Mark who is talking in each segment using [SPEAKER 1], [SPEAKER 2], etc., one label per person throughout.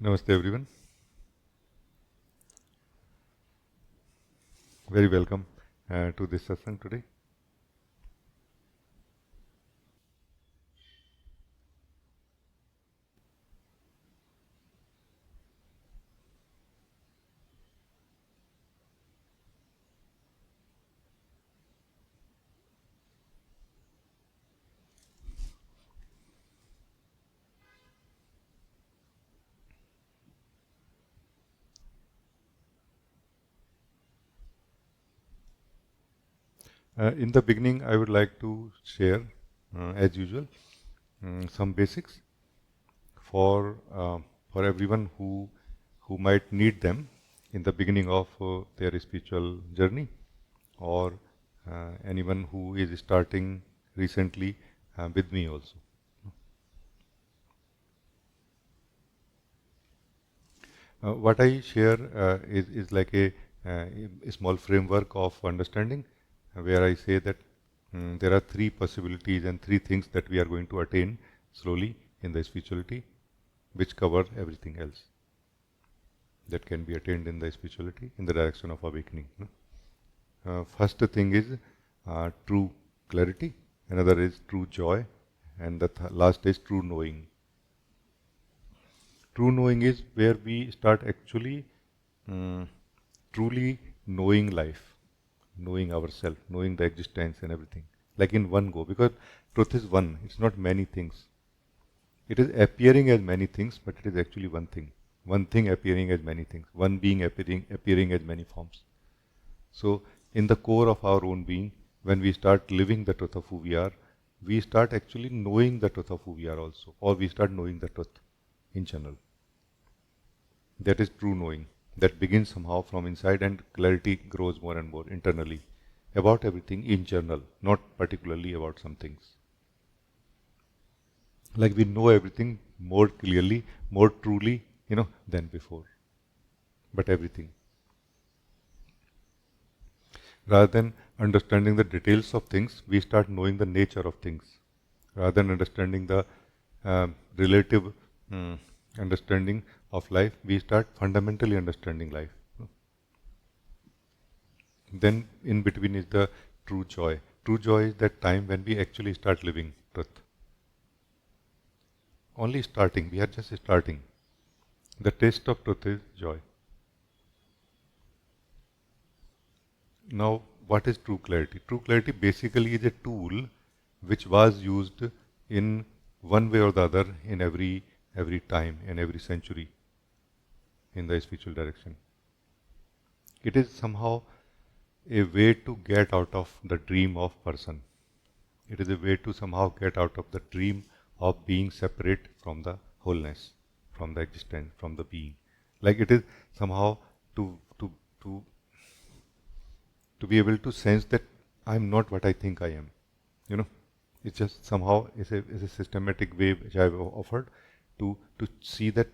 [SPEAKER 1] Namaste everyone. Very welcome to this satsang today. In the beginning, I would like to share, as usual, some basics for for everyone who might need them in the beginning of their spiritual journey, or anyone who is starting recently with me also. What I share is like a small framework of understanding where I say that there are three possibilities and three things that we are going to attain slowly in the spirituality, which cover everything else that can be attained in the spirituality in the direction of awakening. First thing is true clarity, another is true joy, and the last is true knowing. True knowing is where we start actually truly knowing life, knowing ourselves, knowing the existence and everything, like in one go. Because truth is one; it's not many things. It is appearing as many things, but it is actually one thing. One thing appearing as many things. One being appearing as many forms. So, in the core of our own being, when we start living the truth of who we start actually knowing the truth of who we are also, or we start knowing the truth in general. That is true knowing. That begins somehow from inside, and clarity grows more and more internally about everything in general, not particularly about some things. Like we know everything more clearly, more truly, than before. But everything. Rather than understanding the details of things, we start knowing the nature of things. Rather than understanding the relative understanding of life, we start fundamentally understanding life. Then in between is the true joy. True joy is that time when we actually start living truth. Only starting, we are just starting. The taste of truth is joy. Now, what is true clarity? True clarity basically is a tool which was used in one way or the other in every time, in every century in the spiritual direction. It is somehow a way to get out of the dream of person. It is a way to somehow get out of the dream of being separate from the wholeness, from the existence, from the being. Like it is somehow to to to to be able to sense that I'm not what I think I am. You know, it's just somehow is a systematic way which I've offered to see that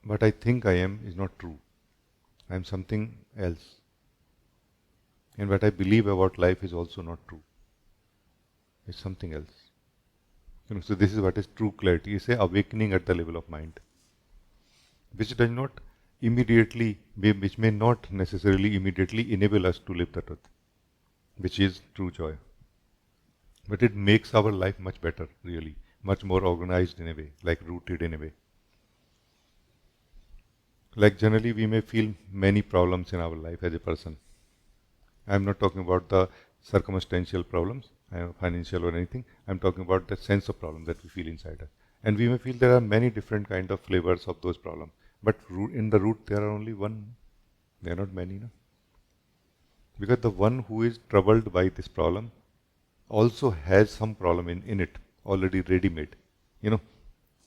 [SPEAKER 1] what I think I am is not true. I'm something else. And what I believe about life is also not true. It's something else. So this is what is true clarity. It's a awakening at the level of mind, which does not which may not necessarily immediately enable us to live the truth, which is true joy. But it makes our life much better, really, much more organized in a way, like rooted in a way. Like generally, we may feel many problems in our life as a person. I'm not talking about the circumstantial problems, financial or anything. I'm talking about the sense of problem that we feel inside us. And we may feel there are many different kind of flavors of those problems. But in the root, there are only one. There are not many, no? Because the one who is troubled by this problem also has some problem in it, already ready-made.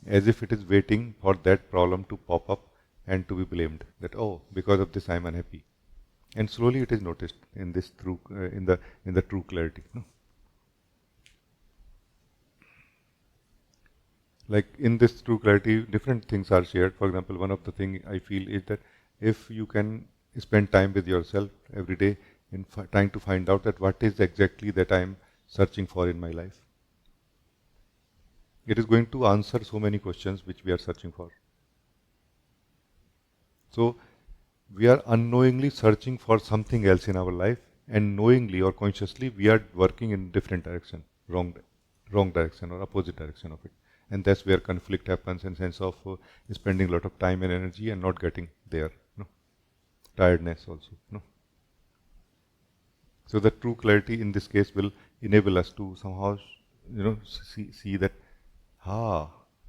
[SPEAKER 1] As if it is waiting for that problem to pop up and to be blamed. That, oh, because of this I am unhappy. And slowly it is noticed in this in the true clarity. No? Like in this true clarity, different things are shared. For example, one of the thing I feel is that if you can spend time with yourself every day in trying to find out that what is exactly that I am searching for in my life, it is going to answer so many questions which we are searching for. So we are unknowingly searching for something else in our life, and knowingly or consciously we are working in different direction, wrong direction or opposite direction of it. And that's where conflict happens, and sense of spending a lot of time and energy and not getting there. Tiredness also. So the true clarity in this case will enable us to somehow, see that,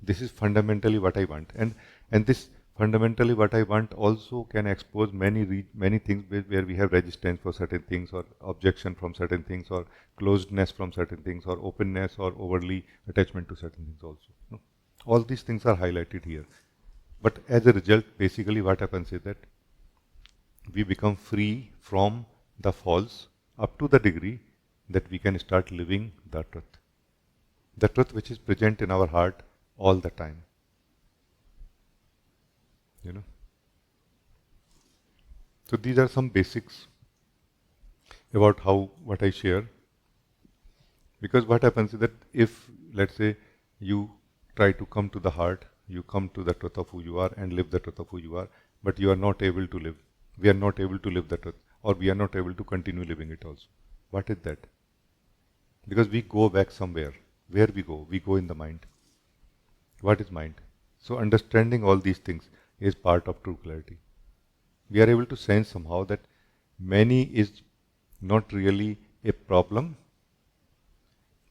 [SPEAKER 1] this is fundamentally what I want, and this fundamentally what I want also can expose many things where we have resistance for certain things, or objection from certain things, or closedness from certain things, or openness or overly attachment to certain things also. All these things are highlighted here. But as a result, basically what happens is that we become free from the false up to the degree that we can start living the truth which is present in our heart all the time. So these are some basics about what I share. Because what happens is that if, let's say, you try to come to the heart, you come to the truth of who you are and live the truth of who you are, but you are not able to live. We are not able to live the truth, or we are not able to continue living it also. What is that? Because we go back somewhere. Where we go? We go in the mind. What is mind? So understanding all these things is part of true clarity. We are able to sense somehow that many is not really a problem.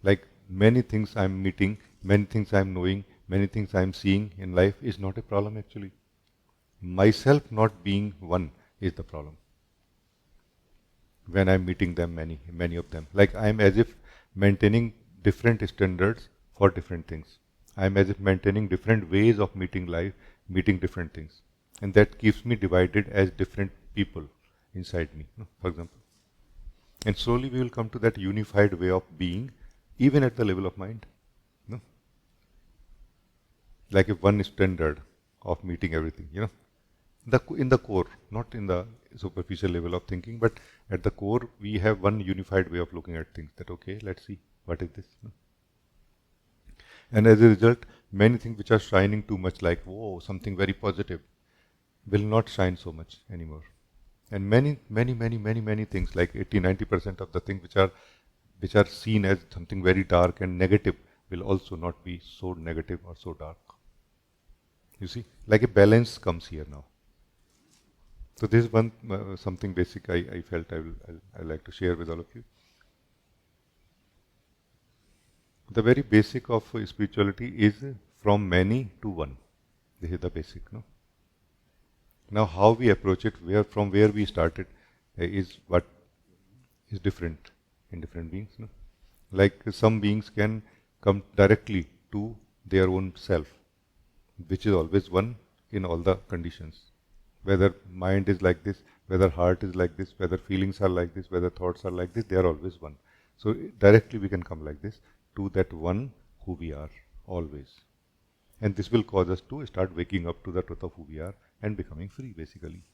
[SPEAKER 1] Like many things I'm meeting, many things I'm knowing, many things I'm seeing in life is not a problem actually. Myself not being one is the problem. When I'm meeting them, many of them. Like I'm as if maintaining different standards for different things. I'm as if maintaining different ways of meeting life, meeting different things. And that keeps me divided as different people inside me, for example. And slowly we will come to that unified way of being, even at the level of mind. Like a one standard of meeting everything, in the core, not in the superficial level of thinking, but at the core we have one unified way of looking at things, that okay, let's see, what is this? And as a result, many things which are shining too much, like, whoa, something very positive, will not shine so much anymore. And many things, like 80-90% of the things which are seen as something very dark and negative, will also not be so negative or so dark. You see, like a balance comes here now. So this is one something basic I felt I like to share with all of you. The very basic of spirituality is from many to one. This is the basic, Now how we approach it, from where we started, is what is different in different beings. Like some beings can come directly to their own self, which is always one in all the conditions. Whether mind is like this, whether heart is like this, whether feelings are like this, whether thoughts are like this, they are always one. So directly we can come like this to that one who we are, always. And this will cause us to start waking up to the truth of who we are and becoming free, basically.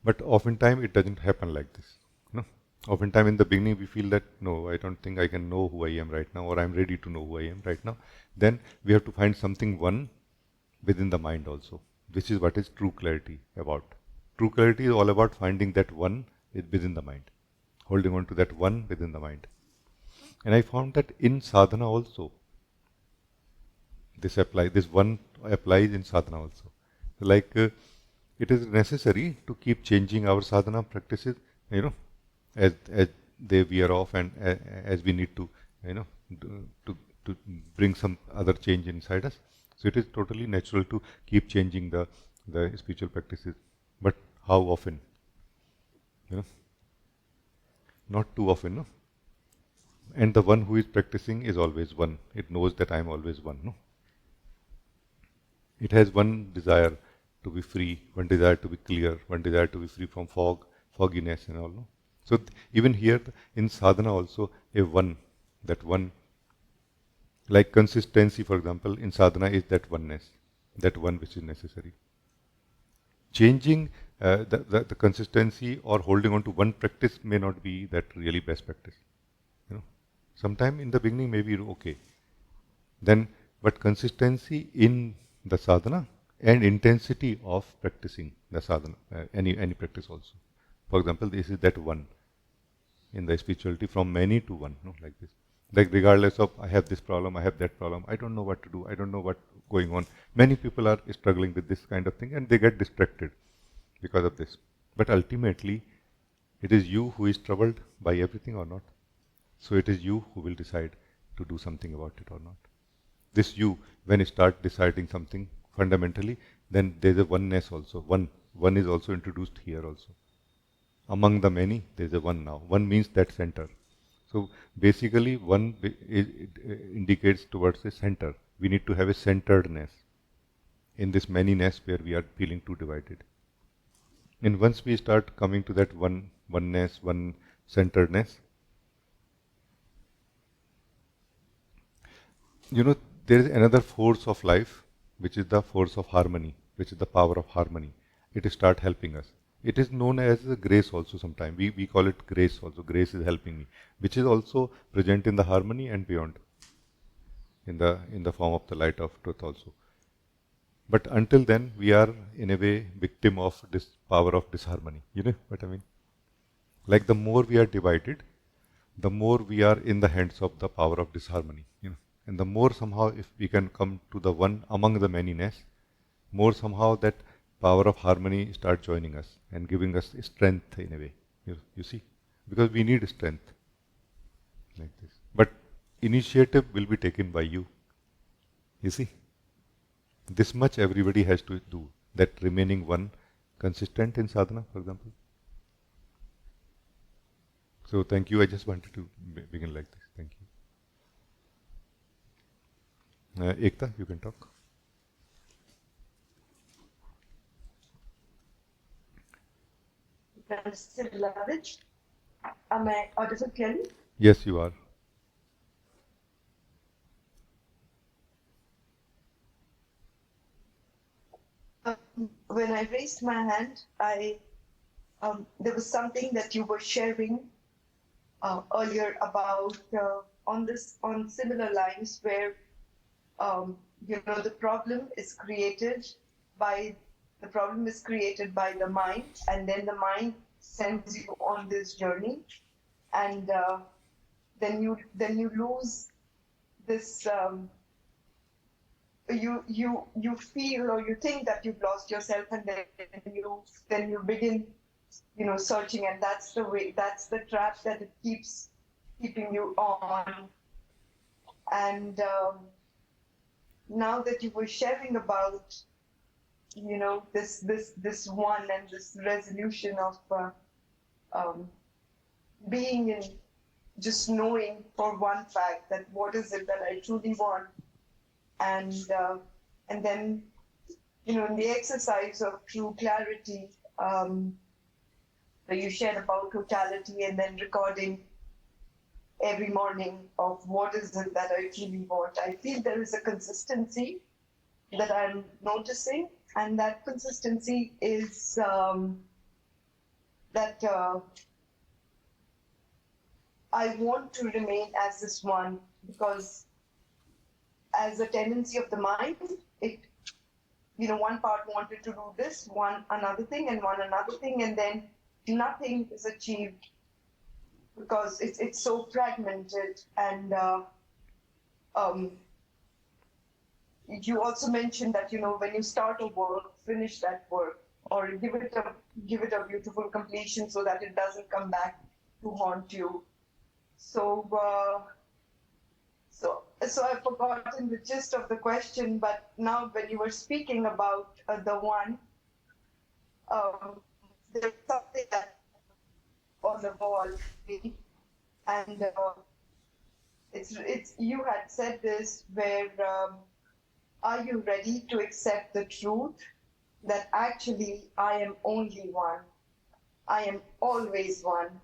[SPEAKER 1] But oftentimes it doesn't happen like this. Oftentimes in the beginning we feel that, no, I don't think I can know who I am right now, or I'm ready to know who I am right now. Then we have to find something one within the mind also. This is what is true clarity about. True clarity is all about finding that one is within the mind, holding on to that one within the mind. And I found that in sadhana also, this one applies in sadhana also. Like it is necessary to keep changing our sadhana practices, as they wear off, and as we need to, to bring some other change inside us. So it is totally natural to keep changing the spiritual practices. But how often? Not too often, no? And the one who is practicing is always one. It knows that I am always one, no? It has one desire to be free, one desire to be clear, one desire to be free from fogginess and all, no? So even here in sadhana also, that one, like consistency, for example, in sadhana is that oneness, that one which is necessary. Changing the consistency or holding on to one practice may not be that really best practice. Sometime in the beginning may be okay. Then, but consistency in the sadhana and intensity of practicing the sadhana, any practice also. For example, this is that one in the spirituality, from many to one, no, like this. Like regardless of I have this problem, I have that problem, I don't know what to do, I don't know what going on. Many people are struggling with this kind of thing and they get distracted because of this. But ultimately, it is you who is troubled by everything or not. So it is you who will decide to do something about it or not. This you, when you start deciding something fundamentally, then there's a oneness also. One is also introduced here also. Among the many, there's a one now. One means that center. So basically, one it indicates towards a center. We need to have a centeredness in this manyness where we are feeling too divided. And once we start coming to that oneness, one centeredness, there is another force of life, which is the force of harmony, which is the power of harmony. It start helping us. It is known as grace also sometimes. We call it grace also. Grace is helping me, which is also present in the harmony and beyond, in the form of the light of truth also. But until then, we are in a way victim of this power of disharmony. You know what I mean? Like the more we are divided, the more we are in the hands of the power of disharmony. And the more somehow, if we can come to the one among the manyness, more somehow that power of harmony start joining us and giving us strength in a way. You see, because we need strength like this. But initiative will be taken by you. You see, this much everybody has to do. That remaining one consistent in sadhana, for example. So thank you. I just wanted to begin like this. Thank you. Ekta, you can talk.
[SPEAKER 2] Mr. Lavich, am I audible clearly?
[SPEAKER 1] Yes, you are.
[SPEAKER 2] When I raised my hand, there was something that you were sharing earlier about on similar lines where the problem is created by the mind, and then the mind sends you on this journey, and then you lose this. You feel or you think that you've lost yourself, and then you begin searching, and that's the trap that it keeps keeping you on. And now that you were sharing about this one and this resolution of being in just knowing for one fact that what is it that I truly want, and then in the exercise of true clarity, where you shared about totality, and then recording every morning of what is it that I truly want. I feel there is a consistency that I'm noticing, and that consistency is that I want to remain as this one, because as a tendency of the mind, it one part wanted to do this, one another thing, and one another thing, and then nothing is achieved because it's so fragmented. And you also mentioned that when you start a work, finish that work, or give it a beautiful completion so that it doesn't come back to haunt you. So I've forgotten the gist of the question, but now when you were speaking about the one, there's something that on the wall, and it's you had said this, where are you ready to accept the truth that actually I am only one, I am always one.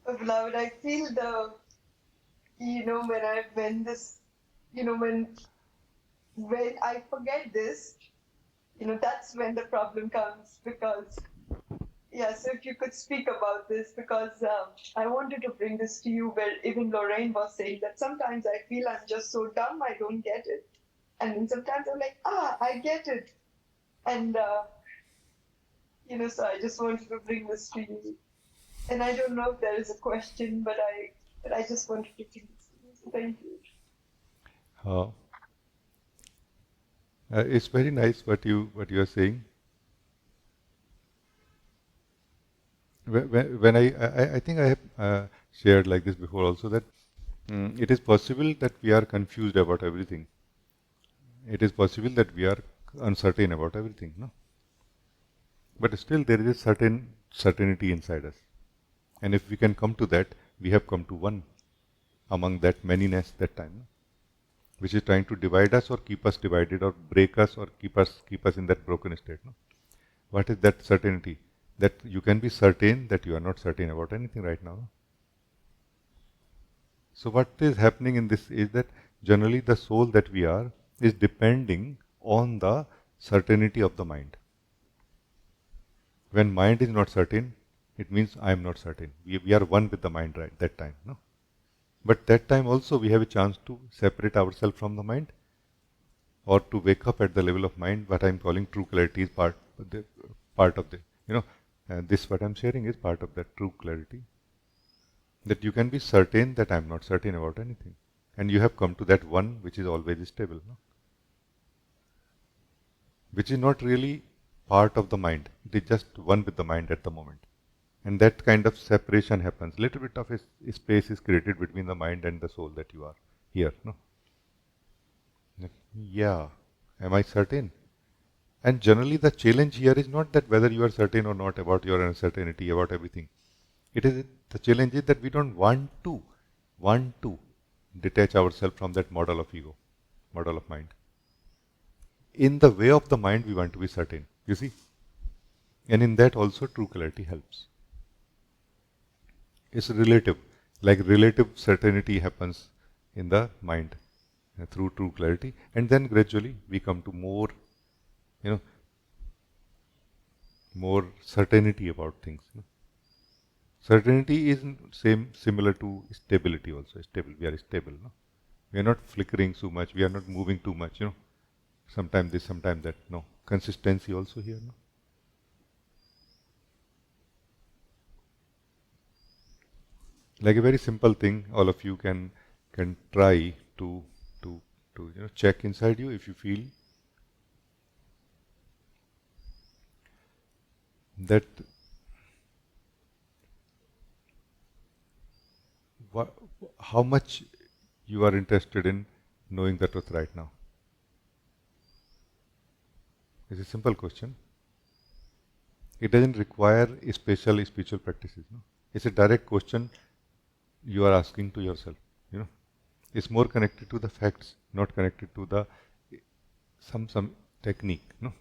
[SPEAKER 2] Beloved, I feel when I forget this, that's when the problem comes, because Yeah, so if you could speak about this, because I wanted to bring this to you, where even Lorraine was saying that sometimes I feel I'm just so dumb, I don't get it. And then sometimes I'm like, I get it. And, so I just wanted to bring this to you. And I don't know if there is a question, but I just wanted to bring this to you. So thank you.
[SPEAKER 1] Uh, it's very nice what you are saying. When I think I have shared like this before also, that it is possible that we are confused about everything. It is possible that we are uncertain about everything, no? But still there is a certain certainty inside us. And if we can come to that, we have come to one among that manyness that time, no? Which is trying to divide us or keep us divided or break us or keep us in that broken state, no? What is that certainty? That you can be certain that you are not certain about anything right now. No? So what is happening in this is that generally the soul that we are is depending on the certainty of the mind. When mind is not certain, it means I am not certain. We are one with the mind right that time. No? But that time also we have a chance to separate ourselves from the mind, or to wake up at the level of mind. What I am calling true clarity is part of the, this what I am sharing is part of that true clarity. That you can be certain that I am not certain about anything. And you have come to that one which is always stable. No? Which is not really part of the mind. It is just one with the mind at the moment. And that kind of separation happens. Little bit of a space is created between the mind and the soul that you are here. No? Yeah. Am I certain? And generally the challenge here is not that whether you are certain or not about your uncertainty, about everything. It is the challenge is that we don't want to detach ourselves from that model of ego, model of mind. In the way of the mind, we want to be certain. You see? And in that also true clarity helps. It's relative. Like relative certainty happens in the mind through true clarity. And then gradually we come to more, more certainty about things. Certainty is similar to stability also. Stable. We are stable. No? We are not flickering so much. We are not moving too much. Sometimes this, sometimes that. No. Consistency also here. No? Like a very simple thing, all of you can try to to check inside you if you feel that how much you are interested in knowing the truth right now. It's a simple question. It doesn't require a special spiritual practices. No? It's a direct question you are asking to yourself. It's more connected to the facts, not connected to the some technique. No?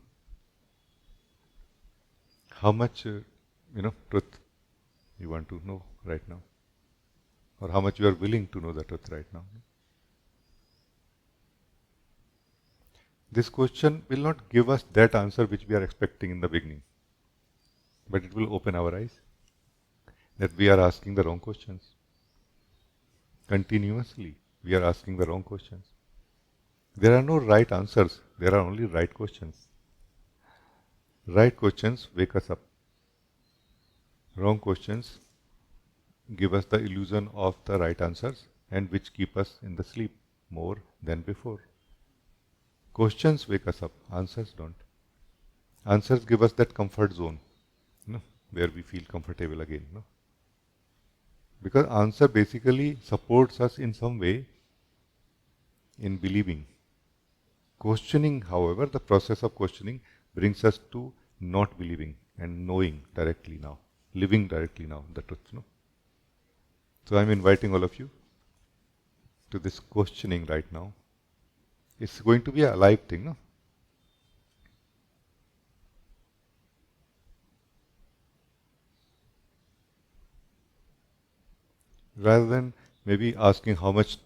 [SPEAKER 1] How much truth you want to know right now, or how much you are willing to know the truth right now. This question will not give us that answer which we are expecting in the beginning, but it will open our eyes that we are asking the wrong questions. Continuously, we are asking the wrong questions. There are no right answers, there are only right questions. Right questions wake us up. Wrong questions give us the illusion of the right answers, and which keep us in the sleep more than before. Questions wake us up, answers don't. Answers give us that comfort zone, where we feel comfortable again. Because answer basically supports us in some way in believing. Questioning, however, the process of questioning brings us to not believing and knowing directly now, living directly now the truth. So I'm inviting all of you to this questioning right now. It's going to be a live thing, no? Rather than maybe asking how much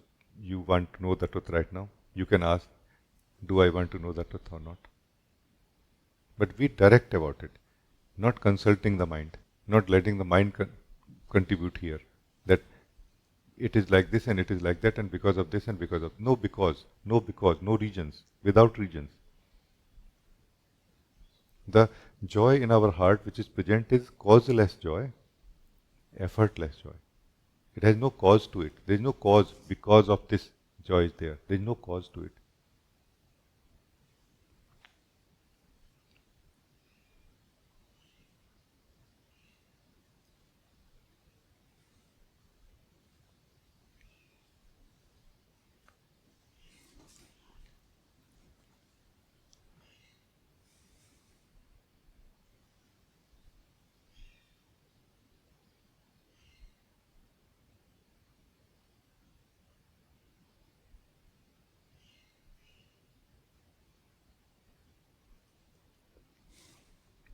[SPEAKER 1] you want to know the truth right now, you can ask, do I want to know the truth or not? But be direct about it, not consulting the mind. not letting the mind contribute here. That it is like this and it is like that, and because of this and because of no because, no regions, without regions. The joy in our heart which is present is causeless joy, effortless joy. It has no cause to it. There is no cause because of this joy is there. There is no cause to it.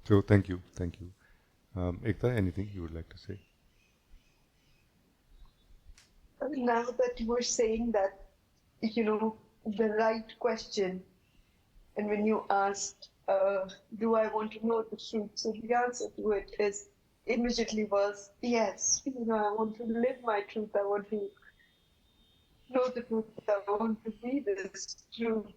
[SPEAKER 1] So thank you, thank you. Ekta, anything you would like to say?
[SPEAKER 2] Now that you were saying that, the right question, and when you asked, do I want to know the truth? So the answer to it is immediately was yes. I want to live my truth. I want to know the truth. I want to be this truth.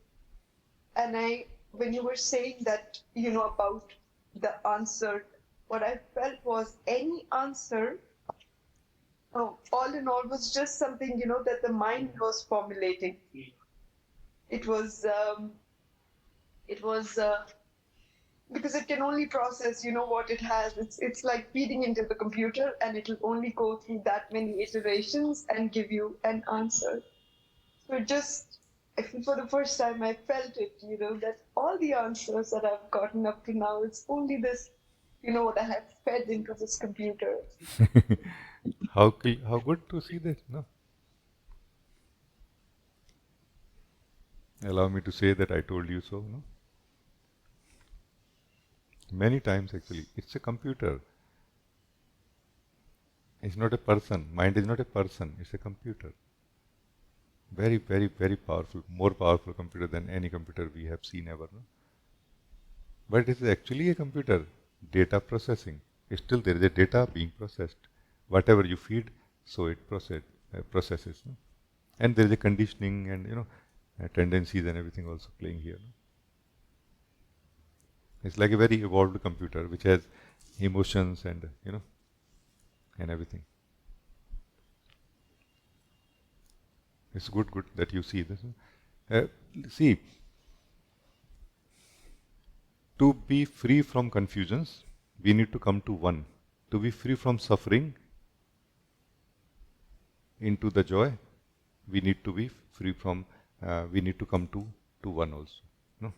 [SPEAKER 2] And when you were saying that, about the answer, what I felt was any answer, all in all, was just something, that the mind was formulating. It was, it was, because it can only process, what it has. It's like feeding into the computer, and it'll only go through that many iterations and give you an answer. So I think for the first time, I felt it, that all the answers that I've gotten up to now, it's only this, what I have fed into this computer.
[SPEAKER 1] How good to see that, no? Allow me to say that I told you so, no? Many times actually. It's a computer. It's not a person. Mind is not a person. It's a computer. Very, very, very powerful. More powerful computer than any computer we have seen ever, no? But it is actually a computer. Data processing. Still there is a data being processed. Whatever you feed, so it processes. No? And there is a conditioning and tendencies and everything also playing here. No? It's like a very evolved computer which has emotions and and everything. It's good that you see this. See, to be free from confusions, we need to come to one. To be free from suffering into the joy, we need to be free from. We need to come to one also. No?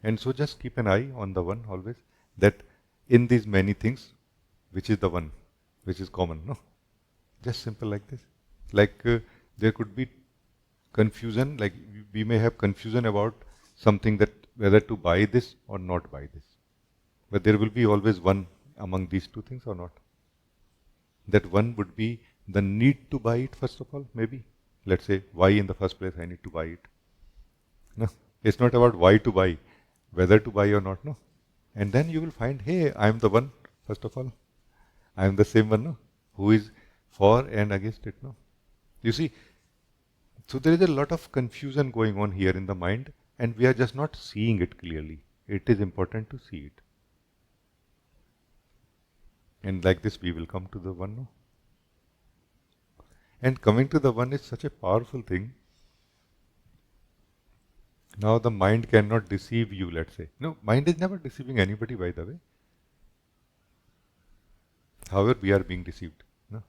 [SPEAKER 1] And so just keep an eye on the one always. That in these many things, which is the one, which is common. No, just simple like this. Like there could be confusion. Like we may have confusion about something, that whether to buy this or not buy this. But there will be always one among these two things or not. That one would be the need to buy it first of all, maybe. Let's say, why in the first place I need to buy it. No, it's not about why to buy, whether to buy or not, no. And then you will find, hey, I am the one, first of all. I am the same one, no, who is for and against it, no. You see, so there is a lot of confusion going on here in the mind, and we are just not seeing it clearly. It is important to see it. And like this, we will come to the one, no. And coming to the one is such a powerful thing. Now the mind cannot deceive you, let's say. No, mind is never deceiving anybody, by the way. However, we are being deceived. No?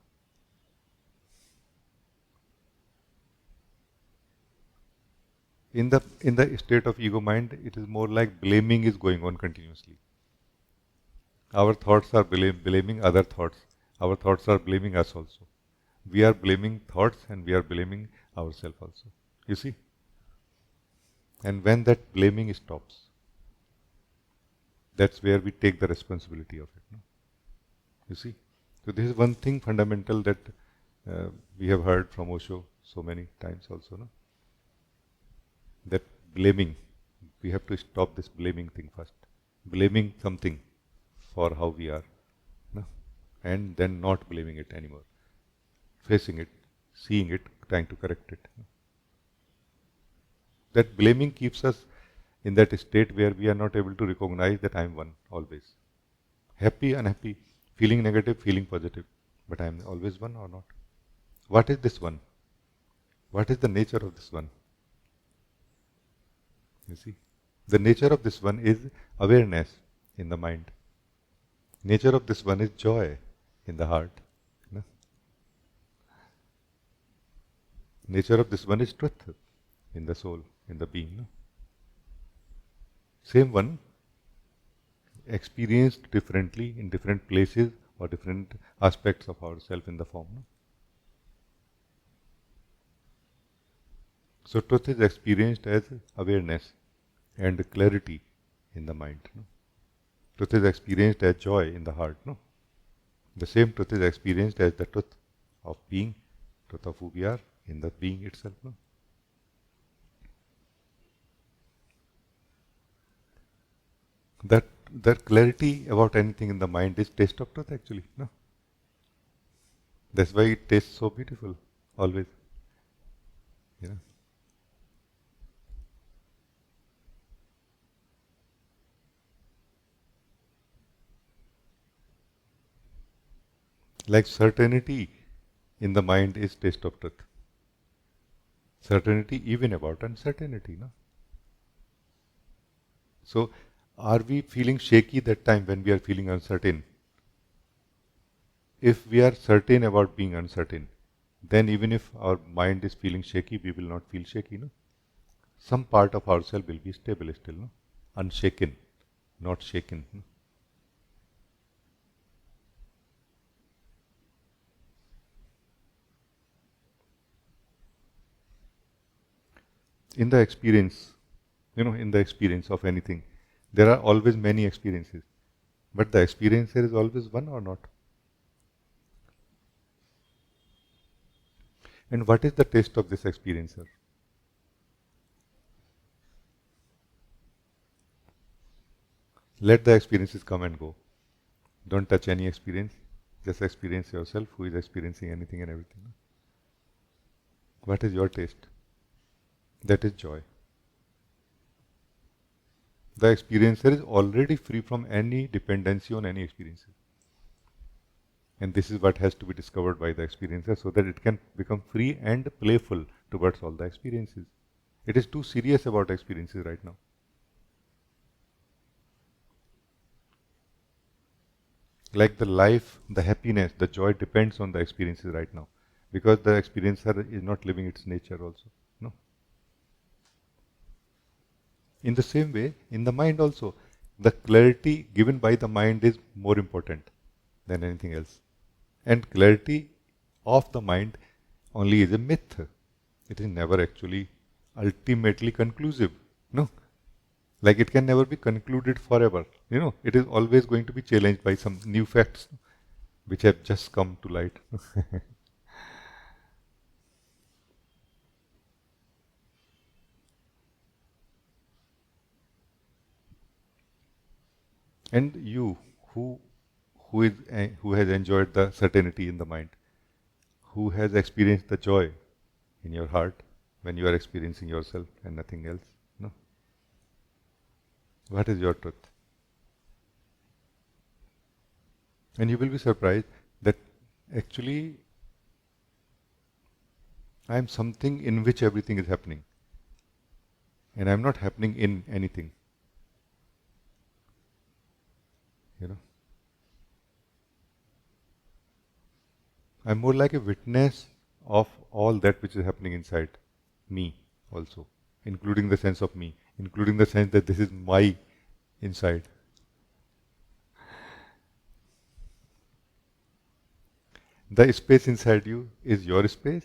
[SPEAKER 1] In the state of ego mind, it is more like blaming is going on continuously. Our thoughts are blaming other thoughts. Our thoughts are blaming us also. We are blaming thoughts and we are blaming ourselves also. You see? And when that blaming stops, that's where we take the responsibility of it. No? You see? So this is one thing fundamental that we have heard from Osho so many times also. No? That blaming, we have to stop this blaming thing first. Blaming something. for how we are. No? And then not blaming it anymore. Facing it, seeing it, trying to correct it. That blaming keeps us in that state where we are not able to recognize that I am one always. Happy, unhappy, feeling negative, feeling positive. But I am always one or not? What is this one? What is the nature of this one? You see? The nature of this one is awareness in the mind. Nature of this one is joy in the heart. You know? Nature of this one is truth in the soul, in the being. No? Same one, experienced differently in different places or different aspects of ourselves in the form. No? So truth is experienced as awareness and clarity in the mind. No? Truth is experienced as joy in the heart. No? The same truth is experienced as the truth of being, truth of who we are in the being itself. No? That clarity about anything in the mind is taste of truth actually. No? That's why it tastes so beautiful, always. You know? Like certainty in the mind is taste of truth. Certainty even about uncertainty. No? So, are we feeling shaky that time when we are feeling uncertain? If we are certain about being uncertain, then even if our mind is feeling shaky, we will not feel shaky. No? Some part of ourselves will be stable still, no? Unshaken, not shaken. No? In the experience, in the experience of anything, there are always many experiences. But the experiencer is always one or not? And what is the taste of this experiencer? Let the experiences come and go. Don't touch any experience. Just experience yourself who is experiencing anything and everything. What is your taste? That is joy. The experiencer is already free from any dependency on any experiences. And this is what has to be discovered by the experiencer so that it can become free and playful towards all the experiences. It is too serious about experiences right now. Like the life, the happiness, the joy depends on the experiences right now. Because the experiencer is not living its nature also. No. In the same way, in the mind also, the clarity given by the mind is more important than anything else. And clarity of the mind only is a myth. It is never actually ultimately conclusive. No. Like it can never be concluded forever. It is always going to be challenged by some new facts which have just come to light. And you, who has enjoyed the certainty in the mind, who has experienced the joy in your heart when you are experiencing yourself and nothing else. No? What is your truth? And you will be surprised that actually I am something in which everything is happening. And I am not happening in anything. I am more like a witness of all that which is happening inside me also, including the sense of me, including the sense that this is my inside. The space inside you is your space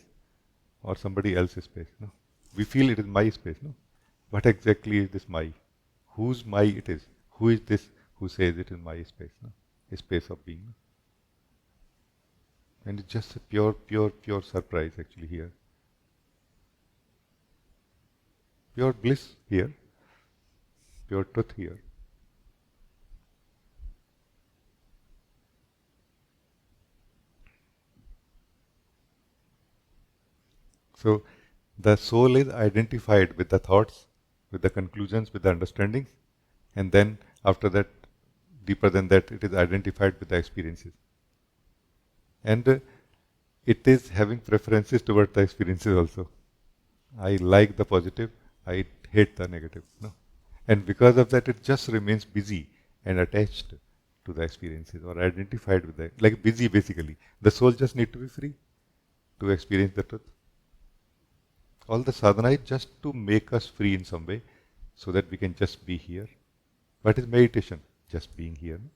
[SPEAKER 1] or somebody else's space. No? We feel it is my space. No? What exactly is this my? Whose my it is? Who is this who says it is my space? No? A space of being. No? And it's just a pure surprise actually here. Pure bliss here. Pure truth here. So the soul is identified with the thoughts, with the conclusions, with the understandings, and then after that, deeper than that, it is identified with the experiences. And it is having preferences toward the experiences also. I like the positive, I hate the negative. No? And because of that, it just remains busy and attached to the experiences or identified with the, like busy basically. The soul just need to be free to experience the truth. All the sadhana is just to make us free in some way so that we can just be here. What is meditation? Just being here. No?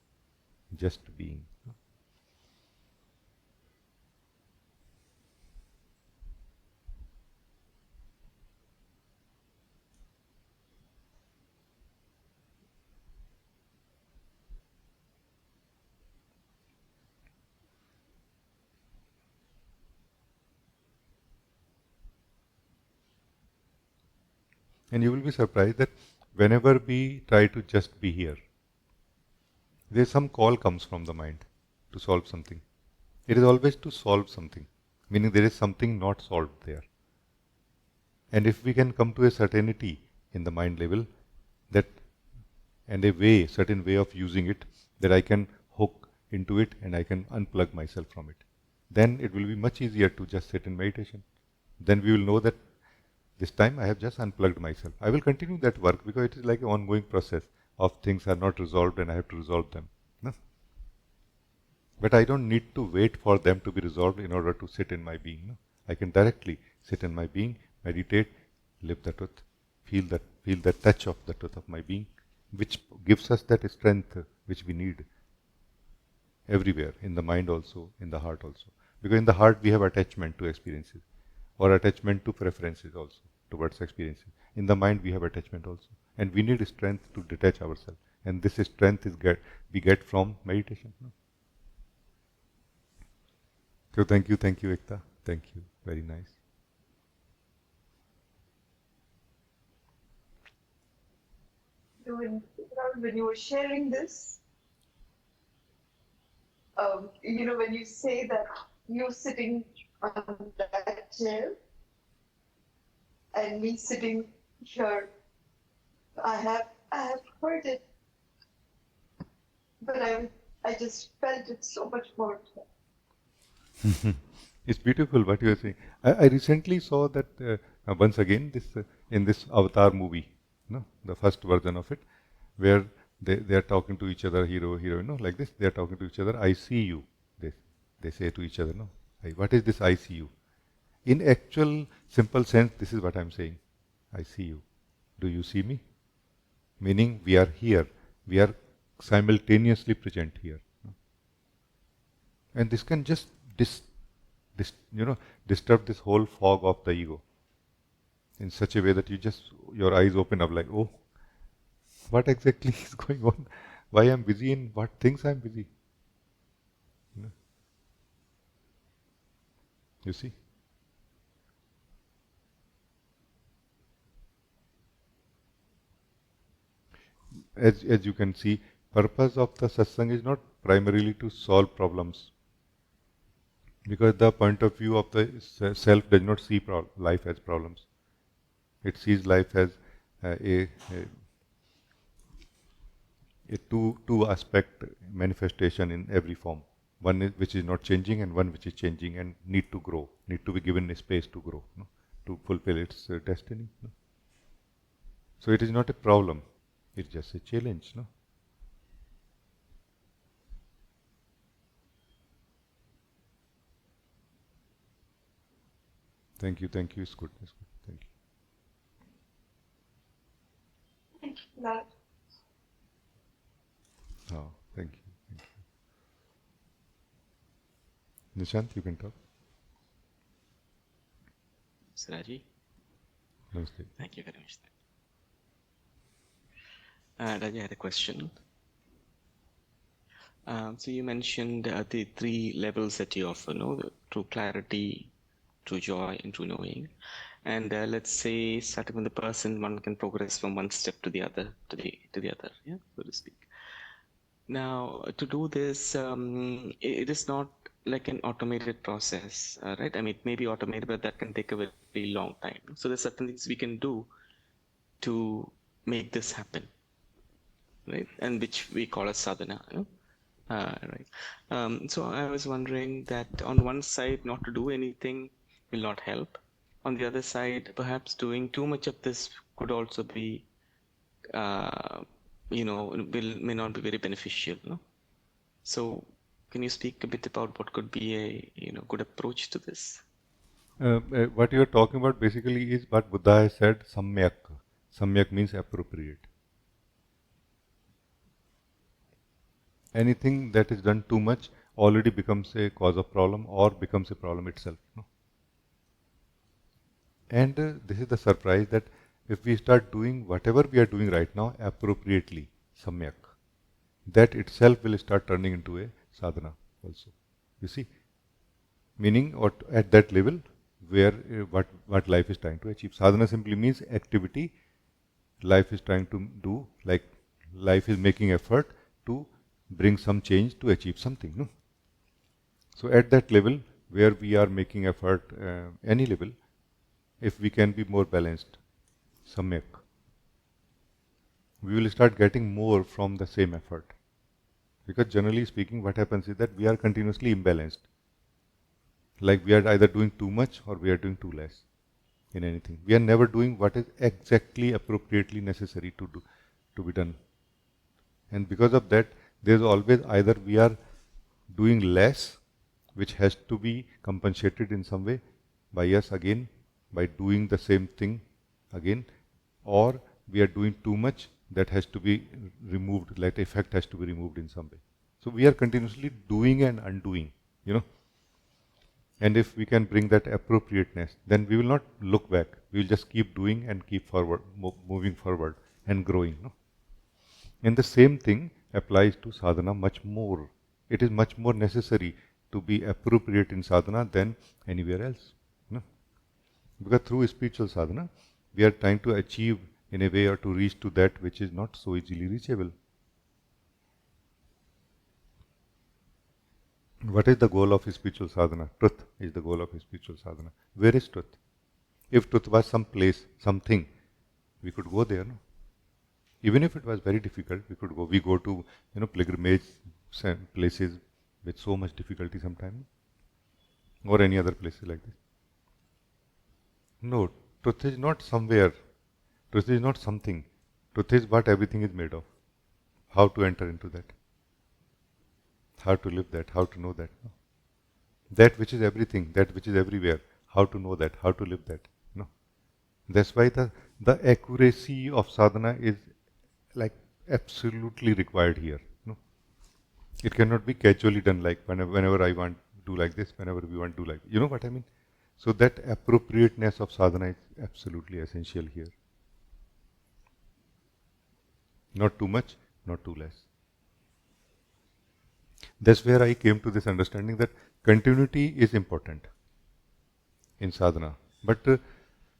[SPEAKER 1] Just being. No? And you will be surprised that whenever we try to just be here, there some call comes from the mind to solve something. It is always to solve something, meaning there is something not solved there. And if we can come to a certainty in the mind level that and a way, certain way of using it, that I can hook into it and I can unplug myself from it, then it will be much easier to just sit in meditation. Then we will know that this time I have just unplugged myself. I will continue that work because it is like an ongoing process of things are not resolved and I have to resolve them. No? But I don't need to wait for them to be resolved in order to sit in my being. No? I can directly sit in my being, meditate, live the truth, feel the touch of the truth of my being, which gives us that strength which we need everywhere, in the mind also, in the heart also. Because in the heart we have attachment to experiences or attachment to preferences also towards experiences. In the mind we have attachment also. And we need strength to detach ourselves. And this strength is we get from meditation. No? So thank you, Ekta. Thank you. Very nice.
[SPEAKER 2] When you were sharing this, when you say that you're sitting on that chair and me sitting here, I have heard it, but I just felt it so much more.
[SPEAKER 1] It's beautiful what you are saying. I recently saw that once again this in this Avatar movie, no, the first version of it, where they are talking to each other, hero heroine, no, like this. They are talking to each other. I see you. They say to each other, no. What is this? I see you. In actual simple sense, this is what I'm saying. I see you. Do you see me? Meaning we are here. We are simultaneously present here. No? And this can just disturb this whole fog of the ego in such a way that your eyes open up like, oh, what exactly is going on? Why I'm busy in what things I'm busy? You see? As you can see, purpose of the satsang is not primarily to solve problems. Because the point of view of the self does not see life as problems. It sees life as a two aspect manifestation in every form. One is, which is not changing, and one which is changing and need to grow, need to be given a space to grow, no? To fulfill its destiny. No? So it is not a problem; it's just a challenge. No? Thank you. It's good. Thank you.
[SPEAKER 2] Thank you, Lord.
[SPEAKER 1] Oh, thank you. Nishant, you can talk.
[SPEAKER 3] Rajee,
[SPEAKER 1] Namaste.
[SPEAKER 3] thank you very much. Rajee, I had a question. So you mentioned the three levels that you offer, no? True clarity, true joy, and true knowing. And let's say, starting with the person, one can progress from one step to the other, to the other, yeah, so to speak. Now, to do this, it is not like an automated process, right? I mean, it may be automated, but that can take a very long time. So there's certain things we can do to make this happen, right? And which we call as sadhana. Right. So I was wondering that on one side, not to do anything will not help. On the other side, perhaps doing too much of this could also be, may not be very beneficial. No? So can you speak a bit about what could be a, good approach to this?
[SPEAKER 1] What you are talking about basically is what Buddha has said, samyak. Samyak means appropriate. Anything that is done too much already becomes a cause of problem or becomes a problem itself. No? And this is the surprise that if we start doing whatever we are doing right now appropriately, samyak, that itself will start turning into a sadhana also. You see, meaning at that level where what life is trying to achieve. Sadhana simply means activity life is trying to do, like life is making effort to bring some change to achieve something. No? So at that level where we are making effort, any level, if we can be more balanced, samyak, we will start getting more from the same effort. Because generally speaking, what happens is that we are continuously imbalanced. Like we are either doing too much or we are doing too less in anything. We are never doing what is exactly appropriately necessary to do, to be done. And because of that, there is always either we are doing less, which has to be compensated in some way by us again, by doing the same thing again, or we are doing too much that has to be removed, like effect has to be removed in some way. So we are continuously doing and undoing, you know. And if we can bring that appropriateness, then we will not look back. We will just keep doing and keep forward, moving forward and growing. No? And the same thing applies to sadhana much more. It is much more necessary to be appropriate in sadhana than anywhere else. No? Because through spiritual sadhana, we are trying to achieve in a way or to reach to that which is not so easily reachable. What is the goal of spiritual sadhana? Truth is the goal of spiritual sadhana. Where is truth? If truth was some place, something, we could go there. No? Even if it was very difficult, we could go. We go to pilgrimage places with so much difficulty sometimes, or any other places like this. No, truth is not somewhere. Truth is not something. Truth is what everything is made of. How to enter into that? How to live that? How to know that? No? That which is everything, that which is everywhere. How to know that? How to live that? No. That's why the accuracy of sadhana is like absolutely required here. No. It cannot be casually done like whenever I want to do like this, whenever we want to do like, you know what I mean? So that appropriateness of sadhana is absolutely essential here. Not too much, not too less. That's where I came to this understanding that continuity is important in sadhana. But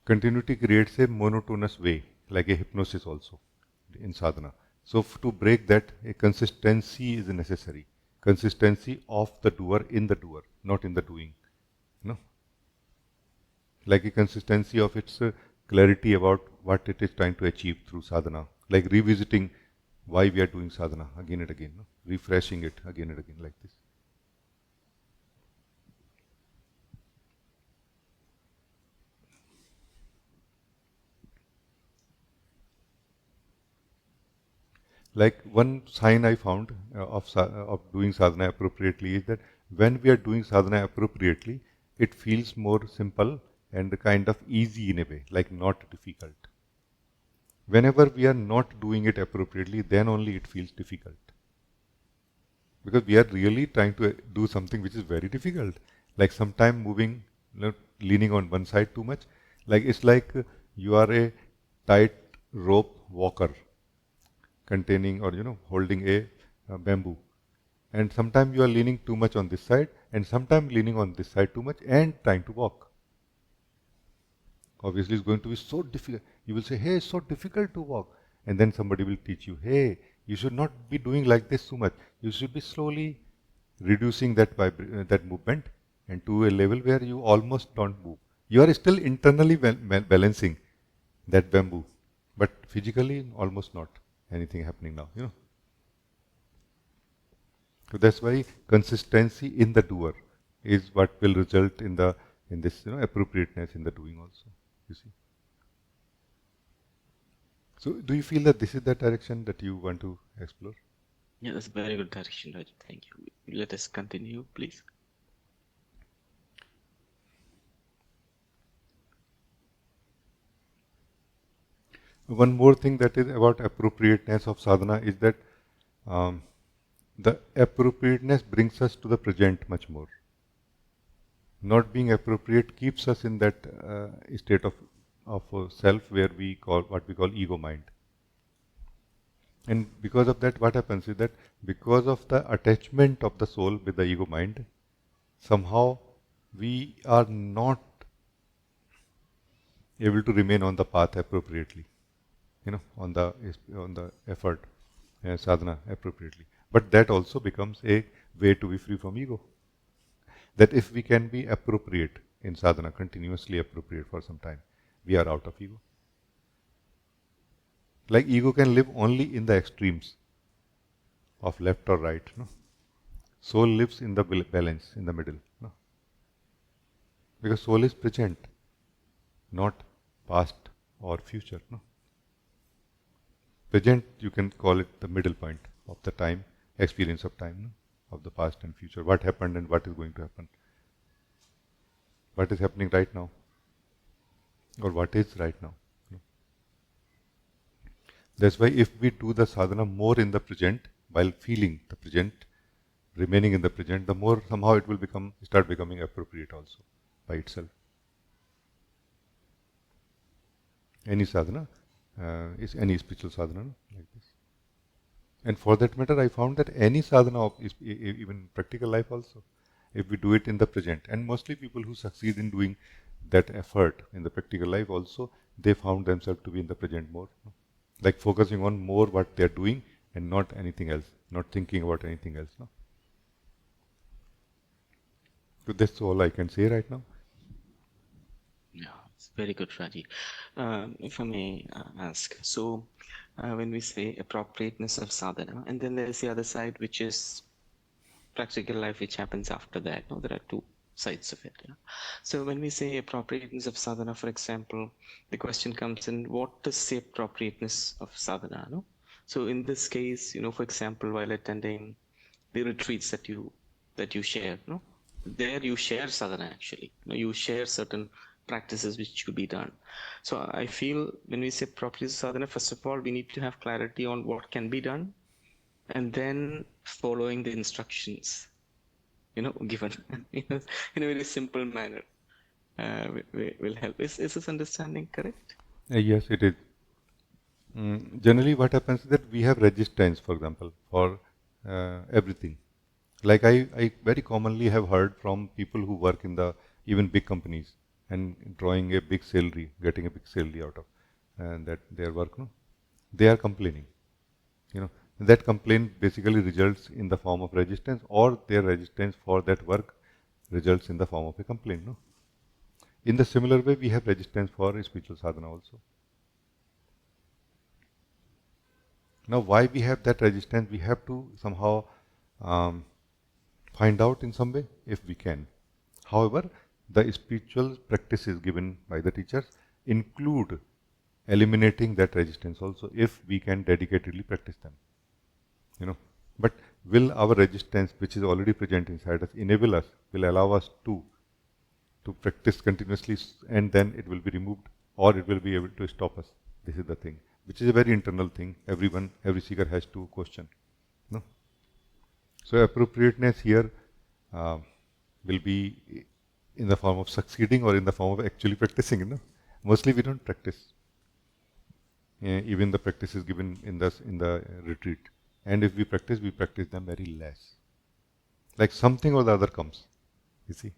[SPEAKER 1] continuity creates a monotonous way, like a hypnosis also in sadhana. So to break that, a consistency is necessary. Consistency of the doer in the doer, not in the doing. No? Like a consistency of its clarity about what it is trying to achieve through sadhana. Like revisiting why we are doing sadhana again and again. No? Refreshing it again and again like this. Like one sign I found of doing sadhana appropriately is that when we are doing sadhana appropriately, it feels more simple and kind of easy in a way, like not difficult. Whenever we are not doing it appropriately, then only it feels difficult. Because we are really trying to do something which is very difficult. Like sometime moving, leaning on one side too much. Like it's like you are a tight rope walker containing or holding a bamboo, and sometimes you are leaning too much on this side and sometimes leaning on this side too much and trying to walk. Obviously it's going to be so difficult. You will say, hey, it's so difficult to walk, and then somebody will teach you, hey, you should not be doing like this too much. You should be slowly reducing that movement and to a level where you almost don't move. You are still internally balancing that bamboo, but physically almost not anything happening now. So that's why consistency in the doer is what will result in this appropriateness in the doing also. You see. So do you feel that this is the direction that you want to explore?
[SPEAKER 3] Yeah, that's a very good direction, Rajee. Thank you. Let us continue, please.
[SPEAKER 1] One more thing that is about appropriateness of sadhana is that um, the appropriateness brings us to the present much more. Not being appropriate keeps us in that state of self where we call what we call ego mind. And because of that, what happens is that because of the attachment of the soul with the ego mind, somehow we are not able to remain on the path appropriately, on the effort, sadhana appropriately. But that also becomes a way to be free from ego. That if we can be appropriate in sadhana, continuously appropriate for some time, we are out of ego. Like ego can live only in the extremes of left or right. No? Soul lives in the balance, in the middle. No? Because soul is present, not past or future. No? Present, you can call it the middle point of the time, experience of time, no? Of the past and future. What happened and what is going to happen. What is happening right now. Or what is right now. No? That's why if we do the sadhana more in the present, while feeling the present, remaining in the present, the more somehow it will start becoming appropriate also by itself. Any sadhana is any spiritual sadhana like this. And for that matter, I found that any sadhana is even practical life also, if we do it in the present. And mostly people who succeed in doing that effort in the practical life also, they found themselves to be in the present more. Like focusing on more what they are doing and not anything else, not thinking about anything else. No? So that's all I can say right now.
[SPEAKER 3] Yeah, it's very good, Rajee. If I may ask, so when we say appropriateness of sadhana, and then there's the other side, which is practical life, which happens after that. No, there are two sides of it. Yeah? So when we say appropriateness of sadhana, for example, the question comes in: what is the appropriateness of sadhana? No? So in this case, for example, while attending the retreats that you share, no, there you share sadhana actually. You share certain practices which should be done. So I feel when we say appropriateness of sadhana, first of all, we need to have clarity on what can be done, and then following the instructions, given in a very simple manner will help. Is this understanding correct?
[SPEAKER 1] Yes, it is. Generally, what happens is that we have resistance, for example, for everything. Like I very commonly have heard from people who work in the even big companies and drawing a big salary, getting a big salary out of that their work. No? They are complaining. That complaint basically results in the form of resistance, or their resistance for that work results in the form of a complaint. No? In the similar way, we have resistance for spiritual sadhana also. Now, why we have that resistance? We have to somehow find out in some way if we can. However, the spiritual practices given by the teachers include eliminating that resistance also if we can dedicatedly practice them. But will our resistance, which is already present inside us, enable us, will allow us to practice continuously, and then it will be removed, or it will be able to stop us? This is the thing, which is a very internal thing. Every seeker has to question. No? So appropriateness here will be in the form of succeeding or in the form of actually practicing. Mostly we don't practice. Even the practices given in the retreat, and if we practice them very less. Like something or the other comes. You see.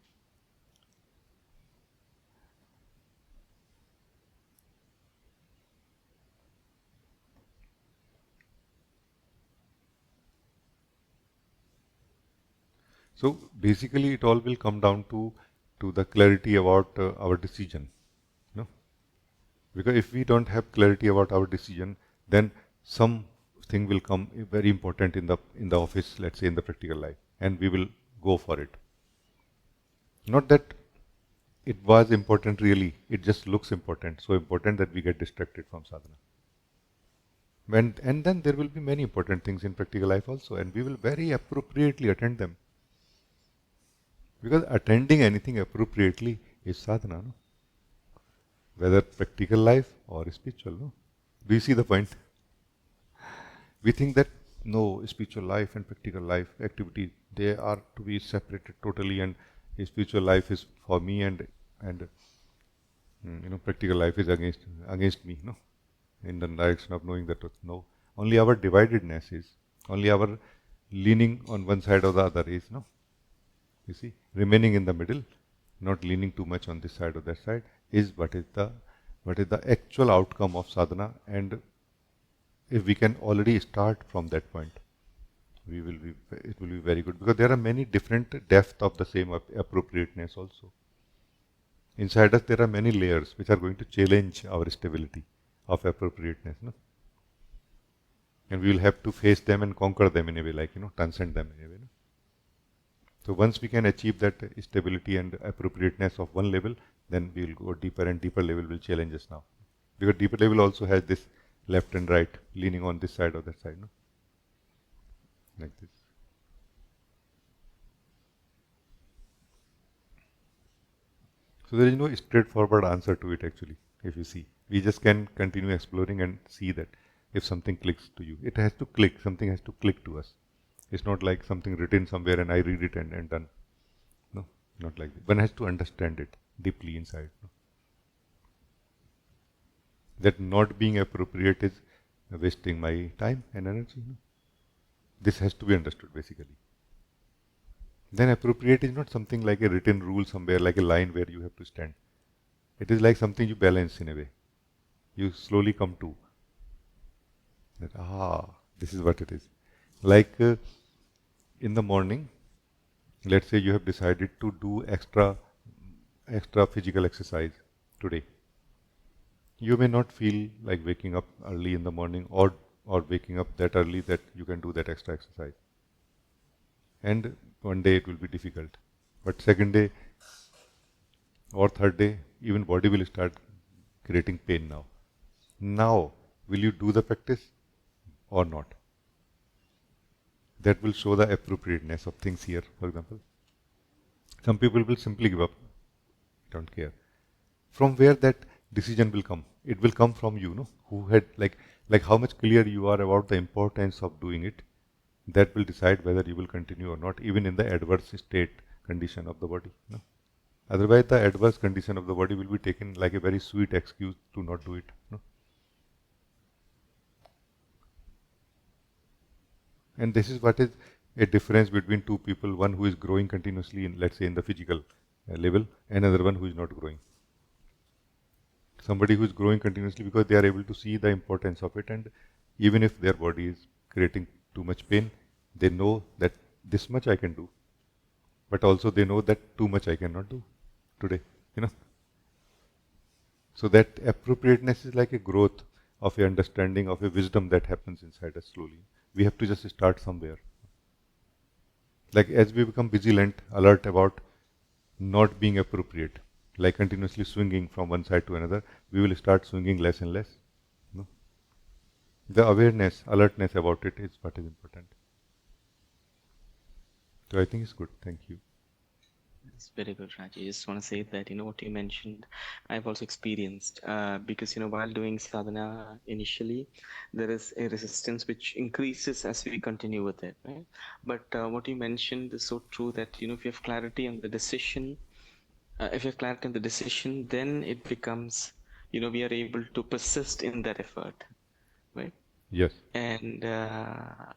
[SPEAKER 1] So basically, it all will come down to the clarity about our decision. No? Because if we don't have clarity about our decision, then something will come very important in the office, let's say in the practical life, and we will go for it. Not that it was important really, it just looks important, so important that we get distracted from sadhana. And then there will be many important things in practical life also, and we will very appropriately attend them. Because attending anything appropriately is sadhana, no? Whether practical life or spiritual. No? Do you see the point? We think that no, spiritual life and practical life activity, they are to be separated totally, and spiritual life is for me, and practical life is against me. No, in the direction of knowing the truth. No, only our dividedness is, only our leaning on one side or the other is. No, you see, remaining in the middle, not leaning too much on this side or that side, is what is the actual outcome of sadhana. And if we can already start from that point, it will be very good, because there are many different depths of the same appropriateness also. Inside us, there are many layers which are going to challenge our stability of appropriateness, no? And we will have to face them and conquer them in a way, like transcend them in a way. No? So once we can achieve that stability and appropriateness of one level, then we will go deeper, and deeper level will challenge us now. Because deeper level also has this left and right, leaning on this side or that side, no? Like this. So there is no straightforward answer to it actually, if you see. We just can continue exploring and see that if something clicks to you. It has to click, something has to click to us. It's not like something written somewhere and I read it and done. No, not like that. One has to understand it deeply inside. No? That not being appropriate is wasting my time and energy. No? This has to be understood basically. Then appropriate is not something like a written rule somewhere, like a line where you have to stand. It is like something you balance in a way. You slowly come to that, this is what it is. Like in the morning, let's say you have decided to do extra physical exercise today. You may not feel like waking up early in the morning, or waking up that early that you can do that extra exercise. And one day it will be difficult. But second day or third day, even body will start creating pain now. Now, will you do the practice or not? That will show the appropriateness of things here, for example. Some people will simply give up, don't care. From where that decision will come? It will come from you, no? Who had like how much clear you are about the importance of doing it. That will decide whether you will continue or not, even in the adverse state condition of the body. No? Otherwise, the adverse condition of the body will be taken like a very sweet excuse to not do it. No? And this is what is a difference between two people, one who is growing continuously in, let's say, in the physical level, and another one who is not growing. Somebody who is growing continuously because they are able to see the importance of it, and even if their body is creating too much pain, they know that this much I can do, but also they know that too much I cannot do today, So that appropriateness is like a growth of a understanding, of a wisdom that happens inside us slowly. We have to just start somewhere. Like as we become vigilant, alert about not being appropriate, like continuously swinging from one side to another, we will start swinging less and less. No? The awareness, alertness about it is what is important. So I think it's good. Thank you.
[SPEAKER 3] It's very good, Rajee. I just want to say that, what you mentioned, I've also experienced, because, while doing sadhana initially, there is a resistance which increases as we continue with it, right? But what you mentioned is so true that, if you have clarity on the decision, then it becomes, we are able to persist in that effort, right?
[SPEAKER 1] Yes.
[SPEAKER 3] And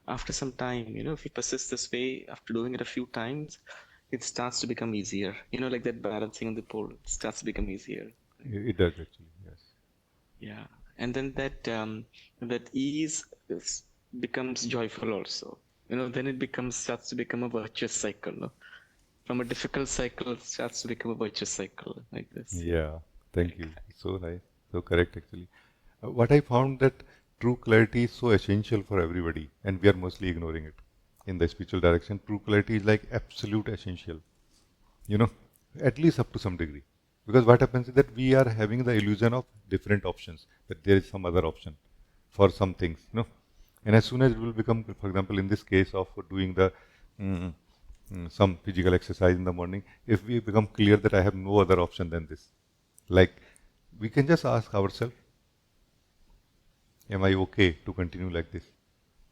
[SPEAKER 3] after some time, if you persist this way, after doing it a few times, it starts to become easier. Like that balancing on the pole, it starts to become easier.
[SPEAKER 1] It does actually, yes.
[SPEAKER 3] Yeah. And then that ease becomes joyful also. then it starts to become a virtuous cycle. No? From a difficult cycle, it starts to become a virtuous cycle like this.
[SPEAKER 1] Yeah, thank you. So nice, so correct actually. What I found that true clarity is so essential for everybody, and we are mostly ignoring it. In the spiritual direction, true clarity is like absolute essential. You know, at least up to some degree. Because what happens is that we are having the illusion of different options, that there is some other option for some things, And as soon as it will become, for example, in this case of doing the mm, some physical exercise in the morning, if we become clear that I have no other option than this, like we can just ask ourselves, am I okay to continue like this?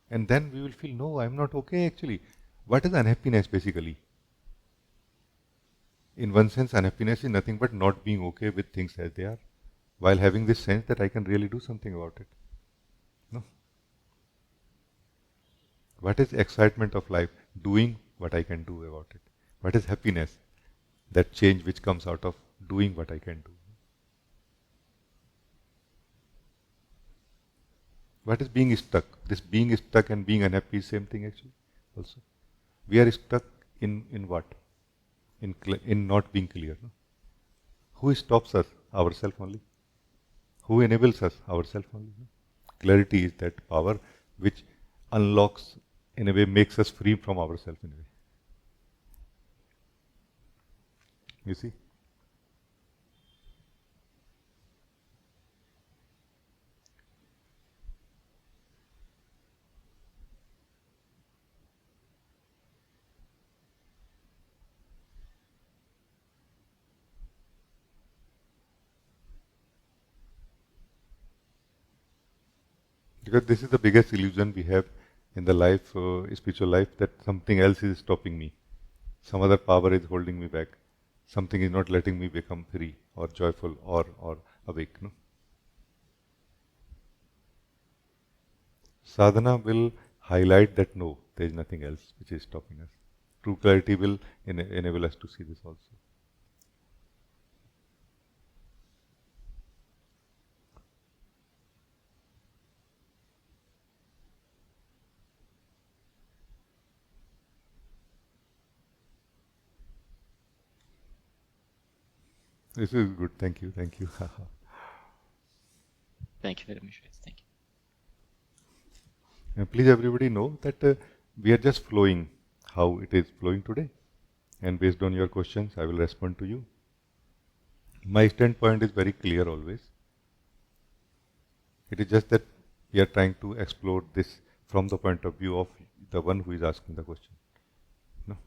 [SPEAKER 1] And then we will feel, no, I'm not okay actually. What is unhappiness basically? In one sense, unhappiness is nothing but not being okay with things as they are, while having this sense that I can really do something about it. No? What is excitement of life? Doing what I can do about it. What is happiness? That change which comes out of doing what I can do. What is being stuck? This being stuck and being unhappy is same thing actually. Also, we are stuck in what? In not being clear. No? Who stops us? Ourselves only. Who enables us? Ourselves only. No? Clarity is that power which unlocks, in a way, makes us free from ourselves in a way. You see? Because this is the biggest illusion we have in the life, spiritual life, that something else is stopping me. Some other power is holding me back. Something is not letting me become free or joyful or awake. No? Sadhana will highlight that no, there is nothing else which is stopping us. True clarity will enable us to see this also. This is good. Thank you. Thank you.
[SPEAKER 3] Thank you very much. Thank you.
[SPEAKER 1] And please, everybody know that we are just flowing how it is flowing today. And based on your questions, I will respond to you. My standpoint is very clear always. It is just that we are trying to explore this from the point of view of the one who is asking the question. No?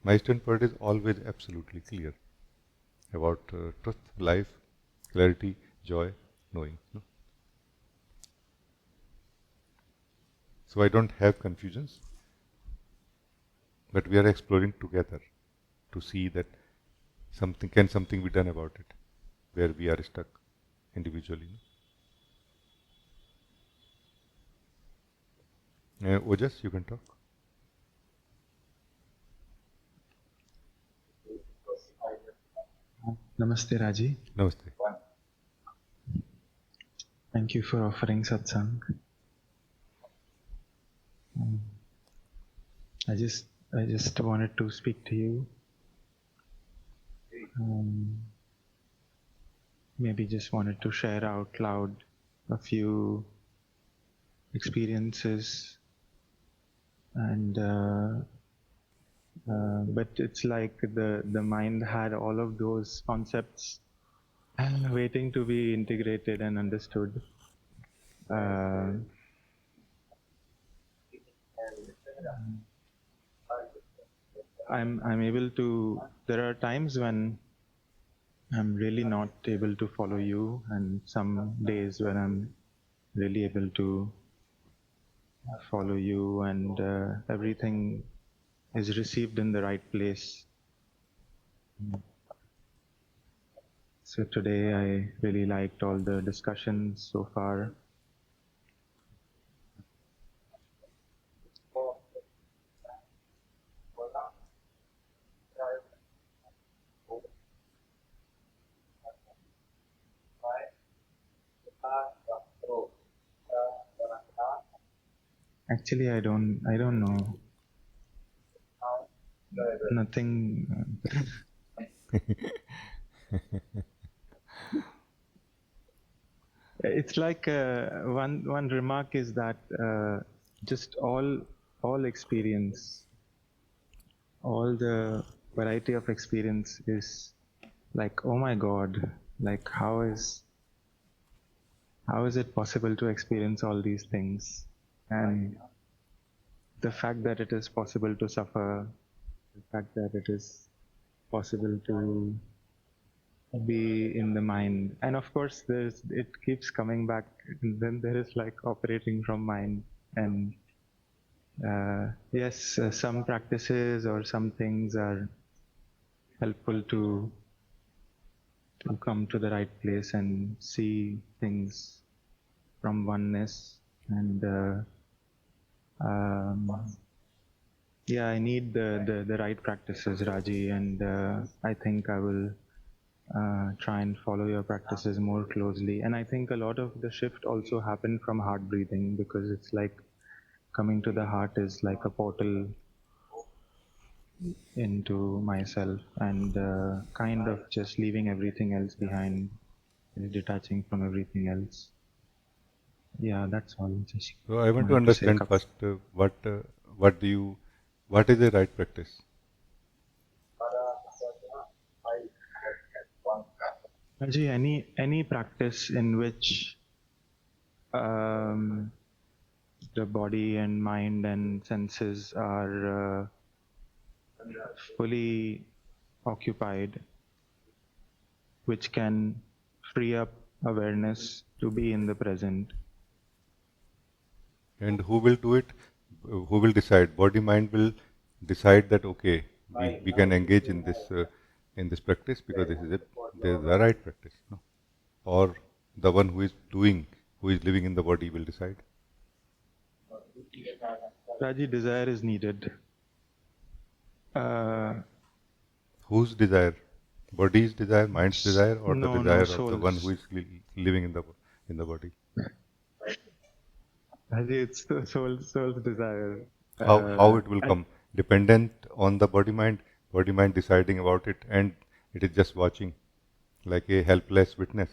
[SPEAKER 1] My standpoint is always absolutely clear about truth, life, clarity, joy, knowing. No? So I don't have confusions, but we are exploring together to see that something be done about it, where we are stuck individually. Ojas, you can talk.
[SPEAKER 4] Namaste, Rajee.
[SPEAKER 1] Namaste.
[SPEAKER 4] Thank you for offering satsang. I just wanted to speak to you. Maybe just wanted to share out loud a few experiences, and but it's like the mind had all of those concepts waiting to be integrated and understood. I'm able to. There are times when I'm really not able to follow you, and some days when I'm really able to follow you, and everything is received in the right place. So today I really liked all the discussions so far. Actually, I don't know. Nothing. It's like one remark is that just all experience, all the variety of experience is like, oh my God, like how is it possible to experience all these things? And the fact that it is possible to suffer, the fact that it is possible to be in the mind, and of course it keeps coming back, and then there is like operating from mind. And yes, some practices or some things are helpful to come to the right place and see things from oneness. And yeah, I need the right practices, Raji, and I think I will try and follow your practices more closely. And I think a lot of the shift also happened from heart breathing, because it's like coming to the heart is like a portal into myself, and kind of just leaving everything else behind, detaching from everything else. Yeah, that's all. Just
[SPEAKER 1] So I want to
[SPEAKER 4] wanted to say a
[SPEAKER 1] understand
[SPEAKER 4] couple.
[SPEAKER 1] first what is the right practice?
[SPEAKER 4] Raji, any practice in which the body and mind and senses are fully occupied, which can free up awareness to be in the present.
[SPEAKER 1] And who will do it? Who will decide? Body mind will decide that okay, we can engage in this practice because this is the right practice, no? Or the one who is doing, who is living in the body will decide.
[SPEAKER 4] Raji, desire is needed.
[SPEAKER 1] Whose desire? Body's desire, mind's desire, or the
[SPEAKER 4] No,
[SPEAKER 1] desire of the one who
[SPEAKER 4] souls.
[SPEAKER 1] is living in the body?
[SPEAKER 4] Raji, it's the soul's desire.
[SPEAKER 1] How it will
[SPEAKER 4] And
[SPEAKER 1] come? Dependent on the body mind deciding about it, and it is just watching like a helpless witness.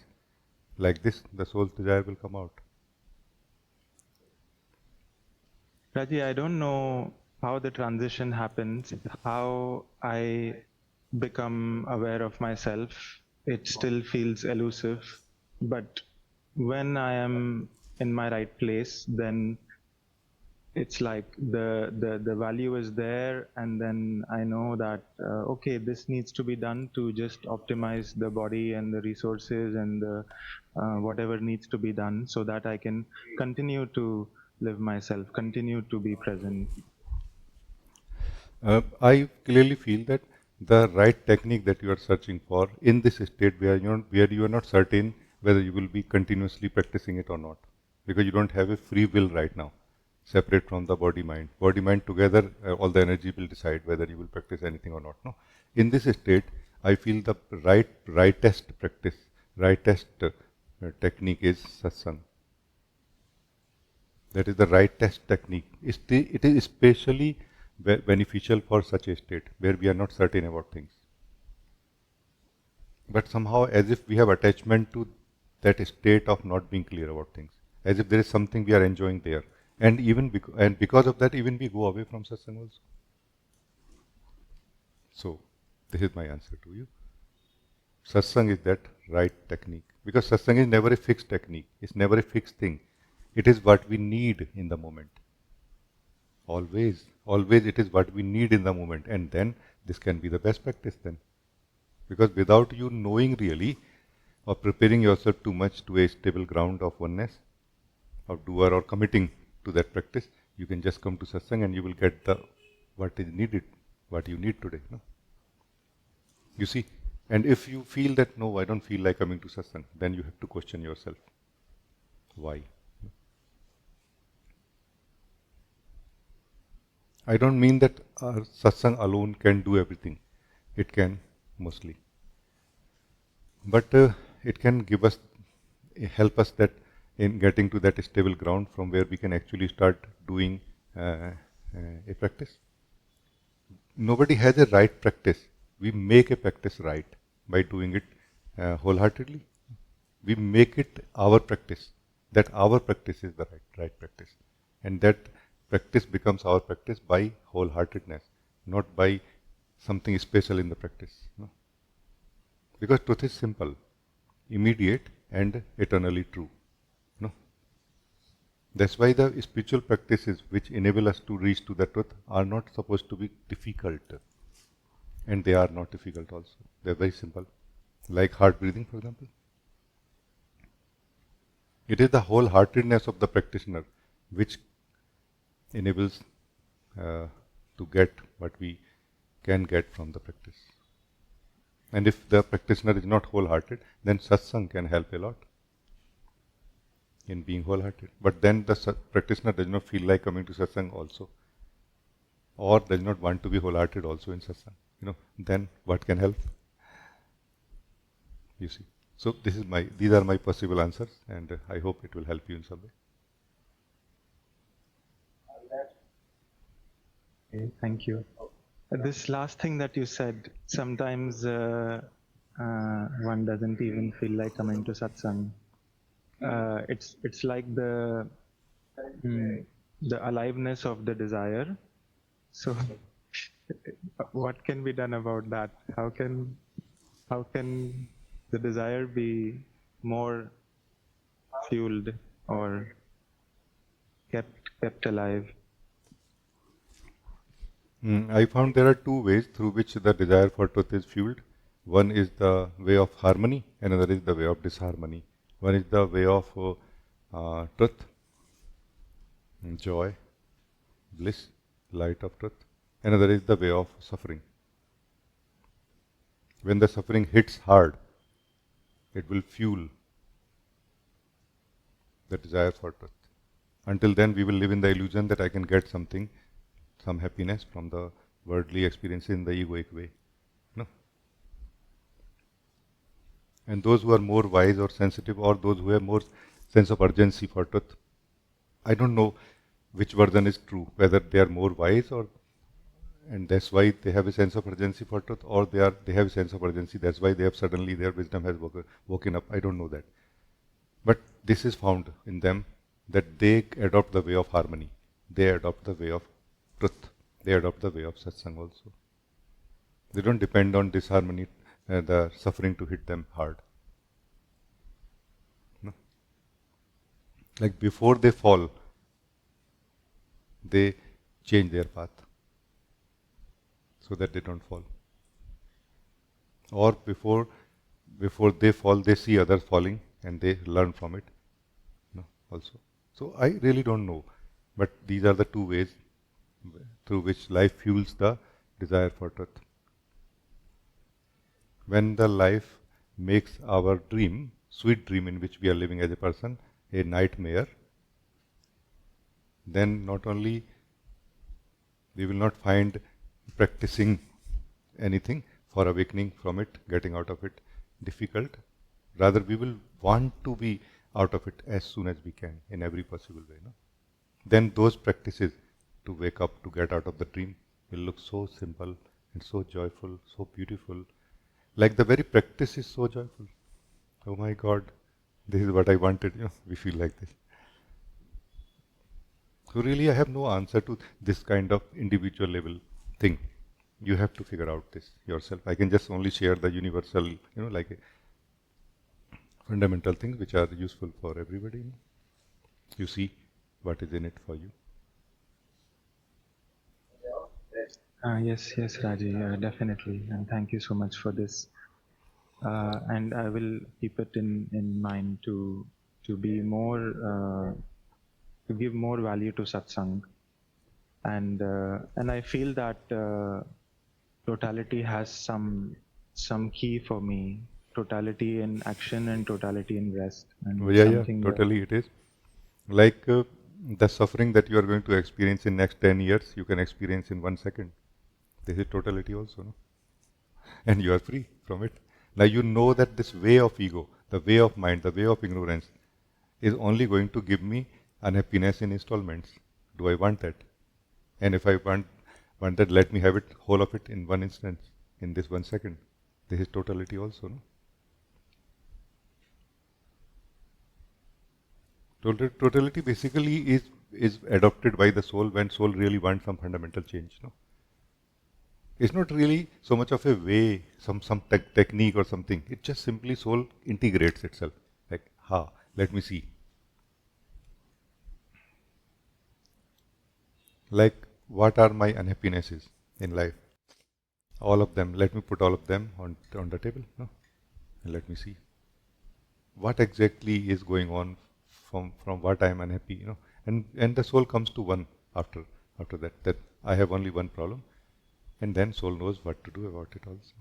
[SPEAKER 1] Like this, the soul's desire will come out.
[SPEAKER 4] Raji, I don't know how the transition happens, how I become aware of myself. It still feels elusive, but when I am in my right place, then it's like the value is there, and then I know that okay, this needs to be done to just optimize the body and the resources and the whatever needs to be done, so that I can continue to live myself, continue to be present.
[SPEAKER 1] I clearly feel that the right technique that you are searching for in this state where you are not certain whether you will be continuously practicing it or not, because you don't have a free will right now, separate from the body mind. Body mind together, all the energy will decide whether you will practice anything or not. No, in this state, I feel the rightest practice, rightest technique is satsang. That is the right test technique. It is especially beneficial for such a state where we are not certain about things. But somehow, as if we have attachment to that state of not being clear about things, as if there is something we are enjoying there, and and because of that, even we go away from satsang also. So, this is my answer to you. Satsang is that right technique, because satsang is never a fixed technique. It's never a fixed thing. It is what we need in the moment. Always it is what we need in the moment, and then this can be the best practice then. Because without you knowing really or preparing yourself too much to a stable ground of oneness, of doer or committing to that practice, you can just come to satsang and you will get the what is needed, what you need today. No? You see, and if you feel that no, I don't feel like coming to satsang, then you have to question yourself. Why? I don't mean that satsang alone can do everything. It can, mostly. But it can give us, help us that in getting to that stable ground from where we can actually start doing a practice. Nobody has a right practice. We make a practice right by doing it wholeheartedly. We make it our practice. That our practice is the right practice. And that practice becomes our practice by wholeheartedness, not by something special in the practice. No? Because truth is simple, immediate and eternally true. No? That's why the spiritual practices which enable us to reach to the truth are not supposed to be difficult. And they are not difficult also. They're very simple. Like heart breathing, for example. It is the wholeheartedness of the practitioner which enables to get what we can get from the practice. And if the practitioner is not wholehearted, then satsang can help a lot in being wholehearted. But then the practitioner does not feel like coming to satsang also, or does not want to be wholehearted also in satsang. Then what can help? You see. So these are my possible answers, and I hope it will help you in some way.
[SPEAKER 4] Okay, thank you. This last thing that you said, sometimes one doesn't even feel like coming to satsang. It's like the aliveness of the desire. So, what can be done about that? How can the desire be more fueled or kept alive?
[SPEAKER 1] I found there are two ways through which the desire for truth is fueled. One is the way of harmony, another is the way of disharmony. One is the way of truth, joy, bliss, light of truth. Another is the way of suffering. When the suffering hits hard, it will fuel the desire for truth. Until then, we will live in the illusion that I can get something, some happiness from the worldly experience in the egoic way. No? And those who are more wise or sensitive, or those who have more sense of urgency for truth, I don't know which version is true, whether they are more wise and that's why they have a sense of urgency for truth, or they have a sense of urgency, that's why they have suddenly their wisdom has woken up. I don't know that. But this is found in them, that they adopt the way of harmony. They adopt the way of truth. They adopt the way of satsang also. They don't depend on disharmony, the suffering to hit them hard. No? Like before they fall, they change their path so that they don't fall. Or before they fall, they see others falling and they learn from it. No, also. So I really don't know, but these are the two ways through which life fuels the desire for truth. When the life makes our dream, sweet dream in which we are living as a person, a nightmare, then not only we will not find practicing anything for awakening from it, getting out of it difficult, rather we will want to be out of it as soon as we can in every possible way. No? Then those practices to wake up, to get out of the dream will look so simple and so joyful, so beautiful. Like the very practice is so joyful. Oh my God, this is what I wanted. We feel like this. So really I have no answer to this kind of individual level thing. You have to figure out this yourself. I can just only share the universal, like a fundamental things which are useful for everybody. You see what is in it for you.
[SPEAKER 4] Yes, Rajee, definitely, and thank you so much for this. And I will keep it in mind to be more, to give more value to satsang, and I feel that totality has some key for me. Totality in action and totality in rest. And
[SPEAKER 1] Totally it is. Like the suffering that you are going to experience in next 10 years, you can experience in 1 second. This is totality also, no? And you are free from it. Now you know that this way of ego, the way of mind, the way of ignorance is only going to give me unhappiness in installments. Do I want that? And if I want that, let me have it, whole of it in one instance, in this 1 second. This is totality also, no? Totality basically is adopted by the soul when soul really wants some fundamental change, no? It's not really so much of a way, some technique or something. It just simply soul integrates itself. Like, let me see. Like, what are my unhappinesses in life? All of them. Let me put all of them on the table, no? And let me see what exactly is going on from what I am unhappy, you know. And the soul comes to one after that I have only one problem, and then soul knows what to do about it also.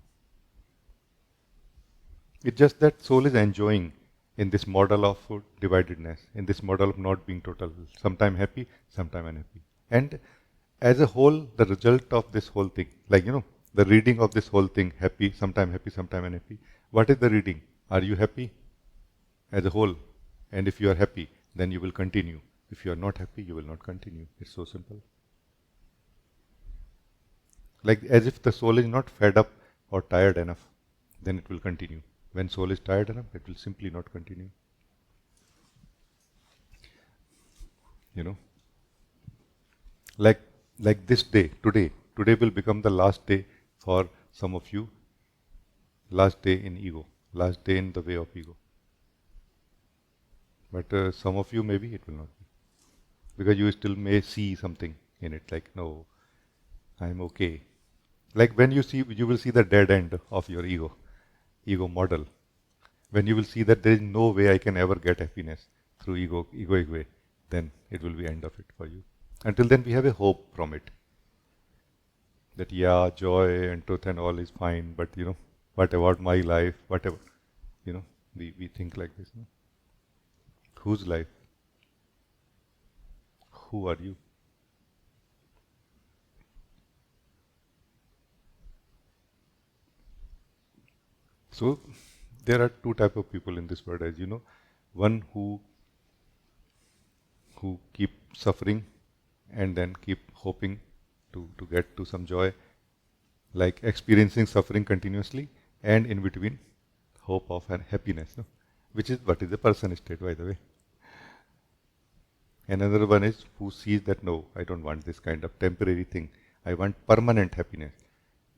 [SPEAKER 1] It's just that soul is enjoying in this model of dividedness, in this model of not being total, sometime happy, sometime unhappy. And as a whole, the result of this whole thing, like, you know, the reading of this whole thing, happy, sometime unhappy, what is the reading? Are you happy as a whole? And if you are happy, then you will continue. If you are not happy, you will not continue. It's so simple. Like as if the soul is not fed up or tired enough, then it will continue. When soul is tired enough, it will simply not continue. You know, like this day, today will become the last day for some of you. Last day in ego, last day in the way of ego. But some of you, maybe it will not be, because you still may see something in it, like, no, I'm okay. Like when you will see the dead end of your ego model. When you will see that there is no way I can ever get happiness through egoic way, then it will be end of it for you. Until then, we have a hope from it. That yeah, joy and truth and all is fine, but you know, what about my life? Whatever, you know, we think like this. No? Whose life? Who are you? So there are two types of people in this world, as you know. One who keep suffering and then keep hoping to get to some joy, like experiencing suffering continuously, and in between hope of an happiness, no? Which is what is the person state, by the way. Another one is who sees that no, I don't want this kind of temporary thing. I want permanent happiness.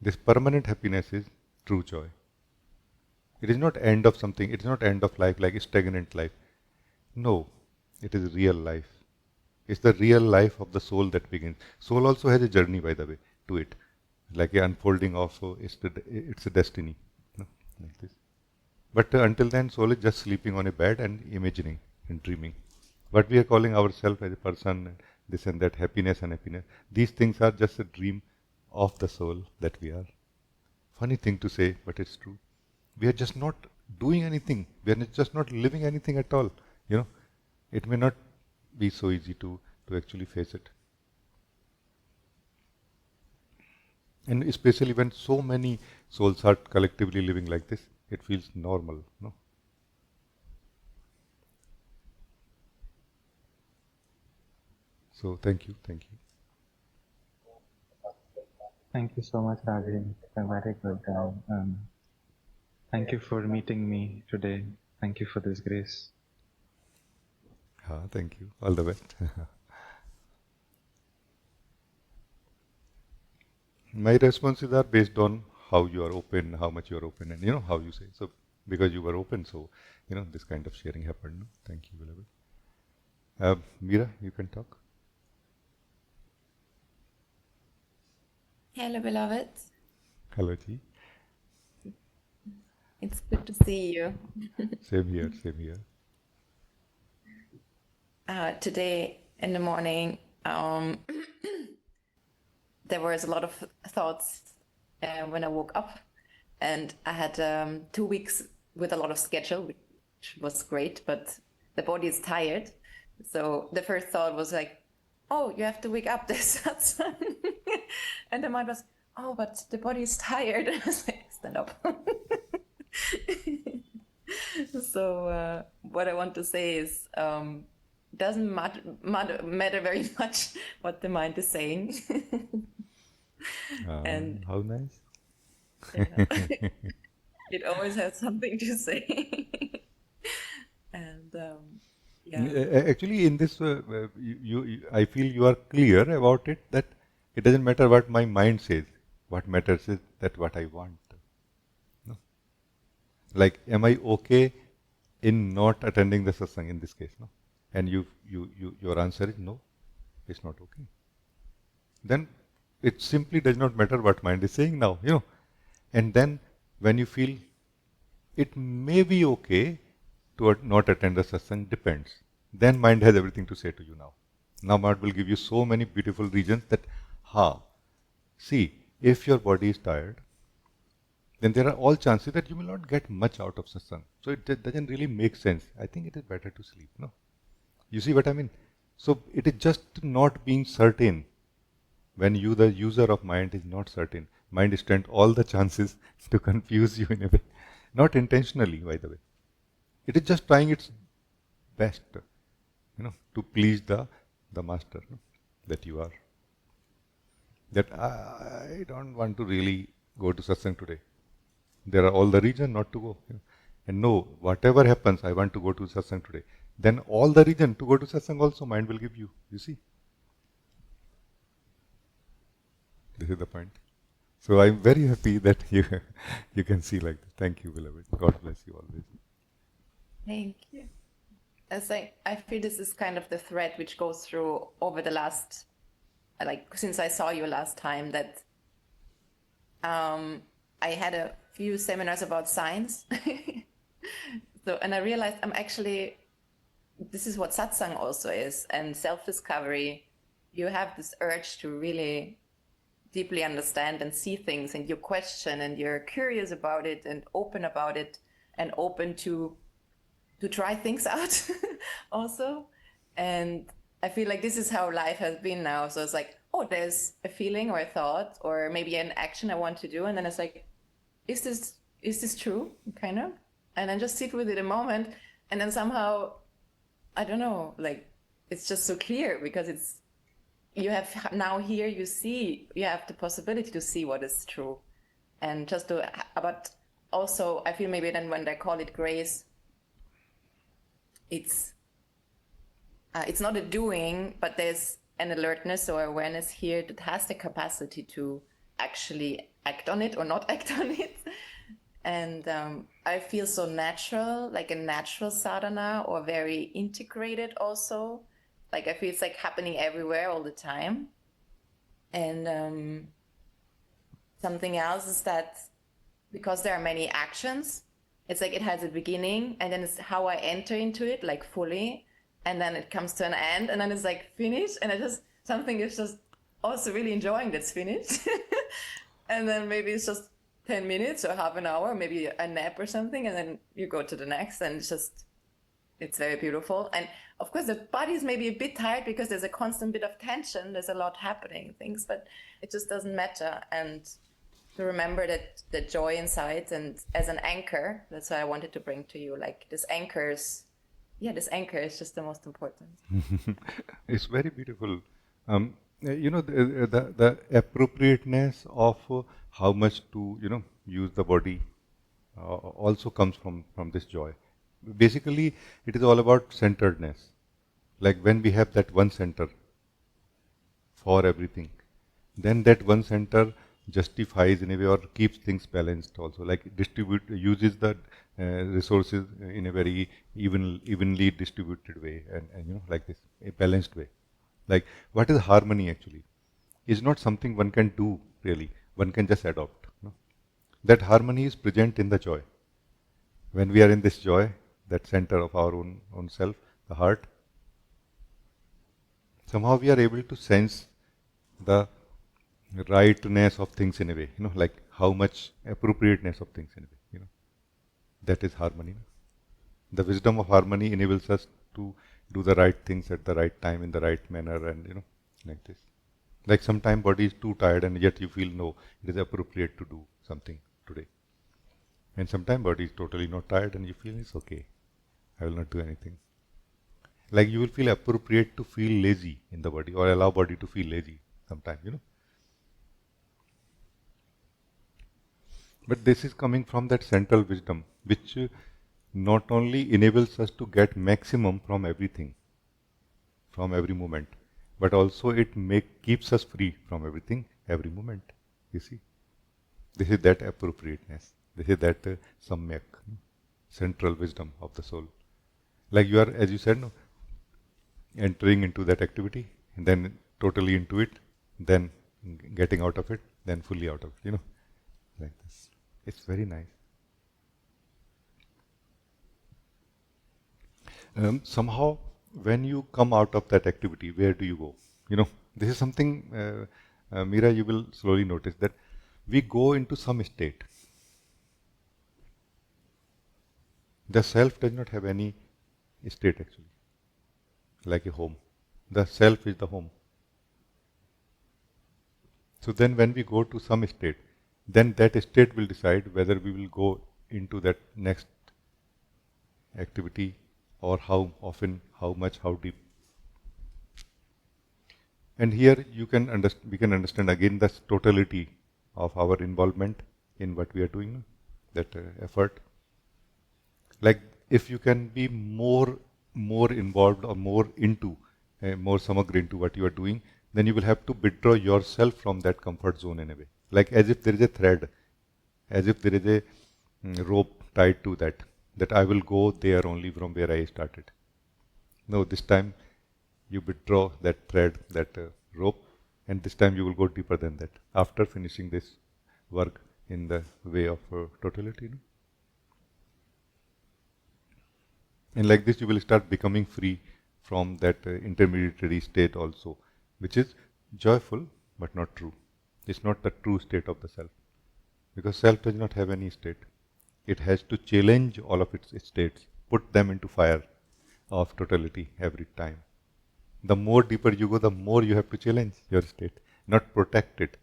[SPEAKER 1] This permanent happiness is true joy. It is not end of something. It is not end of life like a stagnant life. No, it is real life. It's the real life of the soul that begins. Soul also has a journey, by the way, to it, like a unfolding of it's a destiny, no? Like this. But until then, soul is just sleeping on a bed and imagining and dreaming. What we are calling ourselves as a person, this and that, happiness and happiness, these things are just a dream of the soul that we are. Funny thing to say, but it's true. We are just not doing anything. We are just not living anything at all. You know, it may not be so easy to actually face it. And especially when so many souls are collectively living like this, it feels normal, no? So thank you.
[SPEAKER 4] Thank you so much, Rajee. Very good. Thank you for meeting me today. Thank you for this grace.
[SPEAKER 1] Thank you. All the best. My responses are based on how you are open, how much you are open, and you know how you say. So because you were open, so you know this kind of sharing happened. No? Thank you, beloved. Meera, you can talk.
[SPEAKER 5] Hello, beloved.
[SPEAKER 1] Hello, Ji.
[SPEAKER 5] It's good to see you.
[SPEAKER 1] Same here, same here.
[SPEAKER 5] Today in the morning, there was a lot of thoughts when I woke up, and I had 2 weeks with a lot of schedule, which was great, but the body is tired. So the first thought was like, oh, you have to wake up, this Satsang. And the mind was, oh, but the body is tired. I was like, stand up. So what I want to say is, doesn't matter very much what the mind is saying. And
[SPEAKER 1] How nice.
[SPEAKER 5] yeah, it always has something to say. And yeah,
[SPEAKER 1] Actually, in this, I feel you are clear about it that it doesn't matter what my mind says. What matters is that what I want. No? Like, am I okay in not attending the satsang in this case? No? And your answer is no, it's not okay. Then it simply does not matter what mind is saying now, And then when you feel it may be okay to not attend the satsang, depends. Then mind has everything to say to you now. Now mind will give you so many beautiful reasons that, see, if your body is tired, then there are all chances that you will not get much out of satsang. So it doesn't really make sense. I think it is better to sleep, no? You see what I mean? So it is just not being certain. When you, the user of mind, is not certain, mind stands all the chances to confuse you in a way. Not intentionally, by the way. It is just trying its best, to please the master, that you are. That I don't want to really go to satsang today. There are all the reasons not to go. And no, whatever happens, I want to go to satsang today. Then all the reason to go to satsang also mind will give you. You see? This is the point. So I'm very happy that you can see like this. Thank you, beloved. God bless you always.
[SPEAKER 5] thank you. As I feel this is kind of the thread which goes through over the last, like since I saw you last time, that I had a few seminars about science. So, and I realized this is what satsang also is, and self-discovery. You have this urge to really deeply understand and see things, and you question, and you're curious about it, and open about it, and open to try things out also. And I feel like this is how life has been now. So it's like, oh, there's a feeling or a thought or maybe an action I want to do, and then it's like, is this true, kind of? And then just sit with it a moment, and then somehow, I don't know, like it's just so clear because you have now here, you have the possibility to see what is true, and just to, but also I feel maybe then when they call it grace, it's not a doing, but there's an alertness or awareness here that has the capacity to actually act on it or not act on it. And I feel so natural, like a natural sadhana, or very integrated also. Like I feel it's like happening everywhere all the time. And something else is that because there are many actions, it's like it has a beginning, and then it's how I enter into it, like fully, and then it comes to an end, and then it's like finished, and something is just also really enjoying that's finished. And then maybe it's just 10 minutes or half an hour, maybe a nap or something, and then you go to the next, and it's very beautiful. And of course the body is maybe a bit tired because there's a constant bit of tension, there's a lot happening, things, but it just doesn't matter. And to remember that the joy inside, and as an anchor, that's what I wanted to bring to you, like this anchor is just the most important.
[SPEAKER 1] It's very beautiful. The appropriateness of how much to use the body also comes from this joy. Basically, it is all about centeredness. Like when we have that one center for everything, then that one center justifies in a way or keeps things balanced also. Like uses the resources in a very evenly distributed way, and like this, a balanced way. Like what is harmony actually? Is not something one can do really. One can just adopt. No? That harmony is present in the joy. When we are in this joy, that center of our own self, the heart, somehow we are able to sense the rightness of things in a way, like how much appropriateness of things in a way, that is harmony. The wisdom of harmony enables us to do the right things at the right time in the right manner, and like this. Like sometimes body is too tired and yet you feel no, it is appropriate to do something today. And sometimes body is totally not tired and you feel it's okay, I will not do anything. Like you will feel appropriate to feel lazy in the body, or allow body to feel lazy sometimes, But this is coming from that central wisdom, which not only enables us to get maximum from everything, from every moment, but also it keeps us free from everything, every moment. You see, this is that appropriateness. This is that samyak, central wisdom of the soul. Like you are, as you said, no, entering into that activity, and then totally into it, then getting out of it, then fully out of it, like this. It's very nice. Somehow, when you come out of that activity, where do you go? This is something, Meera, you will slowly notice that we go into some state. The self does not have any state actually, like a home. The self is the home. So then when we go to some state, then that state will decide whether we will go into that next activity, or how often, how much, how deep. And here we can understand again the totality of our involvement in what we are doing, that effort. Like if you can be more involved or more into, more samagra into what you are doing, then you will have to withdraw yourself from that comfort zone in a way. Like as if there is a thread, as if there is a rope tied to that I will go there only from where I started. No, this time you withdraw that thread, that rope, and this time you will go deeper than that after finishing this work in the way of totality. And like this you will start becoming free from that intermediary state also, which is joyful but not true. It's not the true state of the self, because self does not have any state. It has to challenge all of its states, put them into fire of totality every time. The more deeper you go, the more you have to challenge your state, not protect it.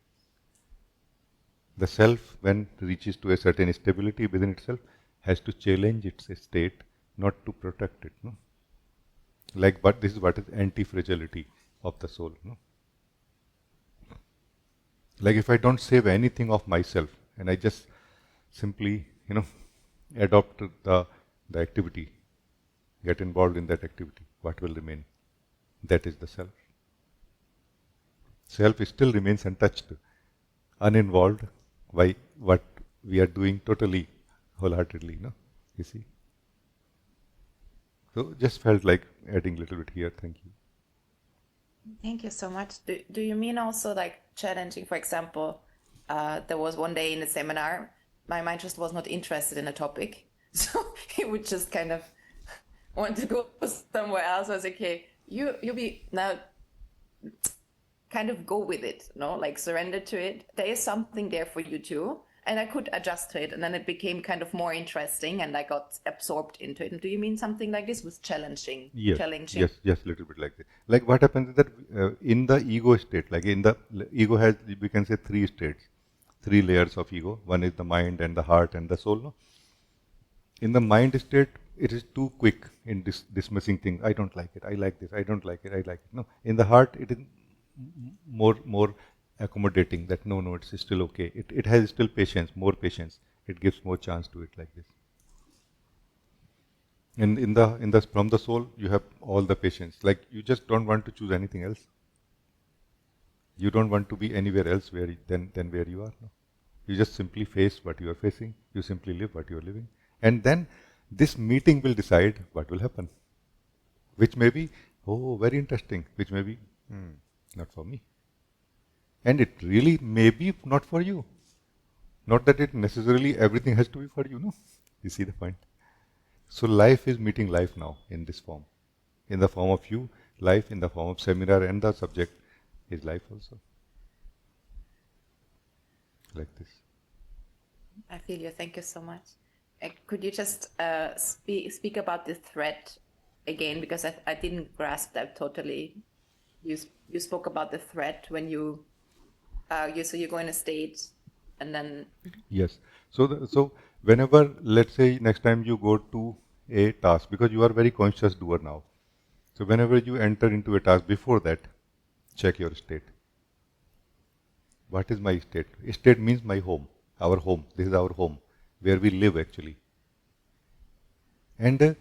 [SPEAKER 1] The self, when reaches to a certain stability within itself, has to challenge its state, not to protect it. No? Like, but this is what is anti-fragility of the soul. No? Like if I don't save anything of myself and I just simply, adopt the activity, get involved in that activity, what will remain? That is the self. Self still remains untouched, uninvolved by what we are doing totally, wholeheartedly, you see. So just felt like adding a little bit here. Thank you.
[SPEAKER 5] Thank you so much. Do you mean also like challenging, for example, there was one day in a seminar, my mind just was not interested in a topic. So he would just kind of want to go somewhere else. I was like, okay, you be now kind of go with it, like surrender to it. There is something there for you too. And I could adjust to it, and then it became kind of more interesting, and I got absorbed into it. And do you mean something like this was challenging?
[SPEAKER 1] Yes,
[SPEAKER 5] challenging?
[SPEAKER 1] yes, a little bit like that. Like what happens is that in the ego state, like in the ego has, we can say, 3 states, 3 layers of ego. One is the mind and the heart and the soul. No? In the mind state, it is too quick in dismissing things. I don't like it. I like this. I don't like it. I like it. No, in the heart, it is more accommodating, that no, it's still okay. It has still patience, more patience. It gives more chance to it like this. And in the from the soul, you have all the patience. Like you just don't want to choose anything else. You don't want to be anywhere else than where you are. No? You just simply face what you are facing. You simply live what you are living. And then this meeting will decide what will happen. Which may be, oh, very interesting. Which may be, not for me. And it really may be not for you. Not that it necessarily everything has to be for you, no? You see the point? So life is meeting life now in this form. In the form of you, life, in the form of seminar, and the subject is life also. Like this.
[SPEAKER 5] I feel you. Thank you so much. Could you just speak about the threat again? Because I didn't grasp that totally. You spoke about the threat when you go in a state, and then
[SPEAKER 1] yes. So whenever, let's say, next time you go to a task, because you are very conscious doer now. So whenever you enter into a task, before that, check your state. What is my state? State means my home, our home. This is our home, where we live actually. And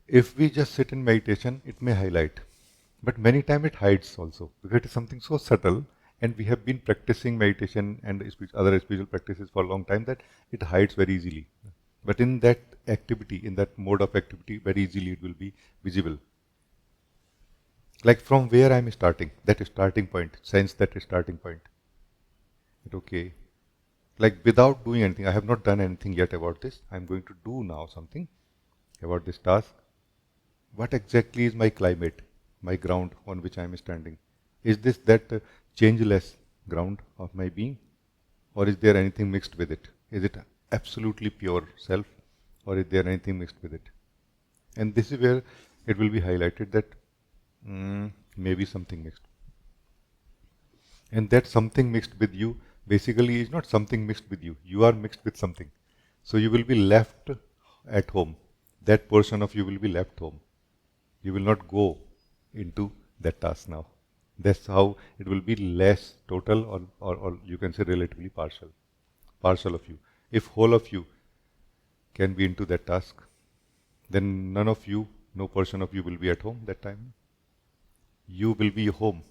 [SPEAKER 1] if we just sit in meditation, it may highlight. But many times it hides also, because it is something so subtle, and we have been practicing meditation and other spiritual practices for a long time that it hides very easily. But in that activity, in that mode of activity, very easily it will be visible. Like from where I am starting, that is starting point, sense that is starting point. Okay, like without doing anything, I have not done anything yet about this. I am going to do now something about this task. What exactly is my climate, my ground on which I am standing? Is this that changeless ground of my being, or is there anything mixed with it? Is it absolutely pure self, or is there anything mixed with it? And this is where it will be highlighted that maybe something mixed. And that something mixed with you basically is not something mixed with you. You are mixed with something. So you will be left at home. That portion of you will be left home. You will not go into that task now. That's how it will be less total, or you can say relatively partial. Partial of you. If whole of you can be into that task, then none of you, no portion of you will be at home that time. You will be home.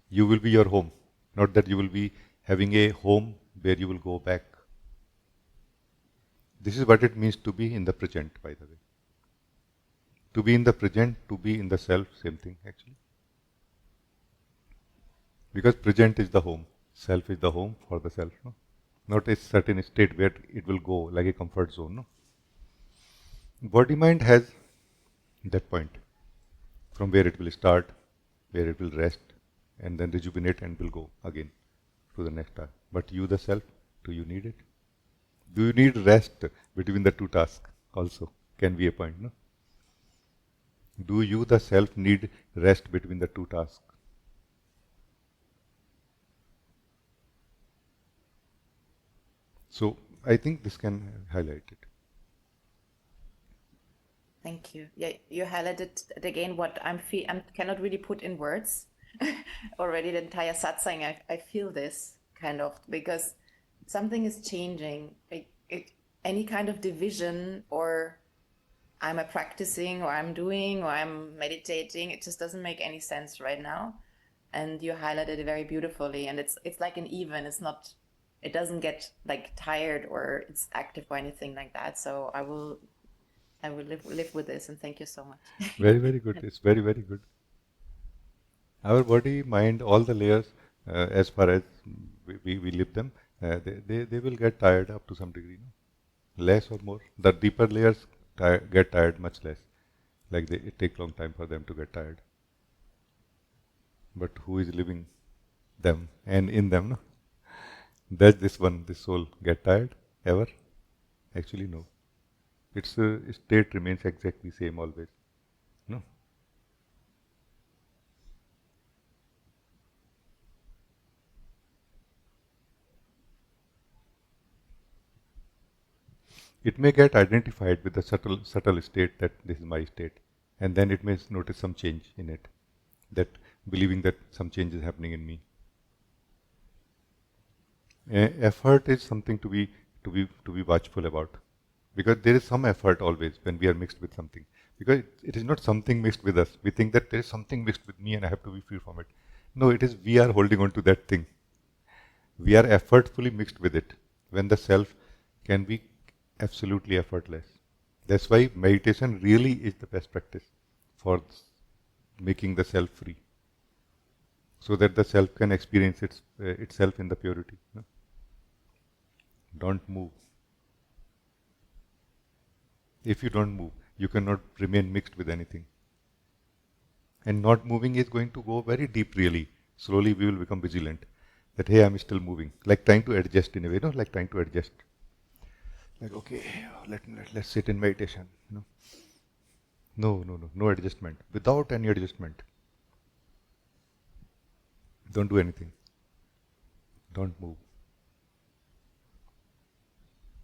[SPEAKER 1] You will be your home. Not that you will be having a home where you will go back. This is what it means to be in the present, by the way. To be in the present, to be in the self, same thing actually. Because present is the home. Self is the home for the self. No? Not a certain state where it will go like a comfort zone. No? Body-mind has that point from where it will start, where it will rest, and then rejuvenate and will go again to the next task. But you, the self, do you need it? Do you need rest between the two tasks also? Can be a point, no? Do you, the self, need rest between the two tasks? So I think this can highlight it.
[SPEAKER 5] Thank you. Yeah, you highlighted it again what I cannot really put in words. Already the entire satsang, I feel this kind of, because something is changing. Any kind of division, or I'm a practicing, or I'm doing, or I'm meditating, it just doesn't make any sense right now. And you highlighted it very beautifully, and it's like an even. It doesn't get like tired or it's active or anything like that. So I will live with this, and thank you so much.
[SPEAKER 1] Very, very good. It's very, very good. Our body, mind, all the layers, as far as we live them, they will get tired up to some degree, no? Less or more. The deeper layers get tired much less. Like it take long time for them to get tired. But who is living them and in them? No? Does this soul get tired ever? Actually, no. Its state remains exactly same always. No. It may get identified with the subtle state that this is my state, and then it may notice some change in it, that believing that some change is happening in me. Effort is something to be watchful about, because there is some effort always when we are mixed with something. Because it is not something mixed with us. We think that there is something mixed with me and I have to be free from it. No, it is we are holding on to that thing. We are effortfully mixed with it, when the self can be absolutely effortless. That's why meditation really is the best practice for making the self free, so that the self can experience itself in the purity. No? Don't move. If you don't move, you cannot remain mixed with anything. And not moving is going to go very deep really. Slowly we will become vigilant. That, hey, I'm still moving. Like trying to adjust in a way, no? Like trying to adjust. Like, okay, let's sit in meditation. No adjustment. Without any adjustment. Don't do anything. Don't move.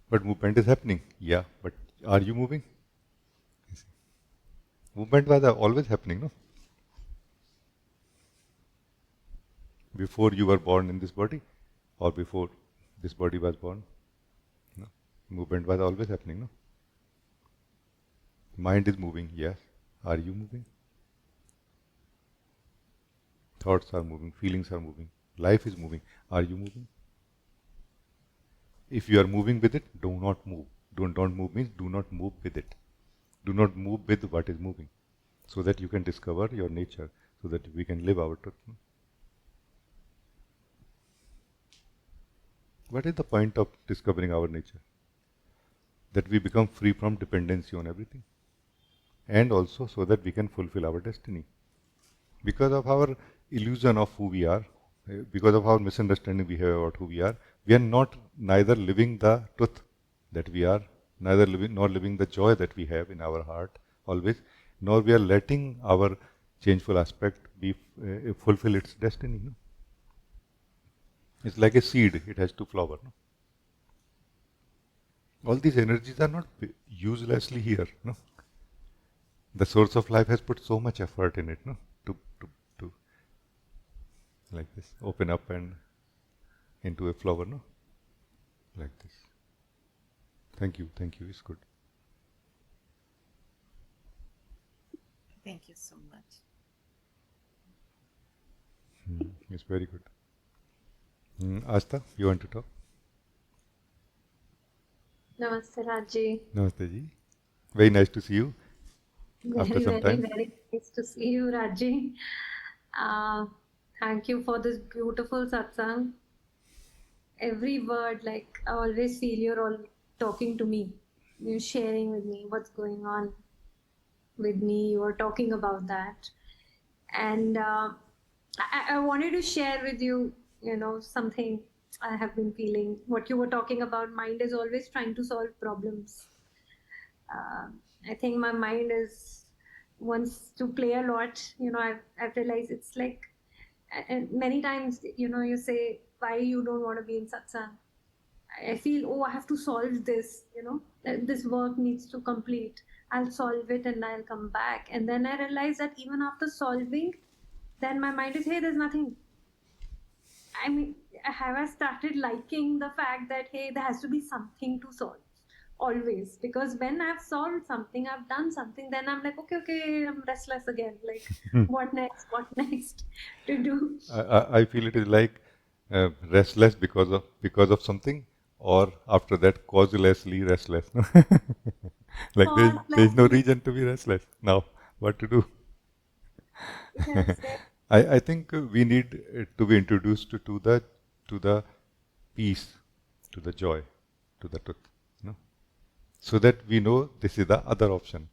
[SPEAKER 1] But movement is happening. Yeah, but are you moving? Movement was always happening, no? before you were born in this body or before this body was born? No? Movement was always happening, no? Mind is moving, yes. Are you moving? Thoughts are moving, feelings are moving, life is moving. Are you moving? If you are moving with it, do not move. Don't move means do not move with it. Do not move with what is moving, so that you can discover your nature, so that we can live our truth. What is the point of discovering our nature? That we become free from dependency on everything, and also so that we can fulfill our destiny. Because of our illusion of who we are, because of our misunderstanding we have about who we are not neither living the truth that we are, nor living the joy that we have in our heart always, nor we are letting our changeful aspect be fulfill its destiny. No? It's like a seed; it has to flower. No? All these energies are not uselessly here. No? The source of life has put so much effort in it, no? To like this, open up and into a flower, no? Like this. Thank you, it's good.
[SPEAKER 5] Thank you so much.
[SPEAKER 1] It's very good. Asta, you want to talk?
[SPEAKER 6] Namaste, Rajee.
[SPEAKER 1] Namaste ji. Very nice to see you after some time.
[SPEAKER 6] Very nice to see you, Rajee. Thank you for this beautiful satsang. Every word, like I always feel you're all talking to me. You're sharing with me what's going on with me. You are talking about that. And I wanted to share with you, something I have been feeling. What you were talking about, mind is always trying to solve problems. I think my mind wants to play a lot. I've realized it's like, and many times, you say, why you don't want to be in satsang. I feel, I have to solve this, this work needs to complete. I'll solve it and I'll come back. And then I realize that even after solving, then my mind is, hey, there's nothing. I mean, have I started liking the fact that, hey, there has to be something to solve always? Because when I've solved something, I've done something, then I'm like, okay, I'm restless again. Like, what next to do?
[SPEAKER 1] I feel it is like restless because of something, or after that causelessly restless. Like there's no reason to be restless now. What to do?
[SPEAKER 6] Yes,
[SPEAKER 1] I think we need to be introduced to the peace, to the joy, to the truth, so that we know this is the other option.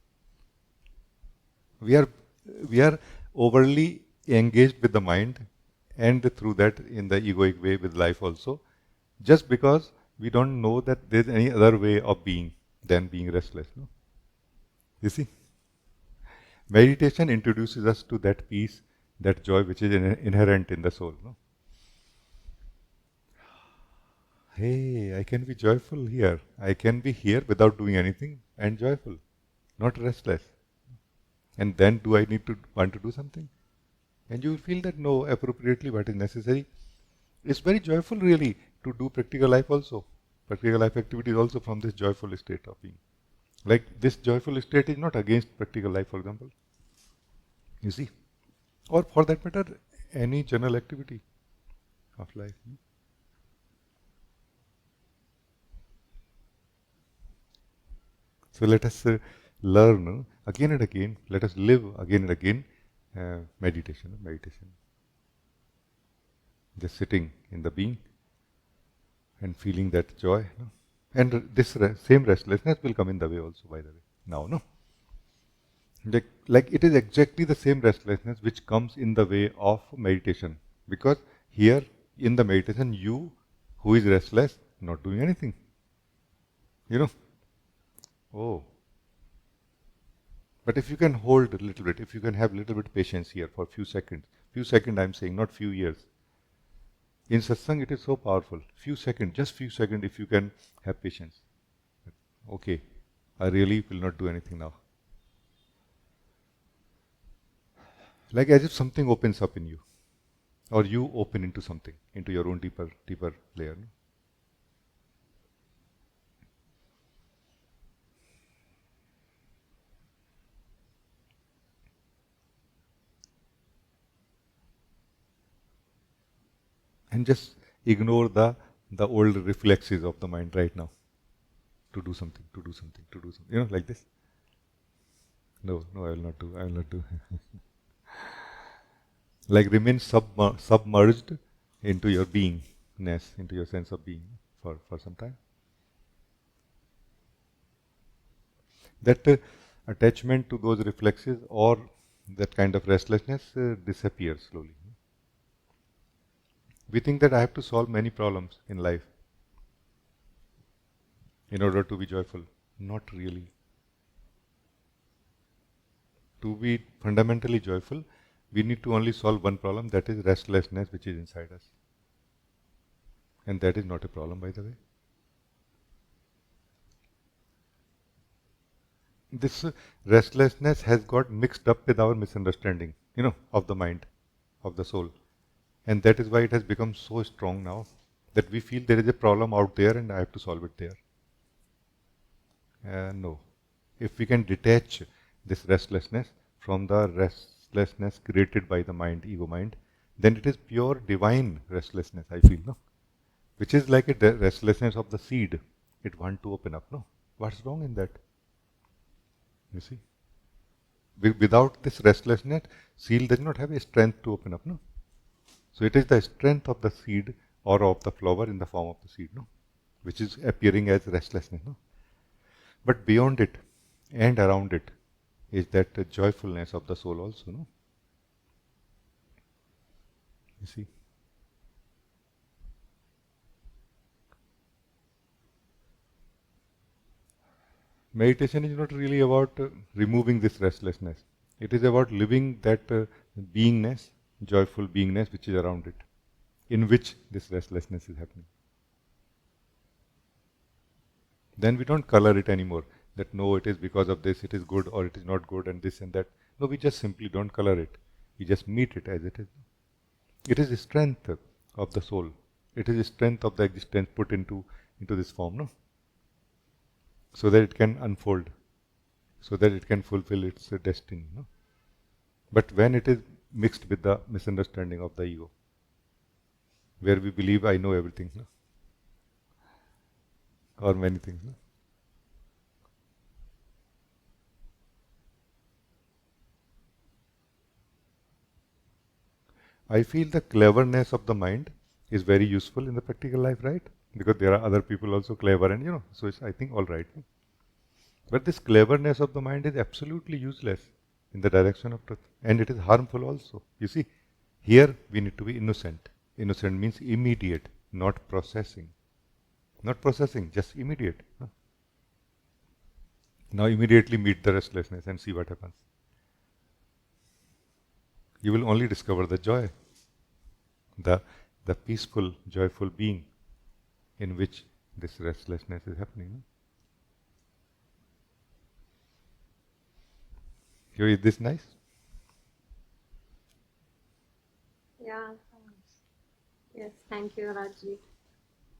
[SPEAKER 1] We are overly engaged with the mind, and through that in the egoic way with life also, just because we don't know that there's any other way of being than being restless. No? You see? Meditation introduces us to that peace, that joy which is inherent in the soul. No? Hey, I can be joyful here. I can be here without doing anything and joyful, not restless. And then do I need to want to do something? And you will feel that no, appropriately what is necessary. It's very joyful really to do practical life also. Practical life activities also from this joyful state of being. Like this joyful state is not against practical life, for example. You see? Or for that matter, any general activity of life. So let us learn again and again, let us live again and again meditation. Just sitting in the being and feeling that joy. No? And this same restlessness will come in the way also, by the way. Now, no? Like it is exactly the same restlessness which comes in the way of meditation. Because here in the meditation, you who is restless, not doing anything. Oh. But if you can hold a little bit, if you can have a little bit patience here for a few seconds I'm saying, not few years. In satsang it is so powerful. Just few seconds if you can have patience. Okay, I really will not do anything now. Like as if something opens up in you. or you open into something, into your own deeper layer. No? And just ignore the old reflexes of the mind right now. To do something, to do something, to do something. Like this. No, I will not do. I will not do. Like remain submerged into your beingness, into your sense of being for some time. That attachment to those reflexes or that kind of restlessness disappears slowly. We think that I have to solve many problems in life in order to be joyful. Not really. To be fundamentally joyful, we need to only solve one problem, that is restlessness which is inside us. And that is not a problem, by the way. This restlessness has got mixed up with our misunderstanding, of the mind, of the soul. And that is why it has become so strong now that we feel there is a problem out there and I have to solve it there. No. If we can detach this restlessness from the restlessness created by the mind, ego mind, then it is pure divine restlessness, I feel, no? Which is like a restlessness of the seed. It wants to open up, no? What's wrong in that? You see? Without this restlessness, seed does not have a strength to open up, no? So it is the strength of the seed or of the flower in the form of the seed, no? Which is appearing as restlessness, no? But beyond it and around it is that joyfulness of the soul also, no? You see? Meditation is not really about removing this restlessness. It is about living that beingness, joyful beingness which is around it, in which this restlessness is happening. Then we don't color it anymore, that no, it is because of this, it is good or it is not good and this and that. No, we just simply don't color it. We just meet it as it is. It is the strength of the soul. It is the strength of the existence put into this form, no? So that it can unfold, so that it can fulfill its destiny, no? But when it is mixed with the misunderstanding of the ego, where we believe I know everything, no? Or many things, no? I feel the cleverness of the mind is very useful in the practical life, right? Because there are other people also clever and so it's, I think, all right. No? But this cleverness of the mind is absolutely useless in the direction of truth. And it is harmful also. You see, here we need to be innocent. Innocent means immediate, not processing. Not processing, just immediate. No? Now immediately meet the restlessness and see what happens. You will only discover the joy, the peaceful, joyful being in which this restlessness is happening. Is this nice?
[SPEAKER 6] Yeah. Yes, thank you, Rajee.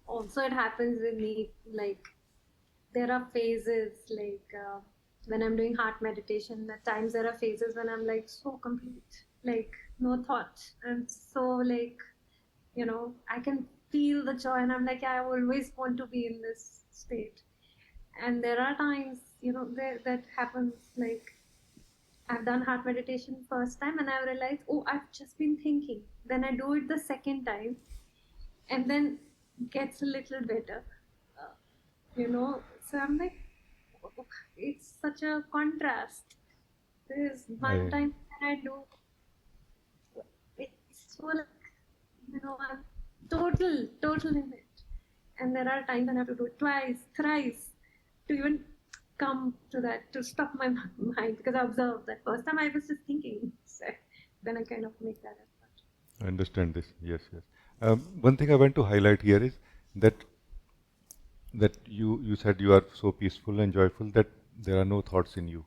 [SPEAKER 6] Also, it happens with me, like, there are phases, like, when I'm doing heart meditation, at times there are phases when I'm, like, so complete, like, no thought. I'm so, like, I can feel the joy and I'm like, I always want to be in this state. And there are times, that happens, like, I've done heart meditation first time and I realized, oh, I've just been thinking. Then I do it the second time and then gets a little better, So I'm like, oh, it's such a contrast. There's one time when I do, it's so like, I'm total in it. And there are times when I have to do it twice, thrice to even come to that, to stop my mind, because I observed that first time I was just thinking. So then I kind of make that effort.
[SPEAKER 1] I understand this. Yes. One thing I want to highlight here is that you said you are so peaceful and joyful that there are no thoughts in you.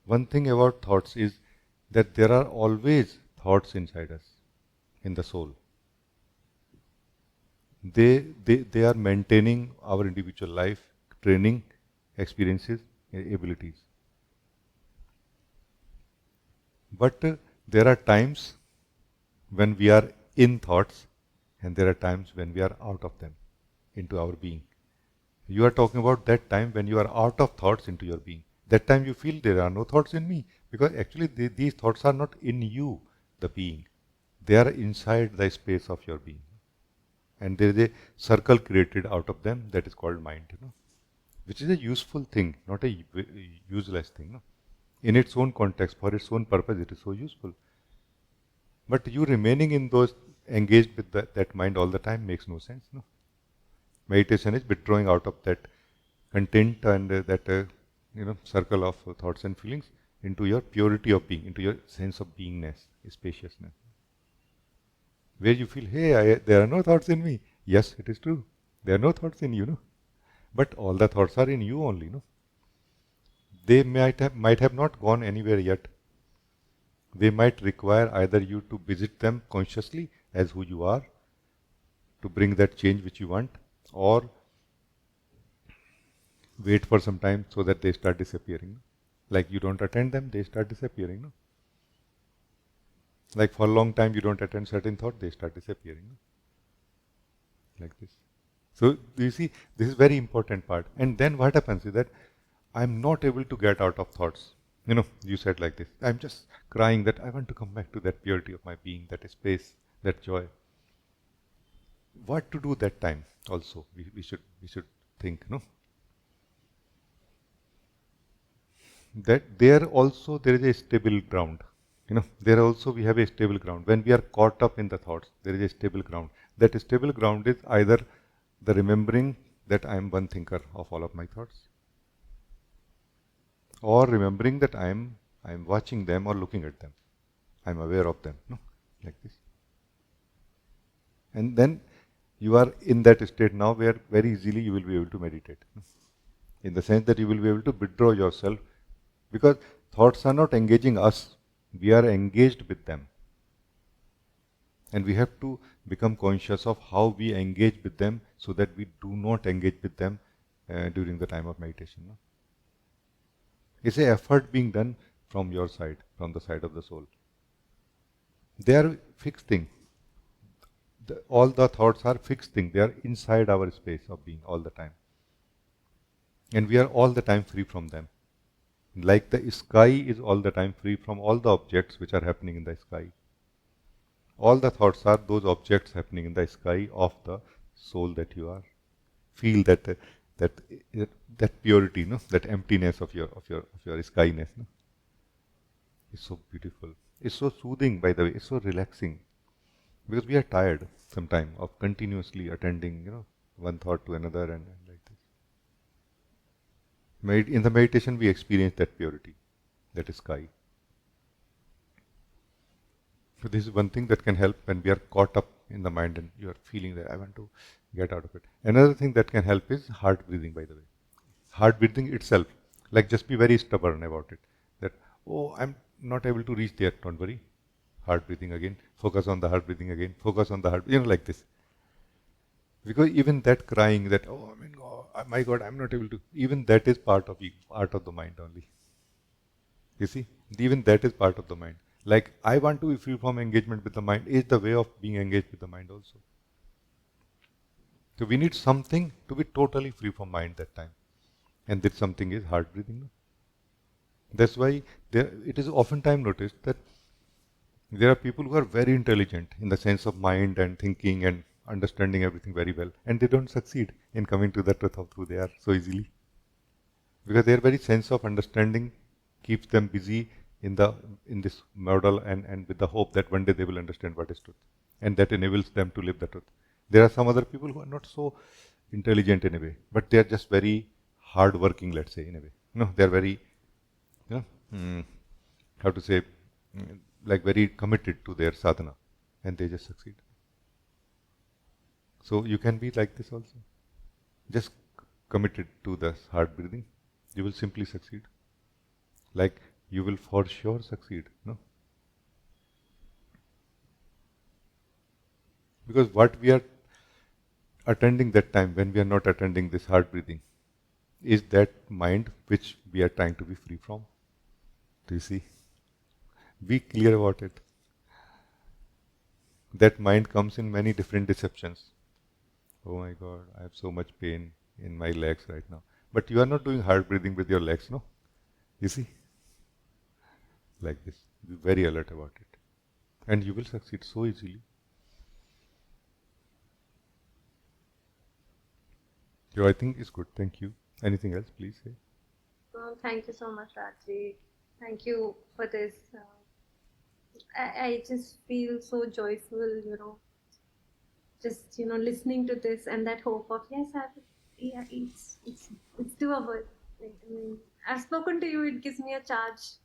[SPEAKER 1] One thing about thoughts is that there are always thoughts inside us. in the soul. They are maintaining our individual life, training, experiences, abilities. But there are times when we are in thoughts, and there are times when we are out of them, into our being. You are talking about that time when you are out of thoughts into your being. That time you feel there are no thoughts in me, because actually these thoughts are not in you, the being. They are inside the space of your being. And there is a circle created out of them that is called mind, which is a useful thing, not a useless thing. In its own context, for its own purpose, it is so useful. But you remaining in those, engaged with that mind all the time, makes no sense. Meditation is withdrawing out of that content and that circle of thoughts and feelings into your purity of being, into your sense of beingness, spaciousness, where you feel, hey, there are no thoughts in me. Yes, it is true. There are no thoughts in you, but all the thoughts are in you only. They might have not gone anywhere yet. They might require either you to visit them consciously as who you are, to bring that change which you want, or wait for some time so that they start disappearing. Like you don't attend them, they start disappearing. Like for a long time you don't attend certain thought, they start disappearing. Like this. So you see, this is very important part. And then what happens is that I'm not able to get out of thoughts. You said like this. I'm just crying that I want to come back to that purity of my being, that space, that joy. What to do that time also? We should think, that there also there is a stable ground. There also we have a stable ground. When we are caught up in the thoughts, there is a stable ground. That stable ground is either the remembering that I am one thinker of all of my thoughts, or remembering that I am watching them or looking at them. I am aware of them, like this. And then you are in that state now where very easily you will be able to meditate. In the sense that you will be able to withdraw yourself, because thoughts are not engaging us, we are engaged with them. And we have to become conscious of how we engage with them so that we do not engage with them during the time of meditation. It's an effort being done from your side, from the side of the soul. They are fixed thing. All the thoughts are fixed thing. They are inside our space of being all the time. And we are all the time free from them. Like the sky is all the time free from all the objects which are happening in the sky. All the thoughts are those objects happening in the sky of the soul that you are. Feel that purity, that emptiness of your skyness. It's so beautiful. It's so soothing, by the way. It's so relaxing, because we are tired sometime of continuously attending, one thought to another and like this. In the meditation, we experience that purity, that sky. So this is one thing that can help when we are caught up in the mind and you are feeling that I want to get out of it. Another thing that can help is heart breathing, by the way. Heart breathing itself, like just be very stubborn about it. That, I'm not able to reach there, don't worry. Heart breathing again, focus on the heart breathing again, focus on the heart, like this. Because even that crying that, my God, I'm not able to, even that is part of the mind only. You see, even that is part of the mind. Like, I want to be free from engagement with the mind is the way of being engaged with the mind also. So we need something to be totally free from mind that time. And that something is heart breathing. That's why it is oftentimes noticed that there are people who are very intelligent in the sense of mind and thinking and understanding everything very well, and they don't succeed in coming to the truth of who they are so easily. Because their very sense of understanding keeps them busy in this model and with the hope that one day they will understand what is truth, and that enables them to live the truth. There are some other people who are not so intelligent in a way, but they are just very hard working, let's say, in a way. They are very, how to say, like very committed to their sadhana, and they just succeed. So you can be like this also. Just committed to the heart breathing, you will simply succeed. Like you will for sure succeed. Because what we are attending that time when we are not attending this heart breathing is that mind which we are trying to be free from. Do you see? Be clear about it. That mind comes in many different deceptions. Oh my God, I have so much pain in my legs right now. But you are not doing heart breathing with your legs, no? You see? Like this. Be very alert about it. And you will succeed so easily. So I think it's good. Thank you. Anything else, please say.
[SPEAKER 6] Oh, thank you so much, Rajee. Thank you for this. I just feel so joyful, just listening to this and that hope of yes, it's doable. I mean, I've spoken to you. It gives me a charge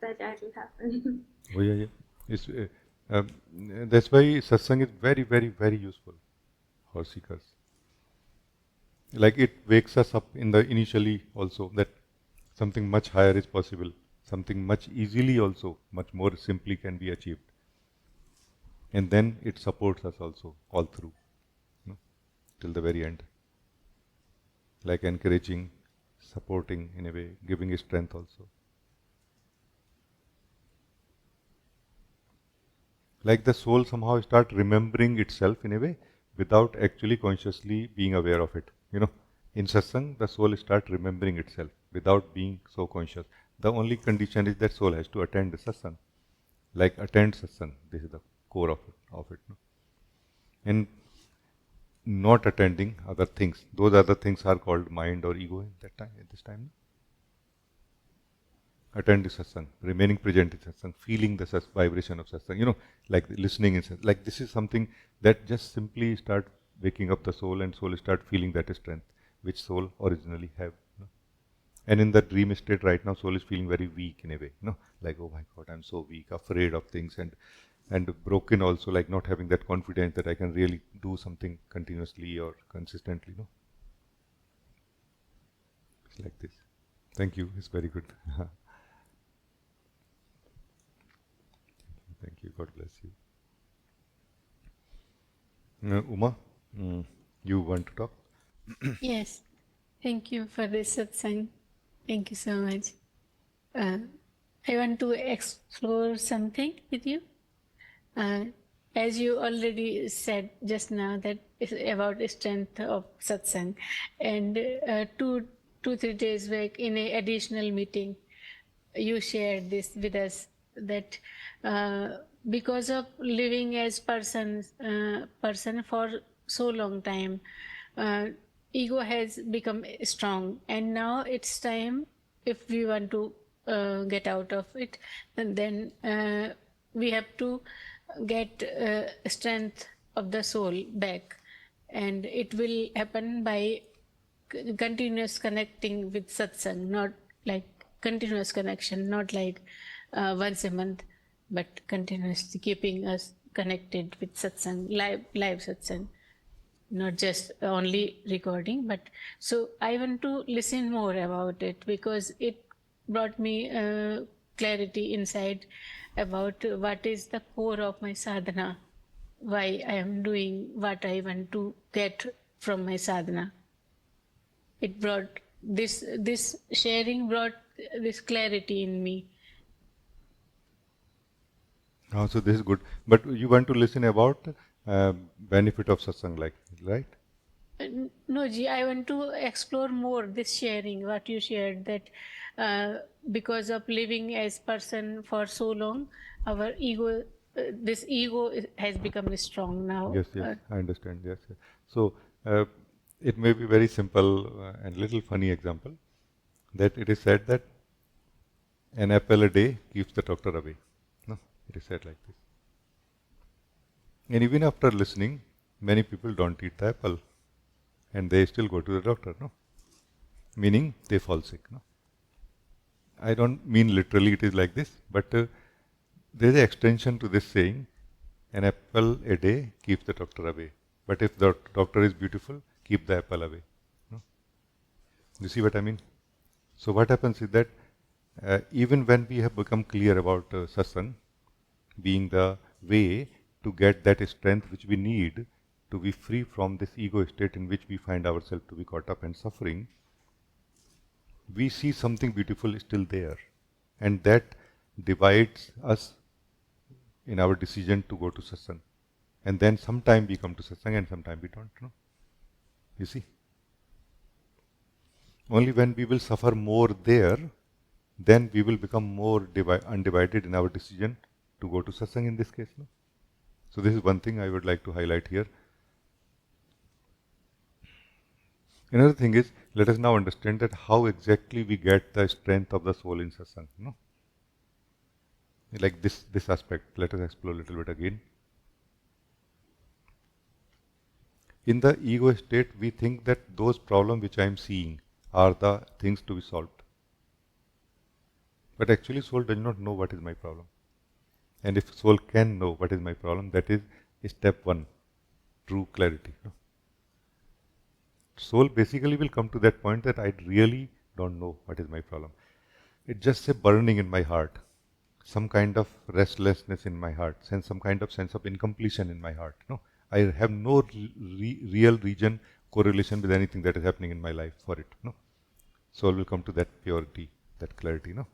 [SPEAKER 6] that it will happen.
[SPEAKER 1] Oh yeah, yeah. It's, that's why satsang is very, very, very useful for seekers. Like it wakes us up in the initially also that something much higher is possible, something much easily also, much more simply can be achieved. And then it supports us also all through, till the very end. Like encouraging, supporting in a way, giving strength also. Like the soul somehow start remembering itself in a way without actually consciously being aware of it. In satsang, the soul start remembering itself without being so conscious. The only condition is that soul has to attend the satsang. Like attend satsang, this is the core of it. And not attending other things. Those other things are called mind or ego at this time. Attend the satsang, remaining present in satsang, feeling the vibration of satsang, like listening in satsang. Like this is something that just simply start waking up the soul and soul start feeling that strength which soul originally have. And in the dream state right now, soul is feeling very weak in a way, like, oh my God, I'm so weak, afraid of things and broken also, like not having that confidence that I can really do something continuously or consistently, It's like this. Thank you, it's very good. Thank you, God bless you. Uma, you want to talk?
[SPEAKER 7] Yes, thank you for this satsang. Thank you so much. I want to explore something with you. As you already said just now, that is about the strength of satsang. And 2-3 days back in an additional meeting, you shared this with us that because of living as person for so long time, ego has become strong, and now it's time, if we want to get out of it, and then we have to get strength of the soul back, and it will happen by continuous connecting with satsang, not like continuous connection, not like once a month, but continuously keeping us connected with satsang, live satsang, not just only recording. But so I want to listen more about it because it brought me clarity inside about what is the core of my sadhana, why I am doing what I want to get from my sadhana. It brought this sharing brought this clarity in me.
[SPEAKER 1] Oh, so this is good. But you want to listen about benefit of satsang, like, right?
[SPEAKER 7] No, Ji, I want to explore more this sharing, what you shared, that because of living as person for so long, our ego, this ego has become strong now.
[SPEAKER 1] Yes, yes, I understand. Yes, yes. So it may be very simple and little funny example that it is said that an apple a day keeps the doctor away. No, it is said like this. And even after listening, many people don't eat the apple, and they still go to the doctor. No, meaning they fall sick. No, I don't mean literally it is like this, but there is an extension to this saying: an apple a day keeps the doctor away. But if the doctor is beautiful, keep the apple away. No? You see what I mean? So what happens is that even when we have become clear about satsang being the way to get that strength which we need to be free from this ego state in which we find ourselves to be caught up and suffering, we see something beautiful still there. And that divides us in our decision to go to satsang. And then sometime we come to satsang and sometime we don't. No? You see? Only when we will suffer more there, then we will become more undivided in our decision to go to satsang in this case. No? So this is one thing I would like to highlight here. Another thing is, let us now understand that how exactly we get the strength of the soul in satsang. No? Like this aspect, let us explore a little bit again. In the ego state, we think that those problems which I am seeing are the things to be solved. But actually soul does not know what is my problem. And if soul can know what is my problem, that is step one, true clarity. No? Soul basically will come to that point that I really don't know what is my problem. It's just a burning in my heart, some kind of restlessness in my heart, some kind of sense of incompletion in my heart. No, I have no real region correlation with anything that is happening in my life for it. No, soul will come to that purity, that clarity. No,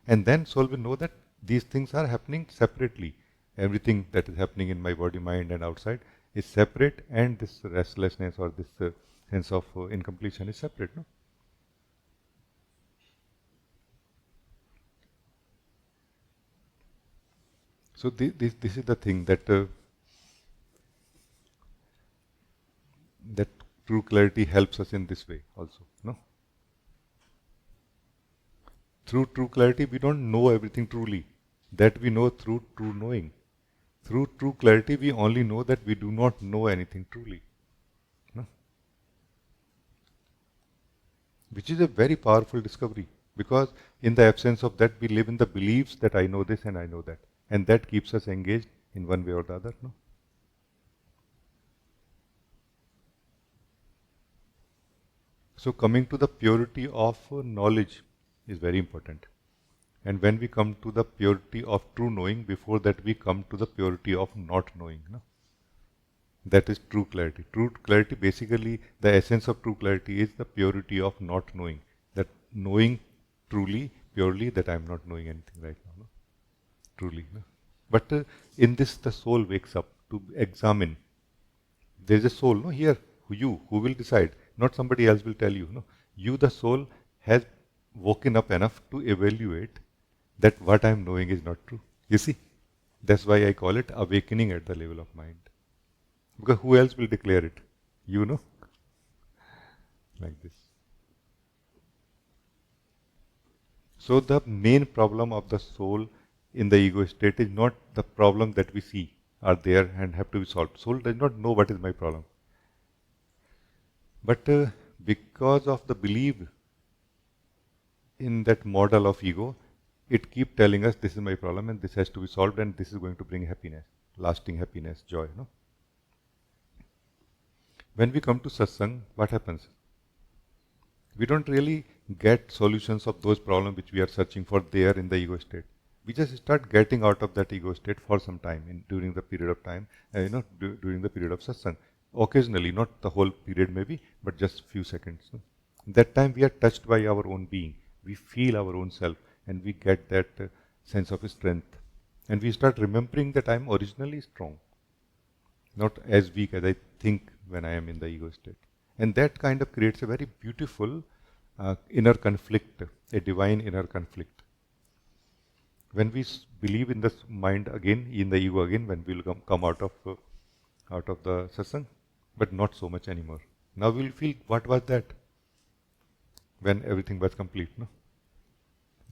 [SPEAKER 1] and then soul will know that these things are happening separately. Everything that is happening in my body, mind, and outside is separate, and this restlessness or this sense of incompletion is separate. No? So this is the thing that that true clarity helps us in this way also. No? Through true clarity, we don't know everything truly. That we know through true knowing. Through true clarity, we only know that we do not know anything truly. No? Which is a very powerful discovery, because in the absence of that, we live in the beliefs that I know this and I know that. And that keeps us engaged in one way or the other. No? So coming to the purity of knowledge is very important. And when we come to the purity of true knowing, before that we come to the purity of not knowing. No? That is true clarity. True clarity, basically, the essence of true clarity is the purity of not knowing. That knowing truly, purely, that I am not knowing anything right now. No? Truly. No? But in this, the soul wakes up to examine. There is a soul, no, here, who will decide. Not somebody else will tell you. No? You, the soul, has woken up enough to evaluate that what I am knowing is not true. You see? That's why I call it awakening at the level of mind. Because who else will declare it? You know? Like this. So the main problem of the soul in the ego state is not the problem that we see are there and have to be solved. Soul does not know what is my problem. But because of the belief in that model of ego, it keeps telling us this is my problem and this has to be solved and this is going to bring happiness, lasting happiness, joy. No? When we come to satsang, what happens? We don't really get solutions of those problems which we are searching for there in the ego state. We just start getting out of that ego state for some time during the period of time, during the period of satsang. Occasionally, not the whole period maybe, but just few seconds. No? That time we are touched by our own being. We feel our own self and we get that sense of strength. And we start remembering that I am originally strong, not as weak as I think when I am in the ego state. And that kind of creates a very beautiful inner conflict, a divine inner conflict. When we believe in the mind again, in the ego again, when we will come out of the satsang, but not so much anymore. Now we will feel, what was that? When everything was complete. No?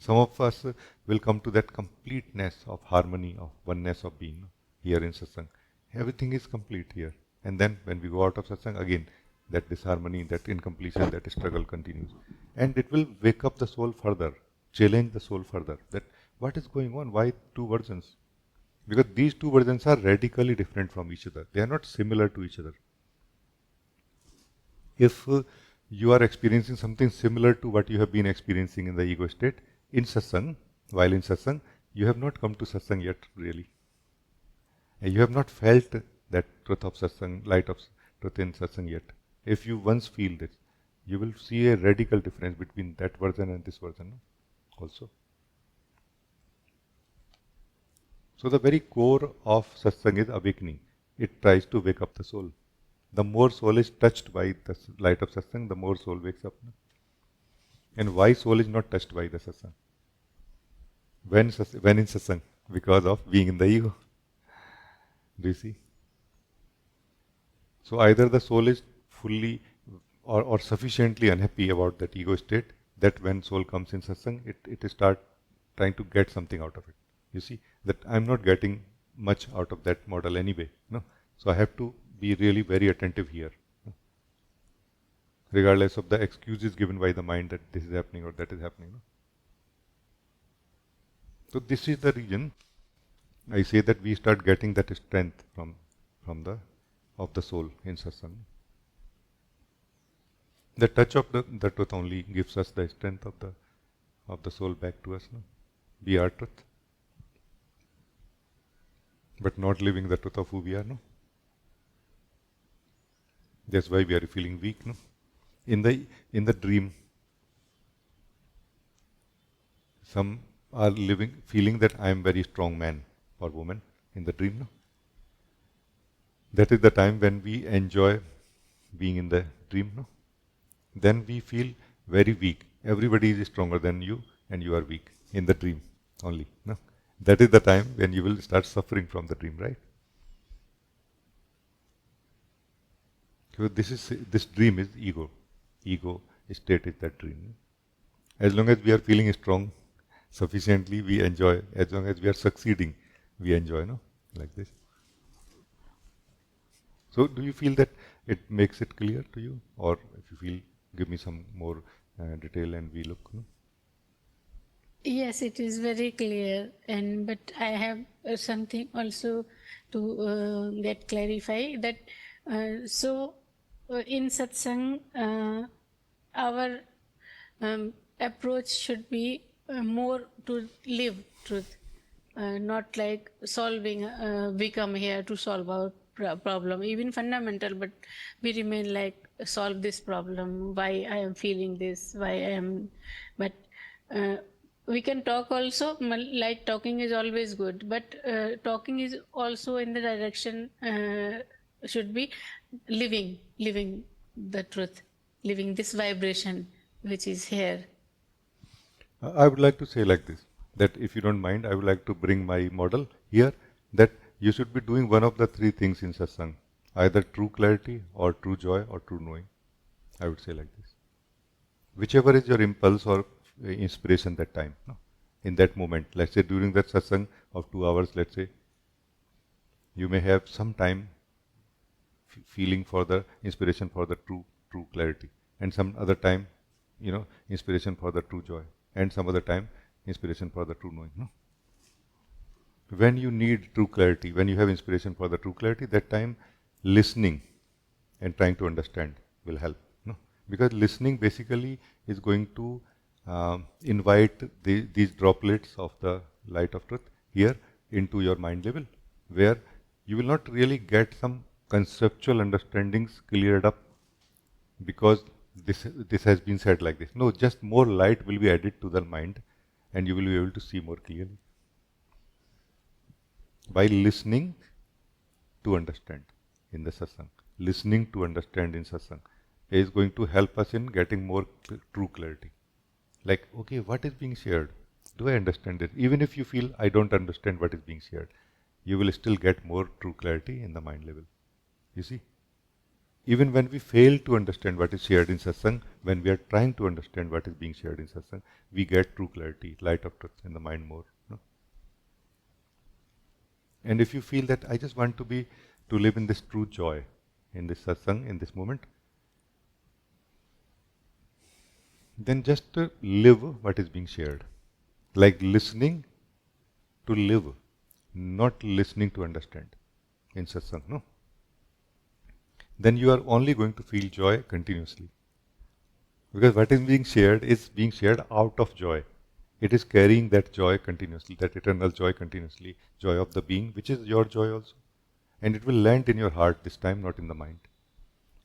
[SPEAKER 1] Some of us will come to that completeness of harmony, of oneness of being, no? Here in satsang. Everything is complete here. And then when we go out of satsang, again, that disharmony, that incompletion, that struggle continues. And it will wake up the soul further, challenge the soul further. That what is going on? Why two versions? Because these two versions are radically different from each other. They are not similar to each other. If you are experiencing something similar to what you have been experiencing in the ego state, in satsang, while in satsang, you have not come to satsang yet, really. And you have not felt that truth of satsang, light of truth in satsang yet. If you once feel this, you will see a radical difference between that version and this version also. So the very core of satsang is awakening. It tries to wake up the soul. The more soul is touched by the light of satsang, the more soul wakes up. And why soul is not touched by the satsang? When in satsang? Because of being in the ego. Do you see? So either the soul is fully or sufficiently unhappy about that ego state, that when soul comes in satsang, it start trying to get something out of it. You see, that I'm not getting much out of that model anyway. No? So I have to be really very attentive here. Regardless of the excuses given by the mind that this is happening or that is happening. No? So this is the reason I say that we start getting that strength from the soul in satsang. The touch of the truth only gives us the strength of the soul back to us. No? Be our truth, but not living the truth of who we are. No, that's why we are feeling weak. No, in the dream, some are feeling that I am very strong man or woman in the dream. No, that is the time when we enjoy being in the dream. No, then we feel very weak. Everybody is stronger than you, and you are weak in the dream only. No, that is the time when you will start suffering from the dream, right? So this dream is ego. Ego state is that dream. As long as we are feeling strong sufficiently, we enjoy. As long as we are succeeding, we enjoy. No, like this. So, do you feel that it makes it clear to you, or if you feel, give me some more detail and we look. No?
[SPEAKER 7] Yes, it is very clear, but I have something also to get clarified that in satsang our approach should be more to live truth, not like solving. We come here to solve our problem, even fundamental, but we remain like solve this problem. Why I am feeling this? Why I am, but. We can talk also, like talking is always good, but talking is also in the direction should be living the truth, living this vibration which is here.
[SPEAKER 1] I would like to say like this, that if you don't mind, I would like to bring my model here, that you should be doing one of the three things in satsang, either true clarity or true joy or true knowing. I would say like this. Whichever is your impulse or inspiration that time, no? In that moment, let's say during that satsang of 2 hours, let's say, you may have some time feeling for the inspiration for the true clarity, and some other time, inspiration for the true joy, and some other time, inspiration for the true knowing. No? When you need true clarity, when you have inspiration for the true clarity, that time listening and trying to understand will help. No? Because listening basically is going to invite these droplets of the light of truth here into your mind level, where you will not really get some conceptual understandings cleared up because this has been said like this. No, just more light will be added to the mind and you will be able to see more clearly. By listening to understand in the satsang, listening to understand in satsang is going to help us in getting more true clarity. Like, okay, what is being shared? Do I understand it? Even if you feel I don't understand what is being shared, you will still get more true clarity in the mind level. You see? Even when we fail to understand what is shared in satsang, when we are trying to understand what is being shared in satsang, we get true clarity, light of truth in the mind more. No? And if you feel that I just want to live in this true joy, in this satsang, in this moment, then just live what is being shared. Like listening to live, not listening to understand in satsang, no? Then you are only going to feel joy continuously. Because what is being shared out of joy. It is carrying that joy continuously, that eternal joy continuously, joy of the being, which is your joy also. And it will land in your heart this time, not in the mind.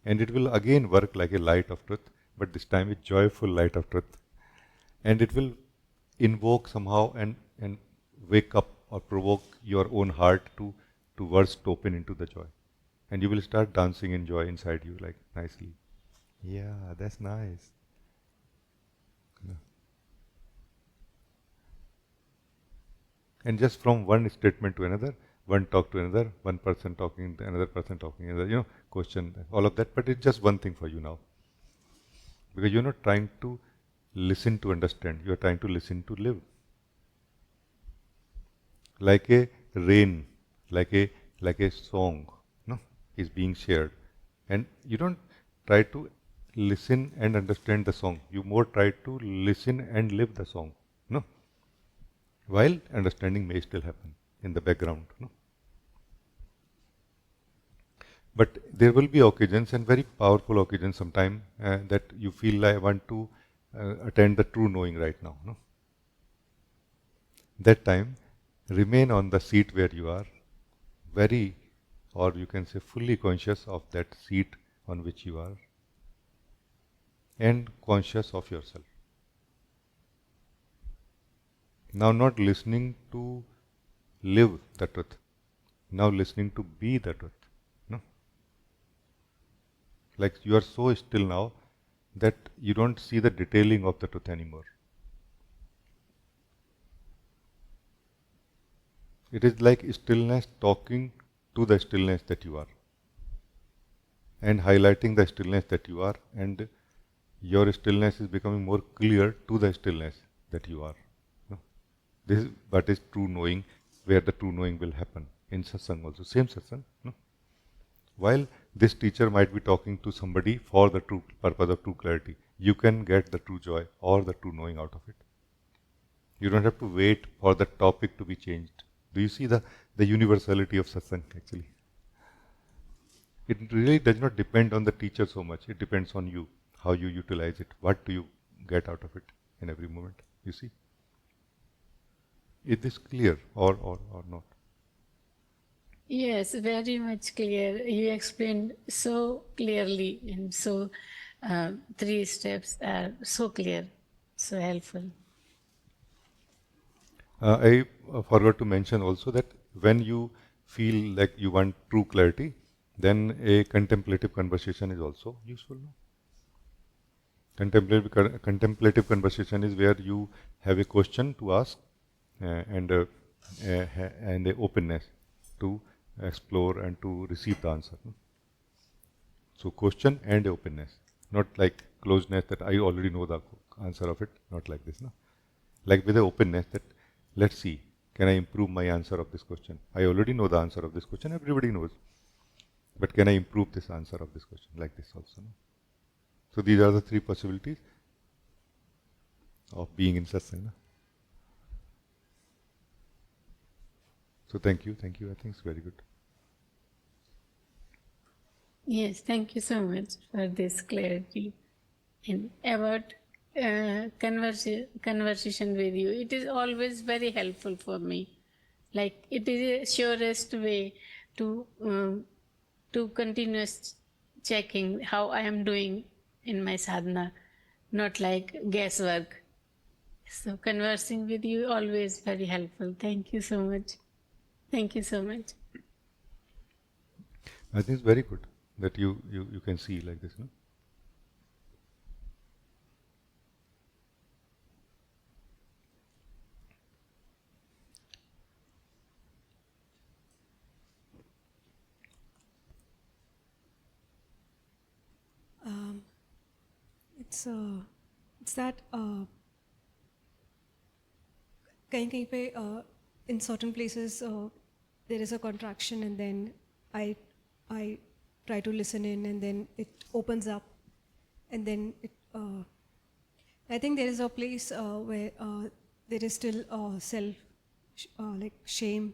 [SPEAKER 1] And it will again work like a light of truth, but this time a joyful light of truth. And it will invoke somehow and wake up or provoke your own heart to burst open into the joy. And you will start dancing in joy inside you, like nicely. Yeah, that's nice. Yeah. And just from one statement to another, one talk to another, one person talking, another person talking, another, question, all of that. But it's just one thing for you now. Because you're not trying to listen to understand, you're trying to listen to live. Like a rain, like a song, no, is being shared. And you don't try to listen and understand the song. You more try to listen and live the song. No? While understanding may still happen in the background. No? But there will be occasions, and very powerful occasions sometime, that you feel like I want to attend the true knowing right now. No? That time, remain on the seat where you are, very, or you can say fully conscious of that seat on which you are, and conscious of yourself. Now not listening to live the truth, now listening to be the truth. No? Like you are so still now that you don't see the detailing of the truth anymore. It is like stillness talking to the stillness that you are, and highlighting the stillness that you are, and your stillness is becoming more clear to the stillness that you are. No? This is what is true knowing, where the true knowing will happen. In satsang also, same satsang. No? While this teacher might be talking to somebody for the true purpose of true clarity, you can get the true joy or the true knowing out of it. You don't have to wait for the topic to be changed. Do you see the universality of satsang actually? It really does not depend on the teacher so much. It depends on you, how you utilize it, what do you get out of it in every moment. You see? Is this clear or not?
[SPEAKER 7] Yes, very much clear. You explained so clearly, and so 3 steps are so clear, so helpful.
[SPEAKER 1] I forgot to mention also that when you feel like you want true clarity, then a contemplative conversation is also useful. No? Contemplative conversation is where you have a question to ask and a openness to explore and to receive the answer. No? So question and openness, not like closeness that I already know the answer of it, not like this. No? Like with the openness that let's see, can I improve my answer of this question? I already know the answer of this question, everybody knows. But can I improve this answer of this question? Like this also. No? So these are the 3 possibilities of being in satsang. No? So thank you. I think it's very good.
[SPEAKER 7] Yes, thank you so much for this clarity. And about conversation with you, it is always very helpful for me. Like it is a surest way to continuous checking how I am doing in my sadhana, not like guesswork. So conversing with you always very helpful. Thank you so much. Thank you so much.
[SPEAKER 1] I think it's very good that you can see like this. No?
[SPEAKER 8] It's that कहीं पे in certain places there is a contraction, and then I try to listen in, and then it opens up, and then it I think there is a place where there is still self like shame,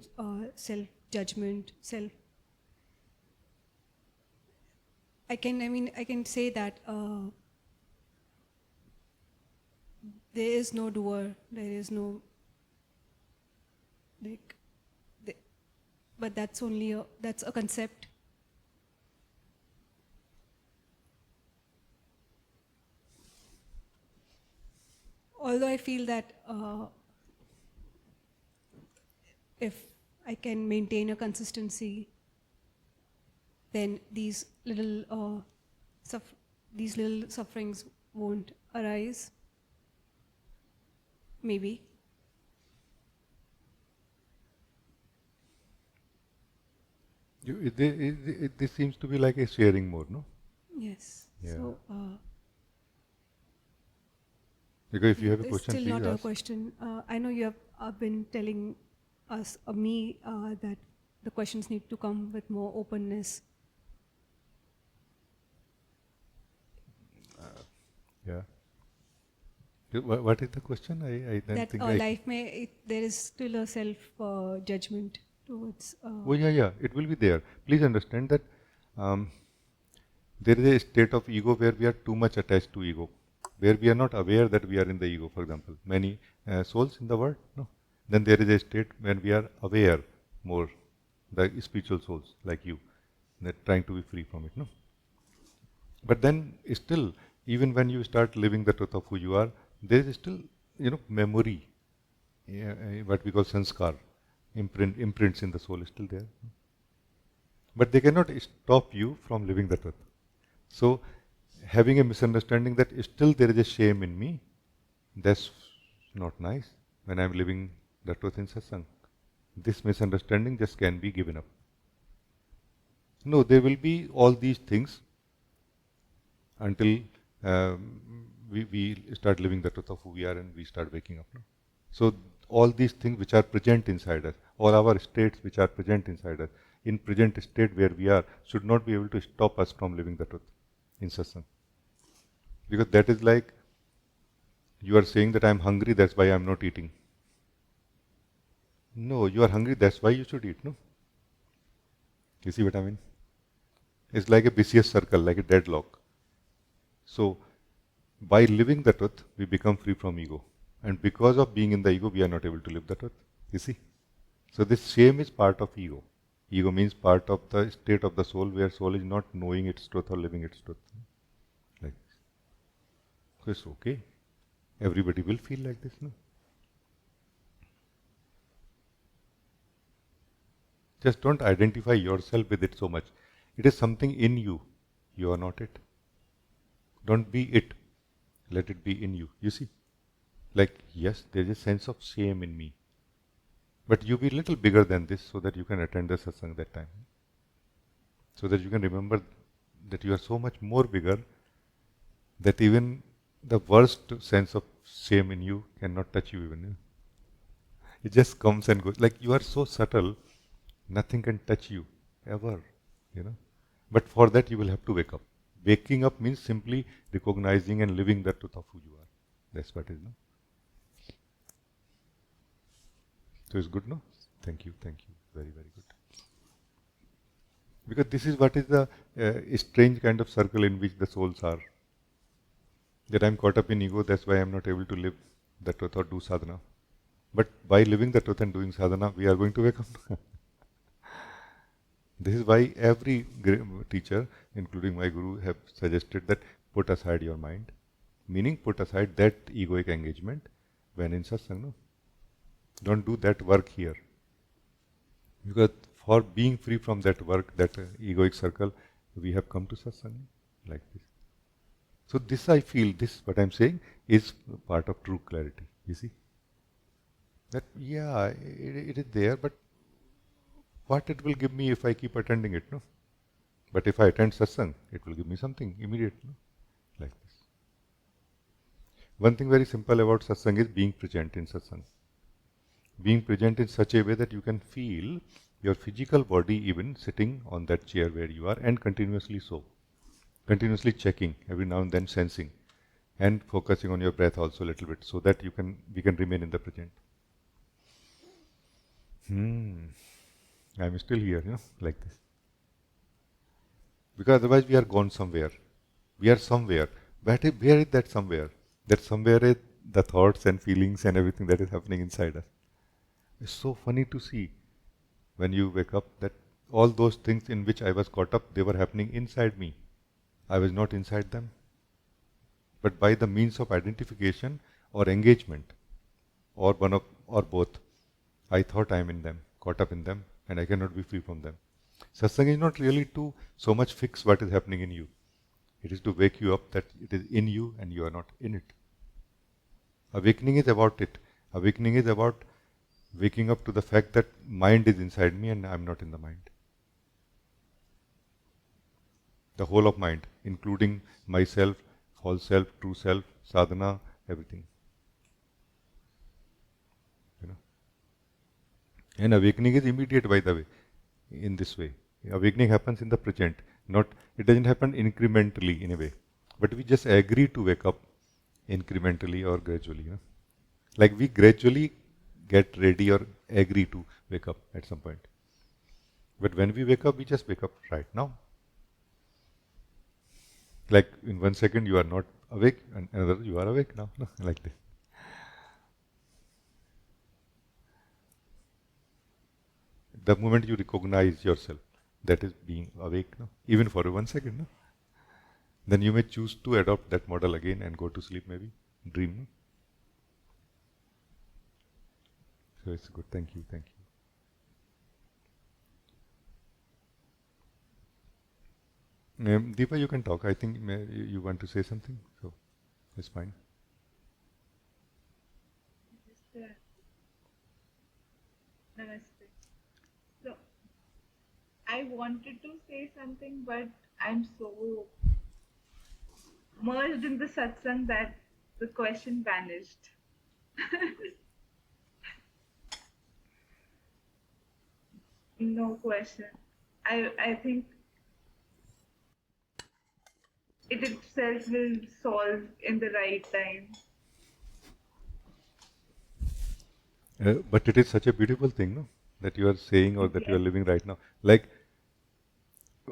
[SPEAKER 8] self judgment, self. I can say that there is no doer, there is no like but that's a concept. Although I feel that if I can maintain a consistency, then these little sufferings won't arise. Maybe.
[SPEAKER 1] This seems to be like a sharing more, no?
[SPEAKER 8] Yes.
[SPEAKER 1] Yeah.
[SPEAKER 8] So,
[SPEAKER 1] Because if you have a
[SPEAKER 8] it's
[SPEAKER 1] question,
[SPEAKER 8] still
[SPEAKER 1] please
[SPEAKER 8] not a
[SPEAKER 1] ask.
[SPEAKER 8] question. I know you have been telling me, that the questions need to come with more openness.
[SPEAKER 1] Yeah. What is the question? I don't
[SPEAKER 8] That
[SPEAKER 1] think
[SPEAKER 8] life there is still a self judgment towards.
[SPEAKER 1] Oh yeah. It will be there. Please understand that there is a state of ego where we are too much attached to ego, where we are not aware that we are in the ego. For example, many souls in the world, no. Then there is a state when we are aware more, the spiritual souls like you, that trying to be free from it, no. But then still, even when you start living the truth of who you are, there is still, memory, what we call sanskar, imprints in the soul is still there. But they cannot stop you from living the truth. So, having a misunderstanding that still there is a shame in me, that's not nice when I am living the truth in satsang. This misunderstanding just can be given up. No, there will be all these things until we start living the truth of who we are and we start waking up. No? So all these things which are present inside us, all our states which are present inside us, in present state where we are, should not be able to stop us from living the truth in satsang. Because that is like you are saying that I am hungry, that's why I am not eating. No, you are hungry, that's why you should eat, no? You see what I mean? It's like a vicious circle, like a deadlock. So, by living the truth, we become free from ego. And because of being in the ego, we are not able to live the truth. You see? So, this shame is part of ego. Ego means part of the state of the soul where soul is not knowing its truth or living its truth. Like this. So, it's okay. Everybody will feel like this, no? Just don't identify yourself with it so much. It is something in you. You are not it. Don't be it. Let it be in you. You see? Like, yes, there is a sense of shame in me. But you be a little bigger than this so that you can attend the satsang that time. So that you can remember that you are so much more bigger that even the worst sense of shame in you cannot touch you even. It just comes and goes. Like you are so subtle, nothing can touch you ever, But for that you will have to wake up. Waking up means simply recognizing and living the truth of who you are. That's what it is, no? So it's good, no? Thank you. Very, very good. Because this is what is the strange kind of circle in which the souls are. That I am caught up in ego, that's why I am not able to live the truth or do sadhana. But by living the truth and doing sadhana, we are going to wake up. This is why every teacher, including my guru, have suggested that put aside your mind, meaning put aside that egoic engagement when in satsang. No? Don't do that work here. Because for being free from that work, that egoic circle, we have come to satsang like this. So this I feel, this what I am saying is part of true clarity. You see? That, yeah, it is there, but what it will give me if I keep attending it, no? But if I attend satsang, it will give me something immediate, no? Like this. One thing very simple about satsang is being present in satsang. Being present in such a way that you can feel your physical body even sitting on that chair where you are and continuously so. Continuously checking, every now and then sensing, and focusing on your breath also a little bit so that we can remain in the present. I'm still here, like this. Because otherwise we are gone somewhere. We are somewhere. But where is that somewhere? That somewhere is the thoughts and feelings and everything that is happening inside us. It's so funny to see. when you wake up, that all those things in which I was caught up, they were happening inside me. I was not inside them. But by the means of identification or engagement, or one of, or both, I thought I am in them, caught up in them, and I cannot be free from them. Satsang is not really to so much fix what is happening in you. It is to wake you up that it is in you and you are not in it. Awakening is about it. Awakening is about waking up to the fact that mind is inside me and I am not in the mind. The whole of mind, including myself, false self, true self, sadhana, everything. And awakening is immediate, by the way, in this way. Awakening happens in the present. It doesn't happen incrementally in a way. But we just agree to wake up incrementally or gradually. Like we gradually get ready or agree to wake up at some point. But when we wake up, we just wake up right now. Like in 1 second you are not awake, and another you are awake now. Like this. The moment you recognize yourself, that is being awake, even for 1 second, then you may choose to adopt that model again and go to sleep, maybe dream. So it's good. Thank you. Deepa, you can talk. I think you want to say something, so it's fine.
[SPEAKER 9] Namaste. So, I wanted to say something, but I'm so merged in the satsang that the question vanished. No question. I think it itself will solve in the right time.
[SPEAKER 1] But it is such a beautiful thing, no? That you are saying or that you are living right now. Like,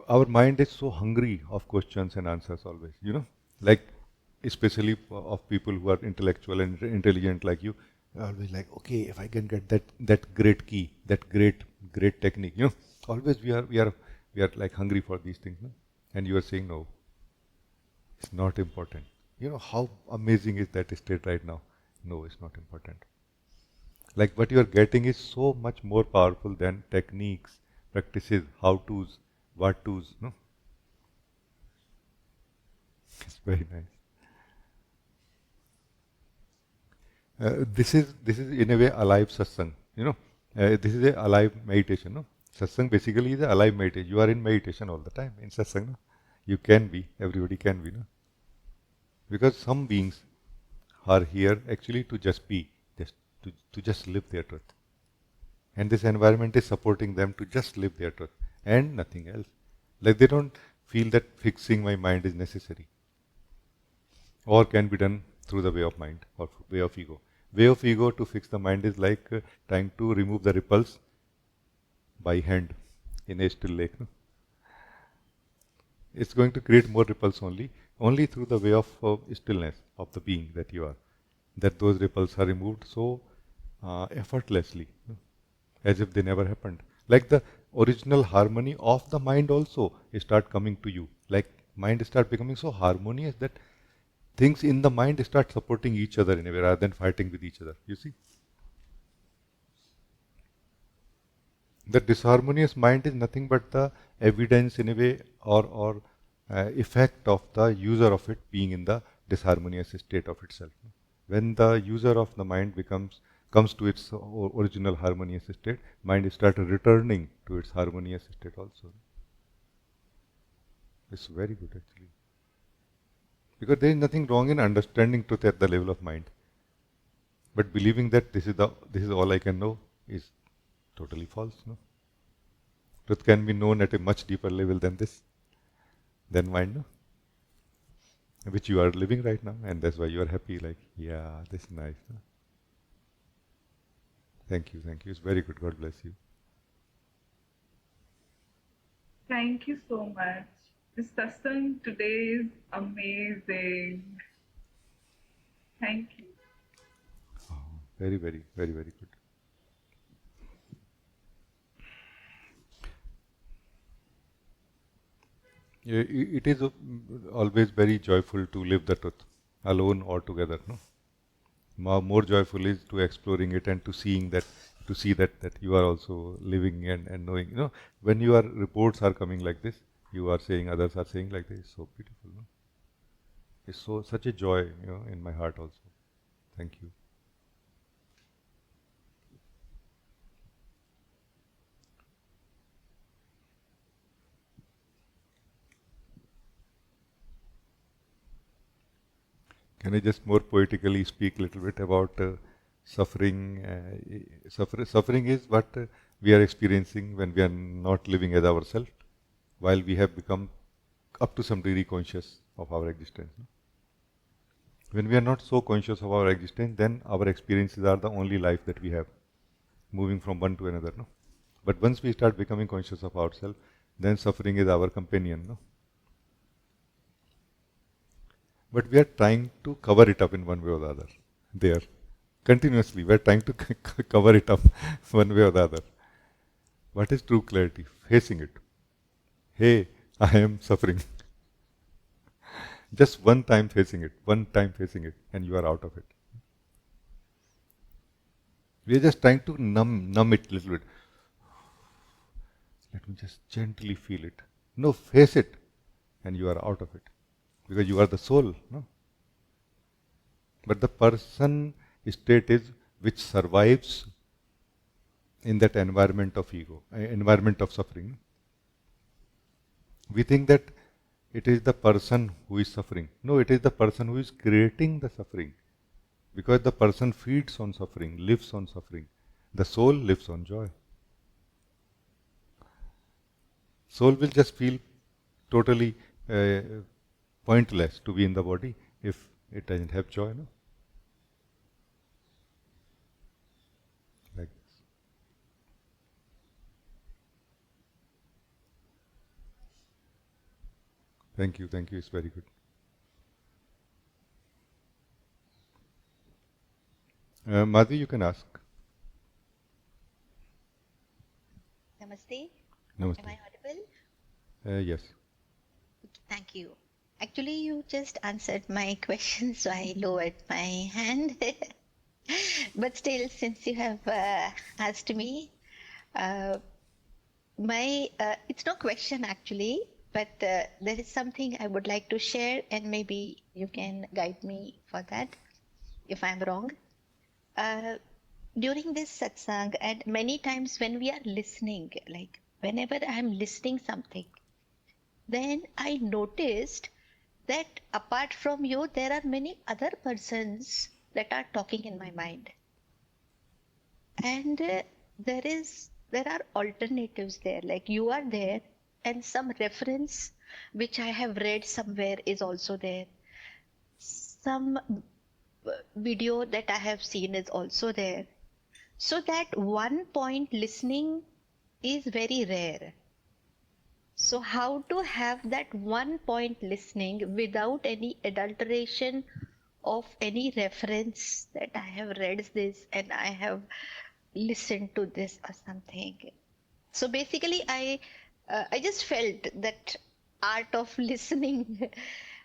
[SPEAKER 1] our mind is so hungry of questions and answers always, Like, especially of people who are intellectual and intelligent like you, always like, okay, if I can get that great key, that great technique, Always we are like hungry for these things, no? And you are saying, no, it's not important. How amazing is that state right now? No, it's not important. Like what you are getting is so much more powerful than techniques, practices, how-tos, what-tos, no? It's very nice. This is in a way alive satsang, This is a alive meditation, no? Satsang basically is a alive meditation. You are in meditation all the time in satsang, no? You can be, everybody can be, no? Because some beings are here actually to just be, to just live their truth. And this environment is supporting them to just live their truth and nothing else. Like they don't feel that fixing my mind is necessary or can be done through the way of mind or way of ego. Way of ego to fix the mind is like trying to remove the ripples by hand in a still lake. No? It's going to create more ripples only through the way of stillness of the being that you are. That those ripples are removed so effortlessly, as if they never happened. Like the original harmony of the mind also start coming to you. Like mind start becoming so harmonious that things in the mind start supporting each other in a way rather than fighting with each other. You see? The disharmonious mind is nothing but the evidence in a way or effect of the user of it being in the disharmonious state of itself. When the user of the mind comes to its original harmonious state, mind starts returning to its harmonious state also. It's very good actually. Because there is nothing wrong in understanding truth at the level of mind. But believing that this is all I can know is totally false, no? Truth can be known at a much deeper level than this, than mind, no? Which you are living right now, and that's why you are happy, like, yeah, this is nice. No? Thank you. It's very good. God bless you.
[SPEAKER 9] Thank you so much. This satsang today is amazing. Thank you.
[SPEAKER 1] Oh, very, very, very, very good. It is always very joyful to live the truth, alone or together. No, more joyful is to exploring it and to seeing that, to see that you are also living and knowing. When your reports are coming like this, you are saying, others are saying like this. It's so beautiful. No? It's such a joy, in my heart also. Thank you. Can I just more poetically speak a little bit about suffering? Suffering is what we are experiencing when we are not living as ourselves, while we have become up to some degree conscious of our existence. No? When we are not so conscious of our existence, then our experiences are the only life that we have, moving from one to another. No? But once we start becoming conscious of ourselves, then suffering is our companion. No? But we are trying to cover it up in one way or the other. There. Continuously, we are trying to cover it up one way or the other. What is true clarity? Facing it. Hey, I am suffering. Just one time facing it, and you are out of it. We are just trying to numb it a little bit. Let me just gently feel it. No, face it, and you are out of it. Because you are the soul, no? But the person state is which survives in that environment of ego, environment of suffering. We think that it is the person who is suffering. No, it is the person who is creating the suffering. Because the person feeds on suffering, lives on suffering. The soul lives on joy. Soul will just feel totally pointless to be in the body if it doesn't have joy, no? Like this. Thank you, it's very good. Madhi, you can ask.
[SPEAKER 10] Namaste.
[SPEAKER 1] Namaste.
[SPEAKER 10] Am I audible?
[SPEAKER 1] Yes.
[SPEAKER 10] Thank you. Actually, you just answered my question, so I lowered my hand. But still, since you have asked me, it's no question actually, but there is something I would like to share, and maybe you can guide me for that if I'm wrong. During this satsang, and many times when we are listening, like whenever I'm listening something, then I noticed that apart from you, there are many other persons that are talking in my mind. And there are alternatives there, like you are there, and some reference which I have read somewhere is also there. Some video that I have seen is also there. So that one point listening is very rare. So how to have that one point listening without any adulteration of any reference that I have read this and I have listened to this or something. So basically I just felt that art of listening,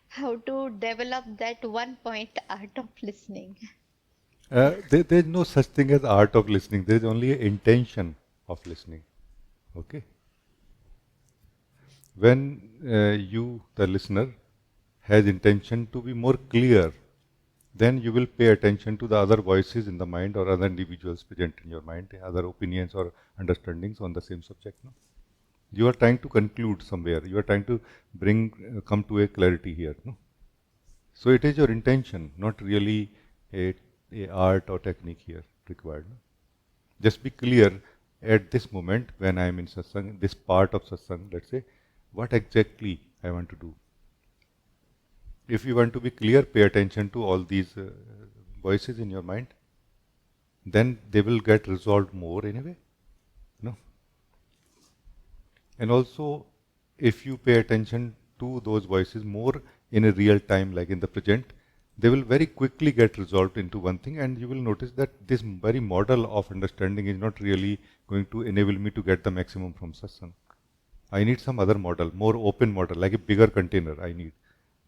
[SPEAKER 10] how to develop that one point art of listening.
[SPEAKER 1] There is no such thing as art of listening. There is only an intention of listening. Okay? When you, the listener, has intention to be more clear, then you will pay attention to the other voices in the mind or other individuals present in your mind, other opinions or understandings on the same subject. No? You are trying to conclude somewhere. You are trying to come to a clarity here. No? So it is your intention, not really a art or technique here required. No? Just be clear at this moment when I am in satsang, this part of satsang, let's say, what exactly I want to do. If you want to be clear, pay attention to all these voices in your mind, then they will get resolved more in a way. No? And also, if you pay attention to those voices more in a real time, like in the present, they will very quickly get resolved into one thing, and you will notice that this very model of understanding is not really going to enable me to get the maximum from satsang. I need some other model, more open model, like a bigger container I need.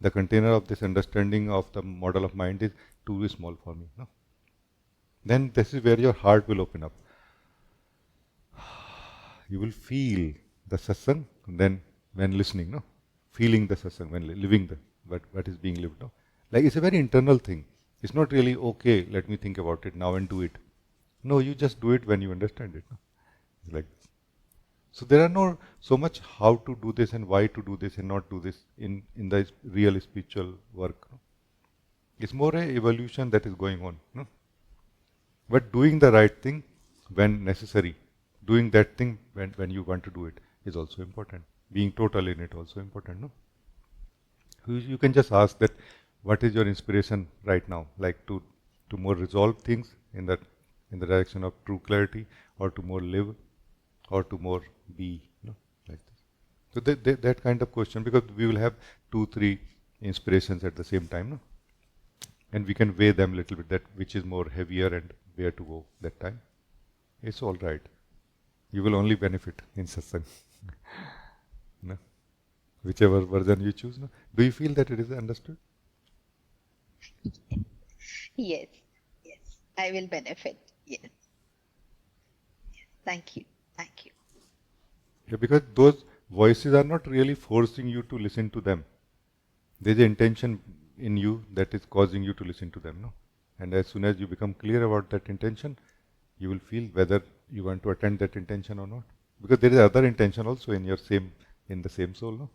[SPEAKER 1] The container of this understanding of the model of mind is too small for me. No? Then this is where your heart will open up. You will feel the satsang then when listening, no? Feeling the satsang when living the what is being lived. No? Like it's a very internal thing. It's not really okay, let me think about it now and do it. No, you just do it when you understand it. No? It's like this. So there are no so much how to do this and why to do this and not do this in the real spiritual work. No? It's more an evolution that is going on. No? But doing the right thing when necessary, doing that thing when you want to do it is also important. Being total in it also important. No? You can just ask that what is your inspiration right now, like to more resolve things in the direction of true clarity, or to more live, or to more be, like this. So that kind of question, because we will have 2-3 inspirations at the same time, no? And we can weigh them a little bit, that which is more heavier and where to go that time. It's all right. You will only benefit in satsang. No? Whichever version you choose. No? Do you feel that it is understood?
[SPEAKER 10] Yes, yes, I will benefit. Yes. Yes. Thank you. Thank you.
[SPEAKER 1] Yeah, because those voices are not really forcing you to listen to them. There's an intention in you that is causing you to listen to them. No? And as soon as you become clear about that intention, you will feel whether you want to attend that intention or not. Because there is other intention also in the same soul. No?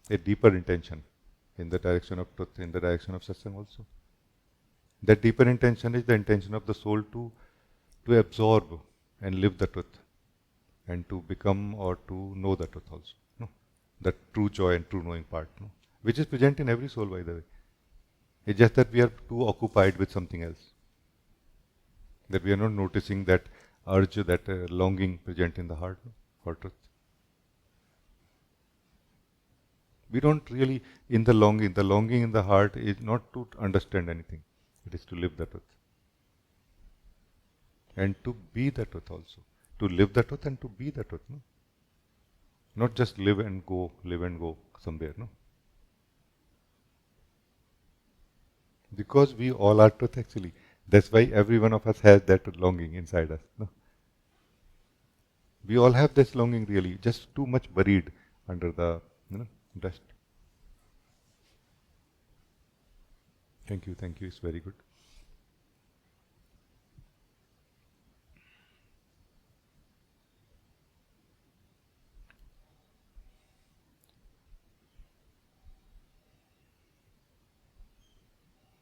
[SPEAKER 1] A deeper intention in the direction of truth, in the direction of satsang also. That deeper intention is the intention of the soul to absorb and live the truth, and to become or to know the truth also. No? The true joy and true knowing part, no? Which is present in every soul, by the way. It's just that we are too occupied with something else. That we are not noticing that urge, that longing present in the heart, no? For truth. We don't really, in the longing in the heart is not to understand anything. It is to live the truth. And to be the truth also. To live the truth and to be the truth. No? Not just live and go somewhere. No? Because we all are truth actually. That's why every one of us has that longing inside us. No? We all have this longing really, just too much buried under the dust. Thank you, it's very good.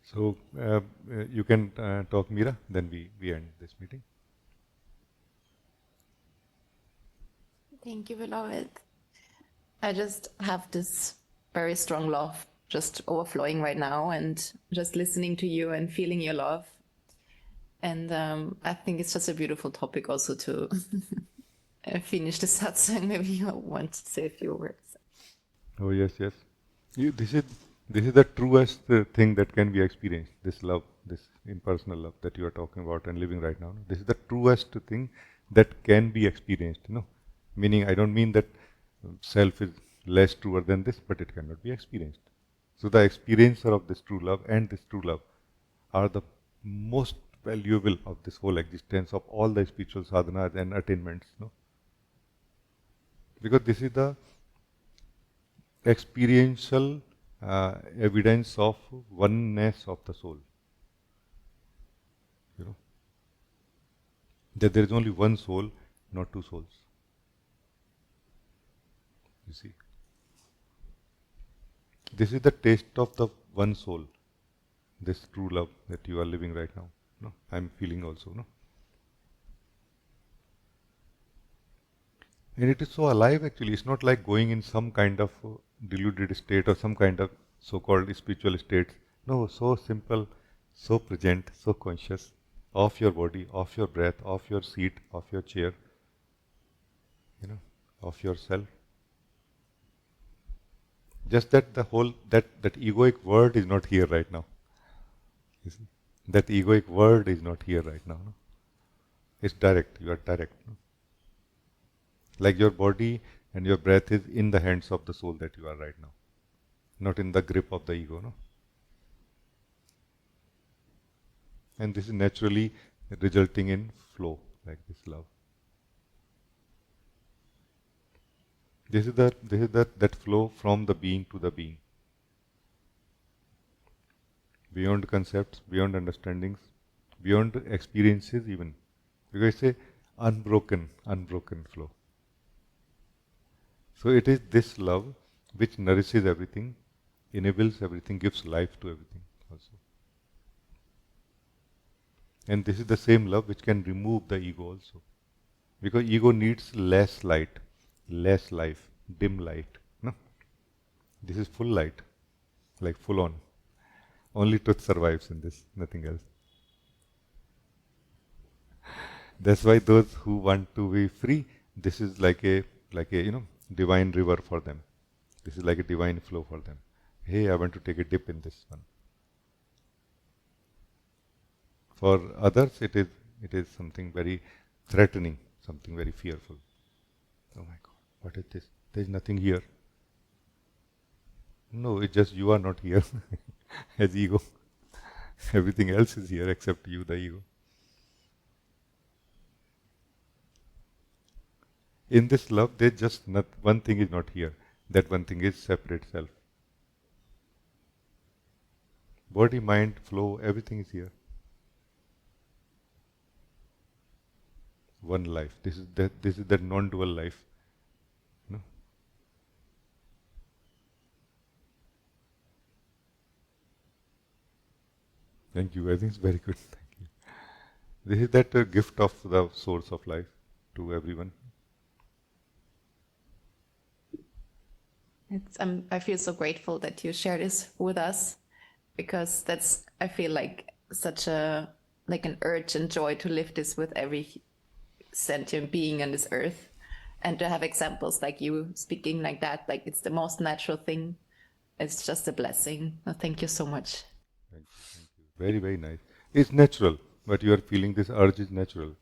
[SPEAKER 1] So you can talk, Meera, then we end this meeting.
[SPEAKER 5] Thank you, beloved. I just have this very strong love just overflowing right now, and just listening to you and feeling your love. And I think it's just a beautiful topic also to finish the satsang. Maybe you want to say a few words.
[SPEAKER 1] Oh yes. This is the truest thing that can be experienced. This love, this impersonal love that you are talking about and living right now. This is the truest thing that can be experienced. Meaning, I don't mean that self is less truer than this, but it cannot be experienced. So the experiencer of this true love and this true love are the most valuable of this whole existence of all the spiritual sadhanas and attainments. Because this is the experiential evidence of oneness of the soul. That there is only one soul, not two souls. You see, this is the taste of the one soul, this true love that you are living right now. I'm feeling also. And it is so alive actually. It's not like going in some kind of deluded state or some kind of so-called spiritual state. No, so simple, so present, so conscious of your body, of your breath, of your seat, of your chair, of yourself. Just that the whole, that egoic word is not here right now. You see? That egoic word is not here right now. It's direct, you are direct. Like your body And your breath is in the hands of the soul that you are right now, not in the grip of the ego, no? And this is naturally resulting in flow, like this love. This is that flow from the being to the being. Beyond concepts, beyond understandings, beyond experiences even. Because it's a unbroken flow. So it is this love which nourishes everything, enables everything, gives life to everything also. And this is the same love which can remove the ego also. Because ego needs less light, less life, dim light. No? This is full light, like full on. Only truth survives in this, nothing else. That's why those who want to be free, this is like a divine river for them. This is like a divine flow for them. Hey, I want to take a dip in this one. For others, it is something very threatening, something very fearful. Oh my God, what is this? There is nothing here. No, it's just you are not here as ego. Everything else is here except you, the ego. In this love, there's just not one thing is not here. That one thing is separate self. Body, mind, flow, everything is here. One life. This is that non-dual life. No? Thank you. I think it's very good. Thank you. This is that gift of the source of life to everyone.
[SPEAKER 5] I feel so grateful that you share this with us, because I feel like such an urge and joy to live this with every sentient being on this earth, and to have examples like you speaking like that, like it's the most natural thing. It's just a blessing. Thank you so much.
[SPEAKER 1] Thank you. Very, very nice. It's natural, but you are feeling this urge is natural.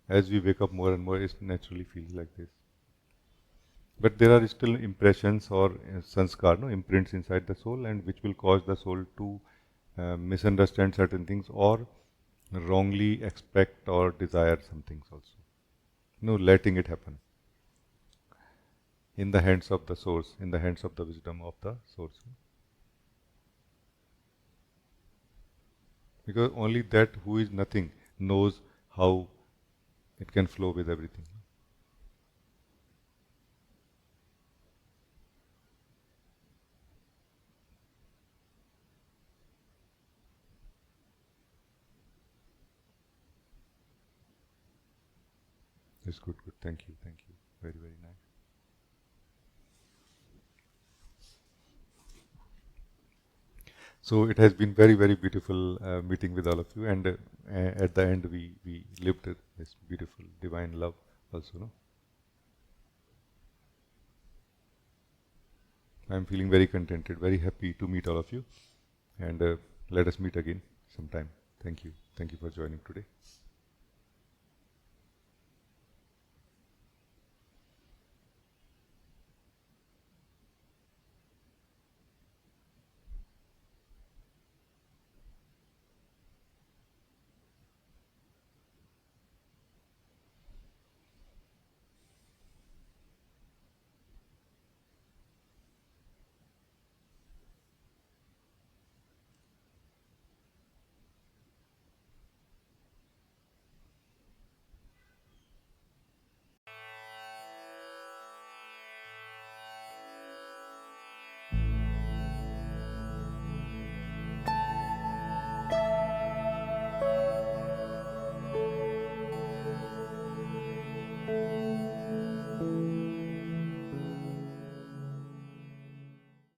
[SPEAKER 1] As we wake up more and more, it naturally feels like this. But there are still impressions or sanskar, no, imprints inside the soul, and which will cause the soul to misunderstand certain things or wrongly expect or desire some things also. No, letting it happen. In the hands of the source, in the hands of the wisdom of the source. Because only that who is nothing knows how it can flow with everything. It's good. Thank you. Very, very nice. So it has been very, very beautiful meeting with all of you, and at the end we lived this beautiful divine love also. No? I'm feeling very contented, very happy to meet all of you, and let us meet again sometime. Thank you for joining today.